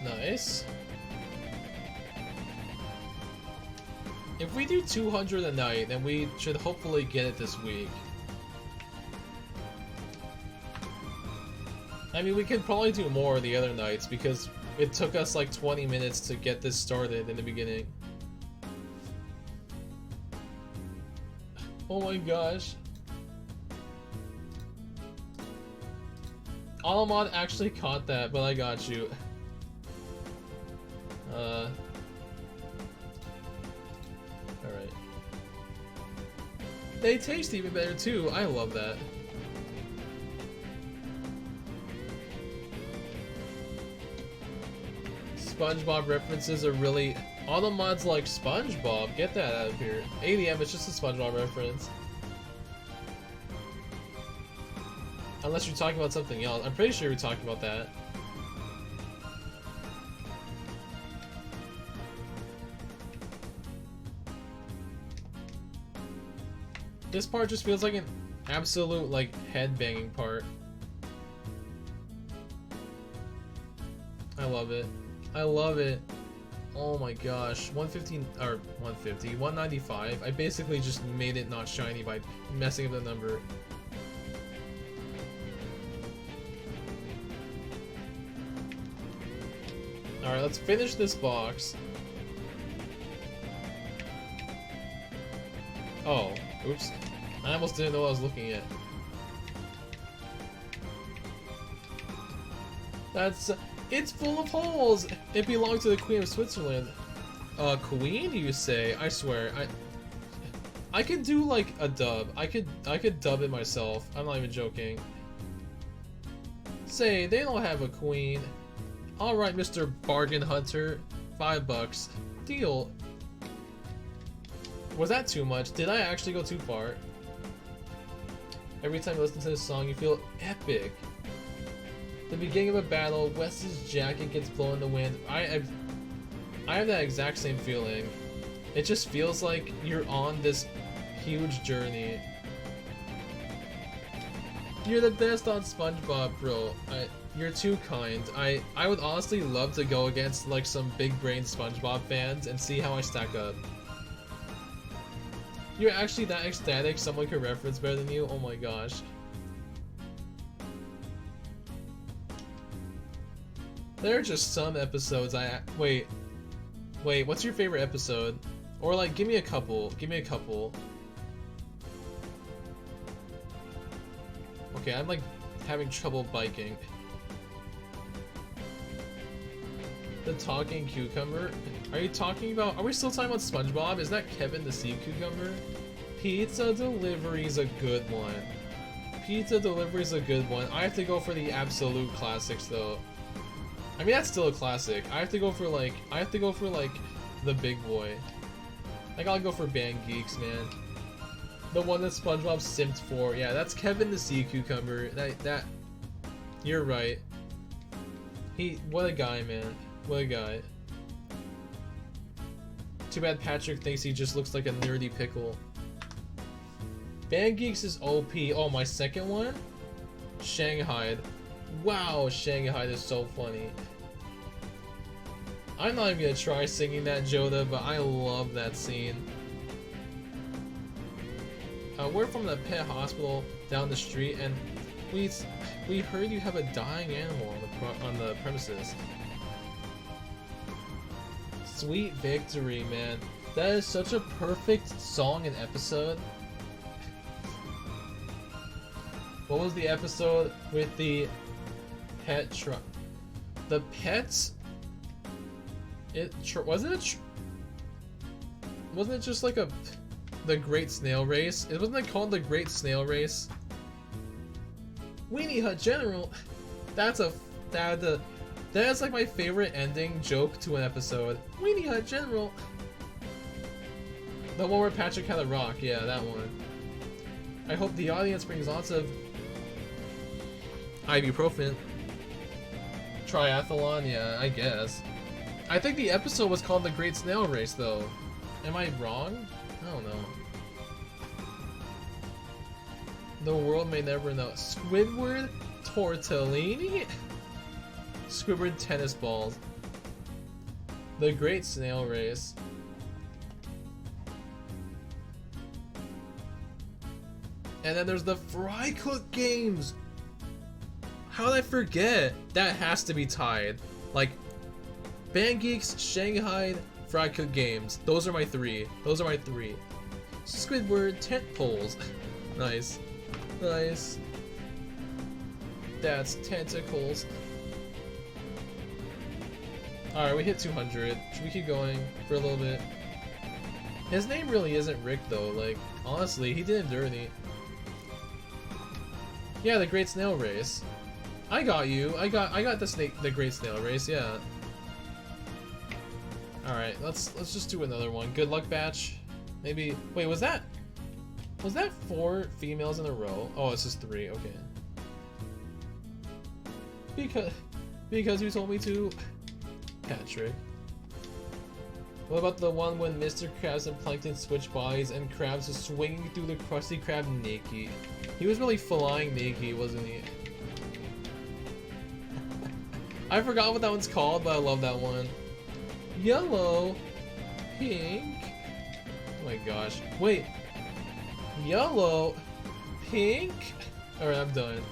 Nice. If we do 200 a night, then we should hopefully get it this week. I mean, we could probably do more the other nights because it took us like 20 minutes to get this started in the beginning. Oh my gosh. Alamod actually caught that, but I got you. Alright. They taste even better too, I love that. SpongeBob references are really... Automod's like SpongeBob, get that out of here. ADM is just a SpongeBob reference. Unless you're talking about something else. I'm pretty sure you're talking about that. This part just feels like an absolute, like, head-banging part. I love it. I love it. Oh my gosh. 115, or 150, 195. I basically just made it not shiny by messing up the number. Alright, let's finish this box. Oh, oops. I almost didn't know what I was looking at. That's... It's full of holes! It belonged to the Queen of Switzerland. Queen, you say? I swear, I could do, like, a dub. I could dub it myself. I'm not even joking. Say, they don't have a queen. Alright, Mr. Bargain Hunter. $5. Deal. Was that too much? Did I actually go too far? Every time you listen to this song, you feel epic. The beginning of a battle, Wes's jacket gets blown in the wind. I have that exact same feeling. It just feels like you're on this huge journey. You're the best on SpongeBob, bro. You're too kind. I would honestly love to go against like some big brain SpongeBob fans and see how I stack up. You're actually that ecstatic someone can reference better than you? Oh my gosh. There are just some episodes wait, what's your favorite episode? Or like, give me a couple. Okay, I'm like having trouble biking. The talking cucumber? Are you talking about... Are we still talking about SpongeBob? Is that Kevin the Sea Cucumber? Pizza Delivery's a good one. Pizza Delivery's a good one. I have to go for the absolute classics though. I mean, that's still a classic. I have to go for like the big boy. I gotta go for Band Geeks, man. The one that SpongeBob simped for. Yeah, that's Kevin the Sea Cucumber. That you're right. What a guy, man. What a guy. Too bad Patrick thinks he just looks like a nerdy pickle. Band Geeks is OP. Oh, my second one? Shanghai. Wow, Shanghai is so funny. I'm not even gonna try singing that, Joda, but I love that scene. We're from the pet hospital down the street, and we heard you have a dying animal on the premises. Sweet victory, man. That is such a perfect song and episode. What was the episode with the pet truck? The pets? Wasn't it just like the Great Snail Race? It wasn't it called the Great Snail Race? Weenie Hut General. That's like my favorite ending joke to an episode. Weenie Hut General. The one where Patrick had a rock. Yeah, that one. I hope the audience brings lots of ibuprofen. Triathlon. Yeah, I guess. I think the episode was called the Great Snail Race, though. Am I wrong? I don't know. The world may never know. Squidward tortellini? Squidward tennis balls. The Great Snail Race. And then there's the Fry Cook games! How did I forget? That has to be tied. Like, Band Geeks, Shanghai, Fry Cook games. Those are my three. Squidward tent poles. Nice. Nice. That's tentacles. Alright, we hit 200. Should we keep going for a little bit? His name really isn't Rick though, like, honestly, he did him dirty. Yeah, the Great Snail Race. I got you. I got the Great Snail Race, yeah. Alright, let's just do another one. Good luck batch. Maybe wait, was that 4 females in a row? Oh, it's just 3, okay. Because you told me to. Patrick. What about the one when Mr. Krabs and Plankton switch bodies and Krabs is swinging through the Krusty Krab naked? He was really flying naked, wasn't he? I forgot what that one's called, but I love that one. Yellow, pink. Oh my gosh. Wait. Yellow, pink. Alright, I'm done.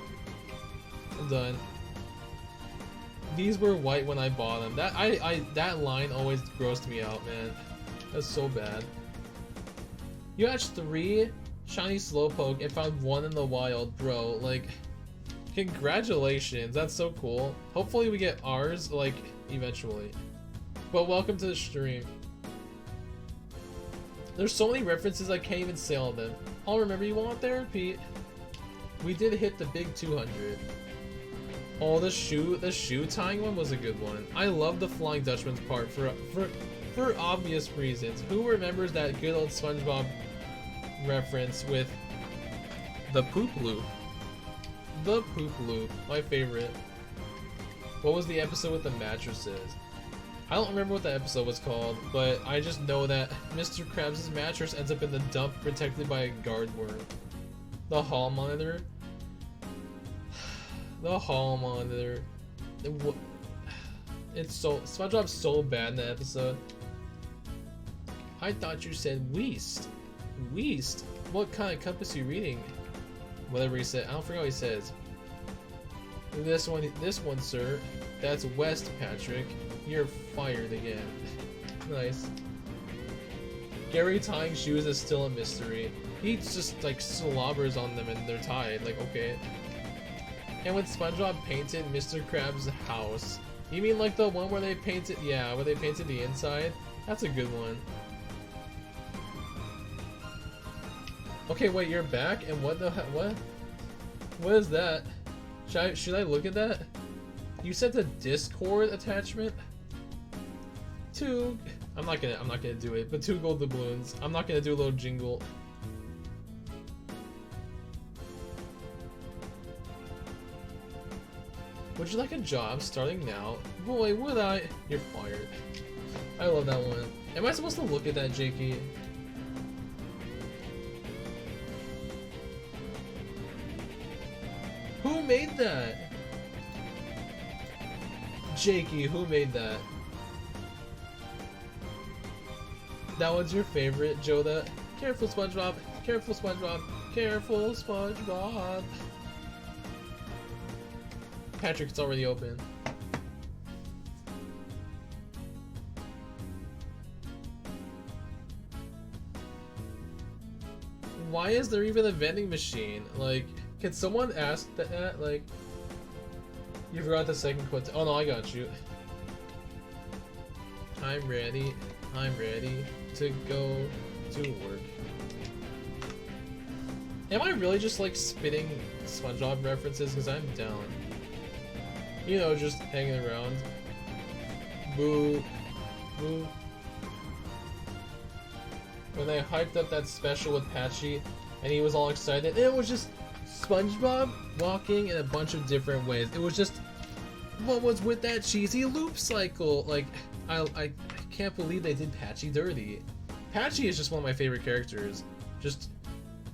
These were white when I bought them. That line always grossed me out, man. That's so bad. You hatched 3 shiny Slowpoke and found 1 in the wild, bro. Like, congratulations. That's so cool. Hopefully we get ours, like, eventually. But welcome to the stream. There's so many references I can't even say all of them. I'll remember you want therapy. We did hit the big 200. Oh, the shoe tying one was a good one. I love the Flying Dutchman's part for obvious reasons. Who remembers that good old SpongeBob reference with the poop loop? The poop loop, my favorite. What was the episode with the mattresses? I don't remember what the episode was called, but I just know that Mr. Krabs' mattress ends up in the dump protected by a guard worm. The hall monitor. The hall monitor. It's so... SpongeBob's so bad in that episode. I thought you said Weast. Weast? What kind of compass are you reading? Whatever he said. I don't forget what he says. This one, sir. That's West, Patrick. You're fired again. Nice. Gary tying shoes is still a mystery. He just, like, slobbers on them and they're tied. Like, okay. And when SpongeBob painted Mr. Krabs' house, you mean like the one where they painted, yeah, where they painted the inside? That's a good one. Okay, wait, you're back? And what the what? What is that? Should I look at that? You sent a Discord attachment? 2. I'm not gonna do it, but 2 gold doubloons. I'm not gonna do a little jingle. Would you like a job starting now? Boy, would I. You're fired. I love that one. Am I supposed to look at that, Jakey? Who made that? Jakey, who made that? That one's your favorite, Joda? Careful, SpongeBob. Careful, SpongeBob. Careful, SpongeBob. Patrick, it's already open. Why is there even a vending machine? Like, can someone ask that? Like, you forgot the second quote. Oh no, I got you. I'm ready. I'm ready to go to work. Am I really just like spitting SpongeBob references? Because I'm down. You know, just hanging around. Boo. Boo. When they hyped up that special with Patchy and he was all excited, it was just SpongeBob walking in a bunch of different ways. It was just, what was with that cheesy loop cycle? Like, I can't believe they did Patchy dirty. Patchy is just one of my favorite characters. Just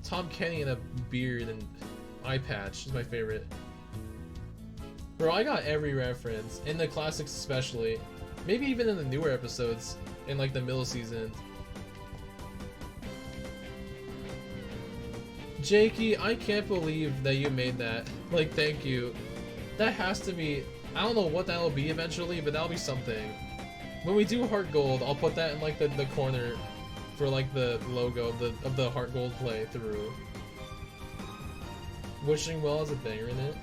Tom Kenny in a beard and eye patch is my favorite. Bro, I got every reference, in the classics especially. Maybe even in the newer episodes, in like the middle season. Jakey, I can't believe that you made that. Like, thank you. That has to be, I don't know what that'll be eventually, but that'll be something. When we do Heart Gold, I'll put that in like the corner for like the logo of the Heart Gold playthrough. Wishing Well has a banger in it.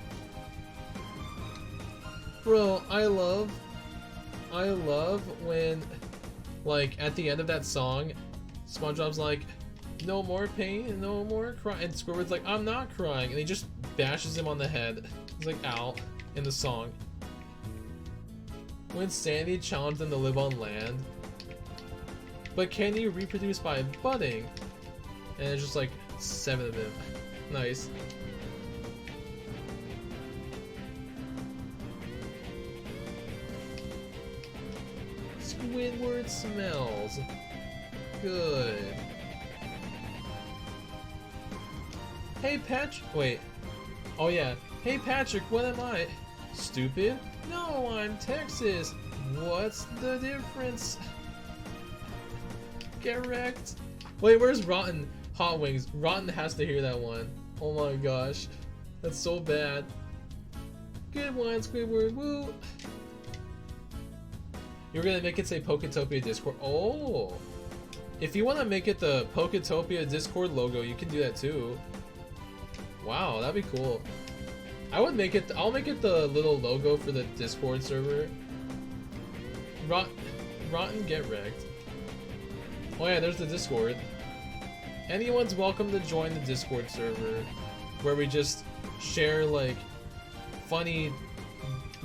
Bro, I love when, like, at the end of that song, SpongeBob's like, no more pain, no more crying, and Squidward's like, I'm not crying, and he just bashes him on the head. He's like, ow, in the song. When Sandy challenged them to live on land, but can you reproduce by budding? And it's just like 7 of them. Nice. Squidward smells good. Hey Patrick, wait. Oh yeah. Hey Patrick, what am I? Stupid? No, I'm Texas. What's the difference? Get wrecked. Wait, where's Rotten Hot Wings? Rotten has to hear that one. Oh my gosh. That's so bad. Good one, Squidward. Woo. You're gonna make it say Poketopia Discord. Oh. If you want to make it the Poketopia Discord logo, you can do that too. Wow, that'd be cool. I would make it, I'll make it the little logo for the Discord server. Rotten, get wrecked. Oh yeah, there's the Discord. Anyone's welcome to join the Discord server, where we just share like funny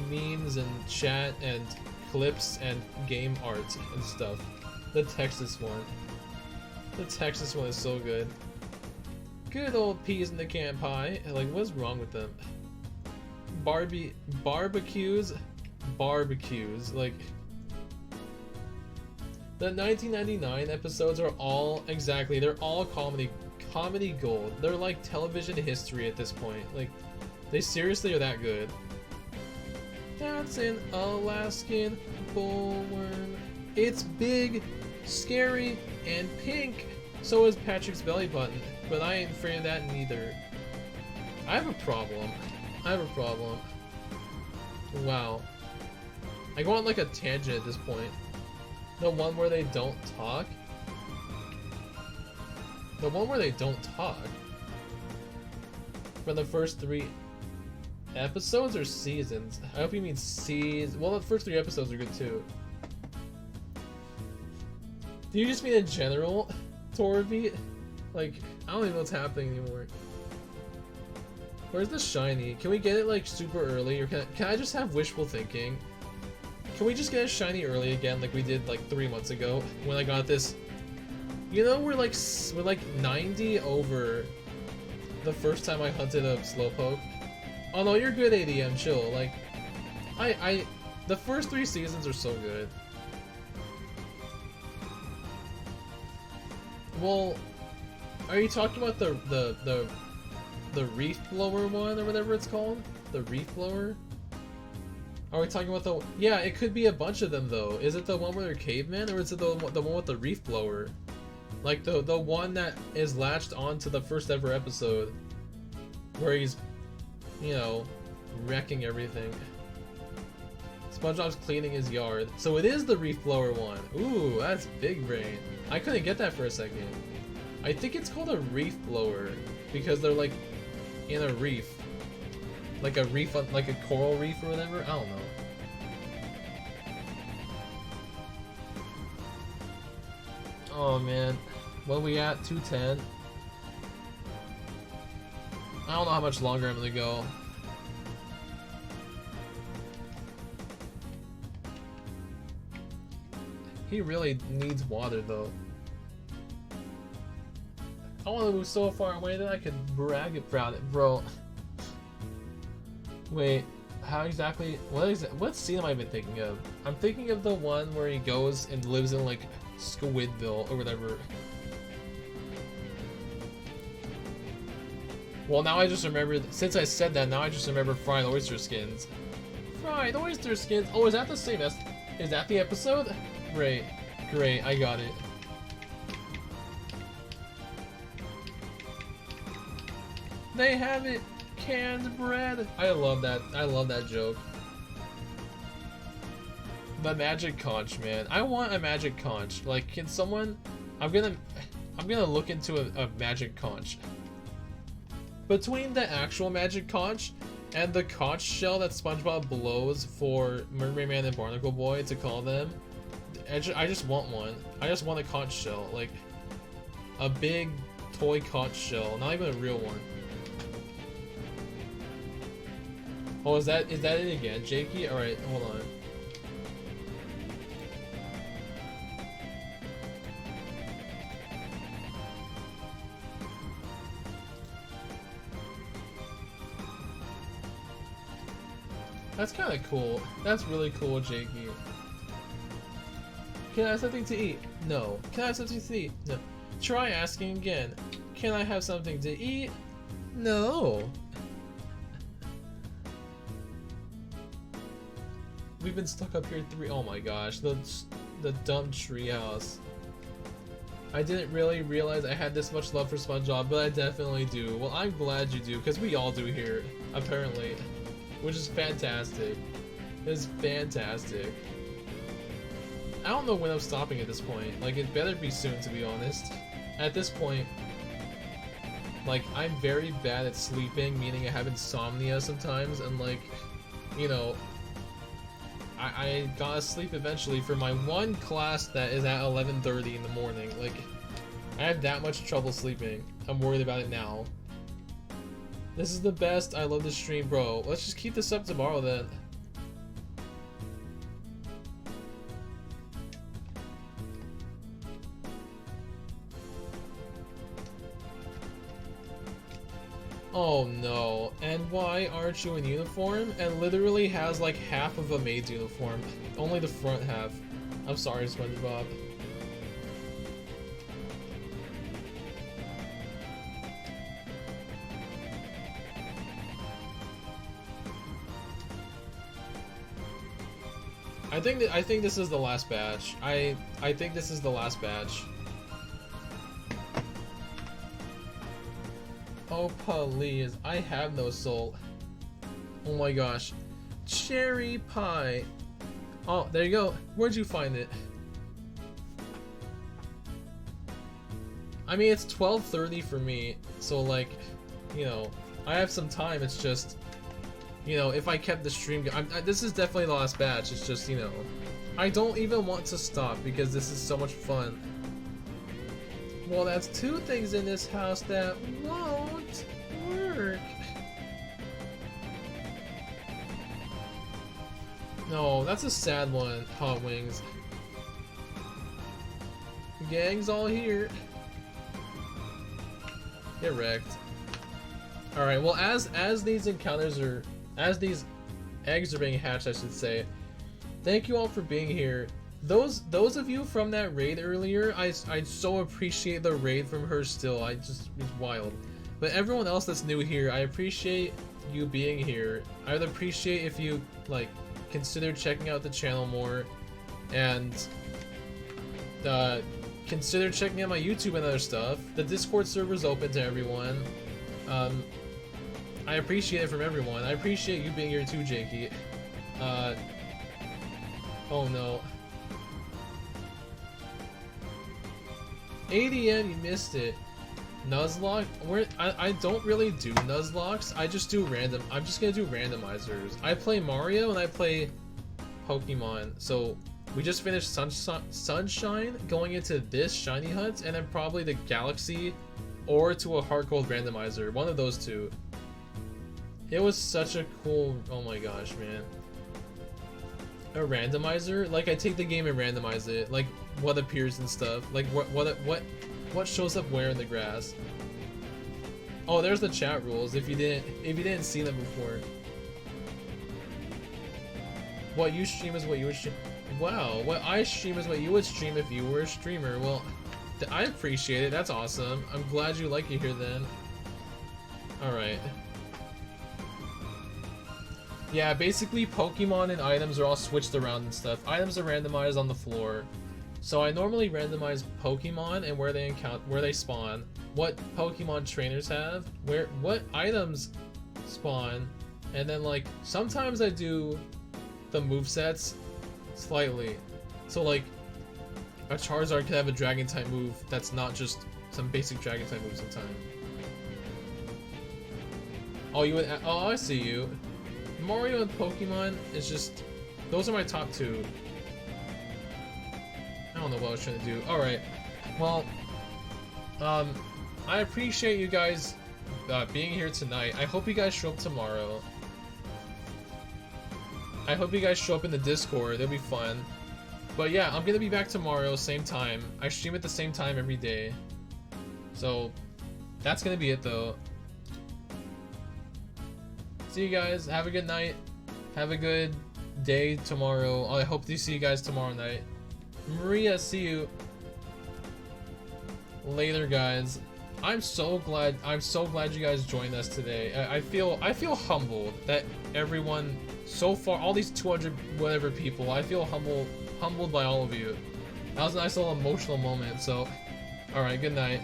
memes and chat and clips and game art and stuff. The Texas one. The Texas one is so good. Good old peas in the can pie. Like, what's wrong with them? Barbecues. Like, the 1999 episodes are all, exactly, they're all comedy gold. They're like television history at this point. Like, they seriously are that good. That's an Alaskan bullworm. It's big, scary, and pink. So is Patrick's belly button, but I ain't afraid of that neither. I have a problem. Wow. I go on like a tangent at this point. The one where they don't talk? The one where they don't talk? For the first 3 episodes or seasons? I hope you mean seasons. Well, the first 3 episodes are good too. Do you just mean in general, Torby? Like, I don't even know what's happening anymore. Where's the shiny? Can we get it like super early, or can I just have wishful thinking? Can we just get a shiny early again, like we did like 3 months ago when I got this? You know, we're like 90 over the first time I hunted a Slowpoke. Oh no, you're good, ADM. Chill. Like, the first 3 seasons are so good. Well, are you talking about the reef blower one or whatever it's called? The reef blower? Are we talking about the... Yeah, it could be a bunch of them though. Is it the one where they're cavemen, or is it the one with the reef blower? Like the one that is latched onto the first ever episode, where he's, you know, wrecking everything. SpongeBob's cleaning his yard. So it is the reef blower one. Ooh, that's big brain. I couldn't get that for a second. I think it's called a reef blower because they're like in a reef. Like a reef, like a coral reef or whatever? I don't know. Oh man. What are we at? 210? I don't know how much longer I'm gonna go. He really needs water though. I want to move so far away that I could brag about it, bro. Wait, how exactly? What scene am I even thinking of? I'm thinking of the one where he goes and lives in like Squidville or whatever. Well, now I just remembered. Since I said that, now I just remember fried oyster skins. Fried oyster skins. Oh, is that the same? Is that the episode? Great, great. I got it. They have it. Canned bread. I love that. I love that joke. The magic conch, man. I want a magic conch. Like, can someone? I'm gonna look into a magic conch. Between the actual magic conch and the conch shell that SpongeBob blows for Mermaid and Barnacle Boy to call them, I just want one. I just want a conch shell, like a big toy conch shell, not even a real one. Oh, is that it again, Jakey? All right, hold on. That's kind of cool. That's really cool, Jakey. Can I have something to eat? No. Can I have something to eat? No. Try asking again. Can I have something to eat? No. We've been stuck up here oh my gosh, the dumb treehouse. I didn't really realize I had this much love for SpongeBob, but I definitely do. Well, I'm glad you do, because we all do here, apparently. Which is fantastic. It's fantastic. I don't know when I'm stopping at this point. Like, it better be soon, to be honest. At this point, like, I'm very bad at sleeping, meaning I have insomnia sometimes, and like, you know, I gotta sleep eventually for my one class that is at 11:30 in the morning. Like, I have that much trouble sleeping. I'm worried about it now. This is the best. I love this stream, bro. Let's just keep this up tomorrow then. Oh no, and why aren't you in uniform? And literally has like half of a maid's uniform. Only the front half. I'm sorry, SpongeBob. I think this is the last batch. I think this is the last batch. Oh please, I have no soul. Oh my gosh. Cherry pie. Oh, there you go. Where'd you find it? I mean, it's 12:30 for me, so like, you know, I have some time. It's just, you know, if I kept the stream going, this is definitely the last batch. It's just, you know, I don't even want to stop because this is so much fun. Well, that's two things in this house that won't work. No, that's a sad one, Hot Wings. Gang's all here. Get wrecked. Alright, well as these encounters are, as these eggs are being hatched, I should say, thank you all for being here. Those of you from that raid earlier, I so appreciate the raid from her still. It's wild. But everyone else that's new here, I appreciate you being here. I would appreciate if you like consider checking out the channel more, and consider checking out my YouTube and other stuff. The Discord server is open to everyone. I appreciate it from everyone. I appreciate you being here too, Jakey. Oh no. ADM, you missed it. Nuzlocke? I don't really do Nuzlocks. I just do random. I'm just gonna do randomizers. I play Mario and I play Pokemon. So we just finished Sunshine, going into this shiny hunt, and then probably the Galaxy, or to a Heart Gold randomizer. One of those two. It was such a cool. Oh my gosh, man. A randomizer? Like I take the game and randomize it. Like what appears and stuff. Like what shows up where in the grass. Oh, there's the chat rules if you didn't see them before. What you stream is what you would stream. Wow, what I stream is what you would stream if you were a streamer. Well, I appreciate it. That's awesome. I'm glad you like it here then. Alright. Yeah, basically Pokemon and items are all switched around and stuff. Items are randomized on the floor. So I normally randomize Pokemon and where they spawn, what Pokemon trainers have, what items spawn, and then like sometimes I do the movesets slightly. So like a Charizard could have a Dragon type move that's not just some basic Dragon type move sometimes. Oh, I see you. Mario and Pokemon is just, those are my top two. I don't know what I was trying to do. Alright, well, I appreciate you guys being here tonight. I hope you guys show up tomorrow. I hope you guys show up in the Discord. It'll be fun. But yeah, I'm gonna be back tomorrow, same time. I stream at the same time every day. So, that's gonna be it though. See you guys. Have a good night. Have a good day tomorrow. I hope to see you guys tomorrow night. Maria, see you later, guys. I'm so glad you guys joined us today. I feel humbled that everyone so far, all these 200 whatever people, I feel humbled by all of you. That was a nice little emotional moment. So, all right, good night.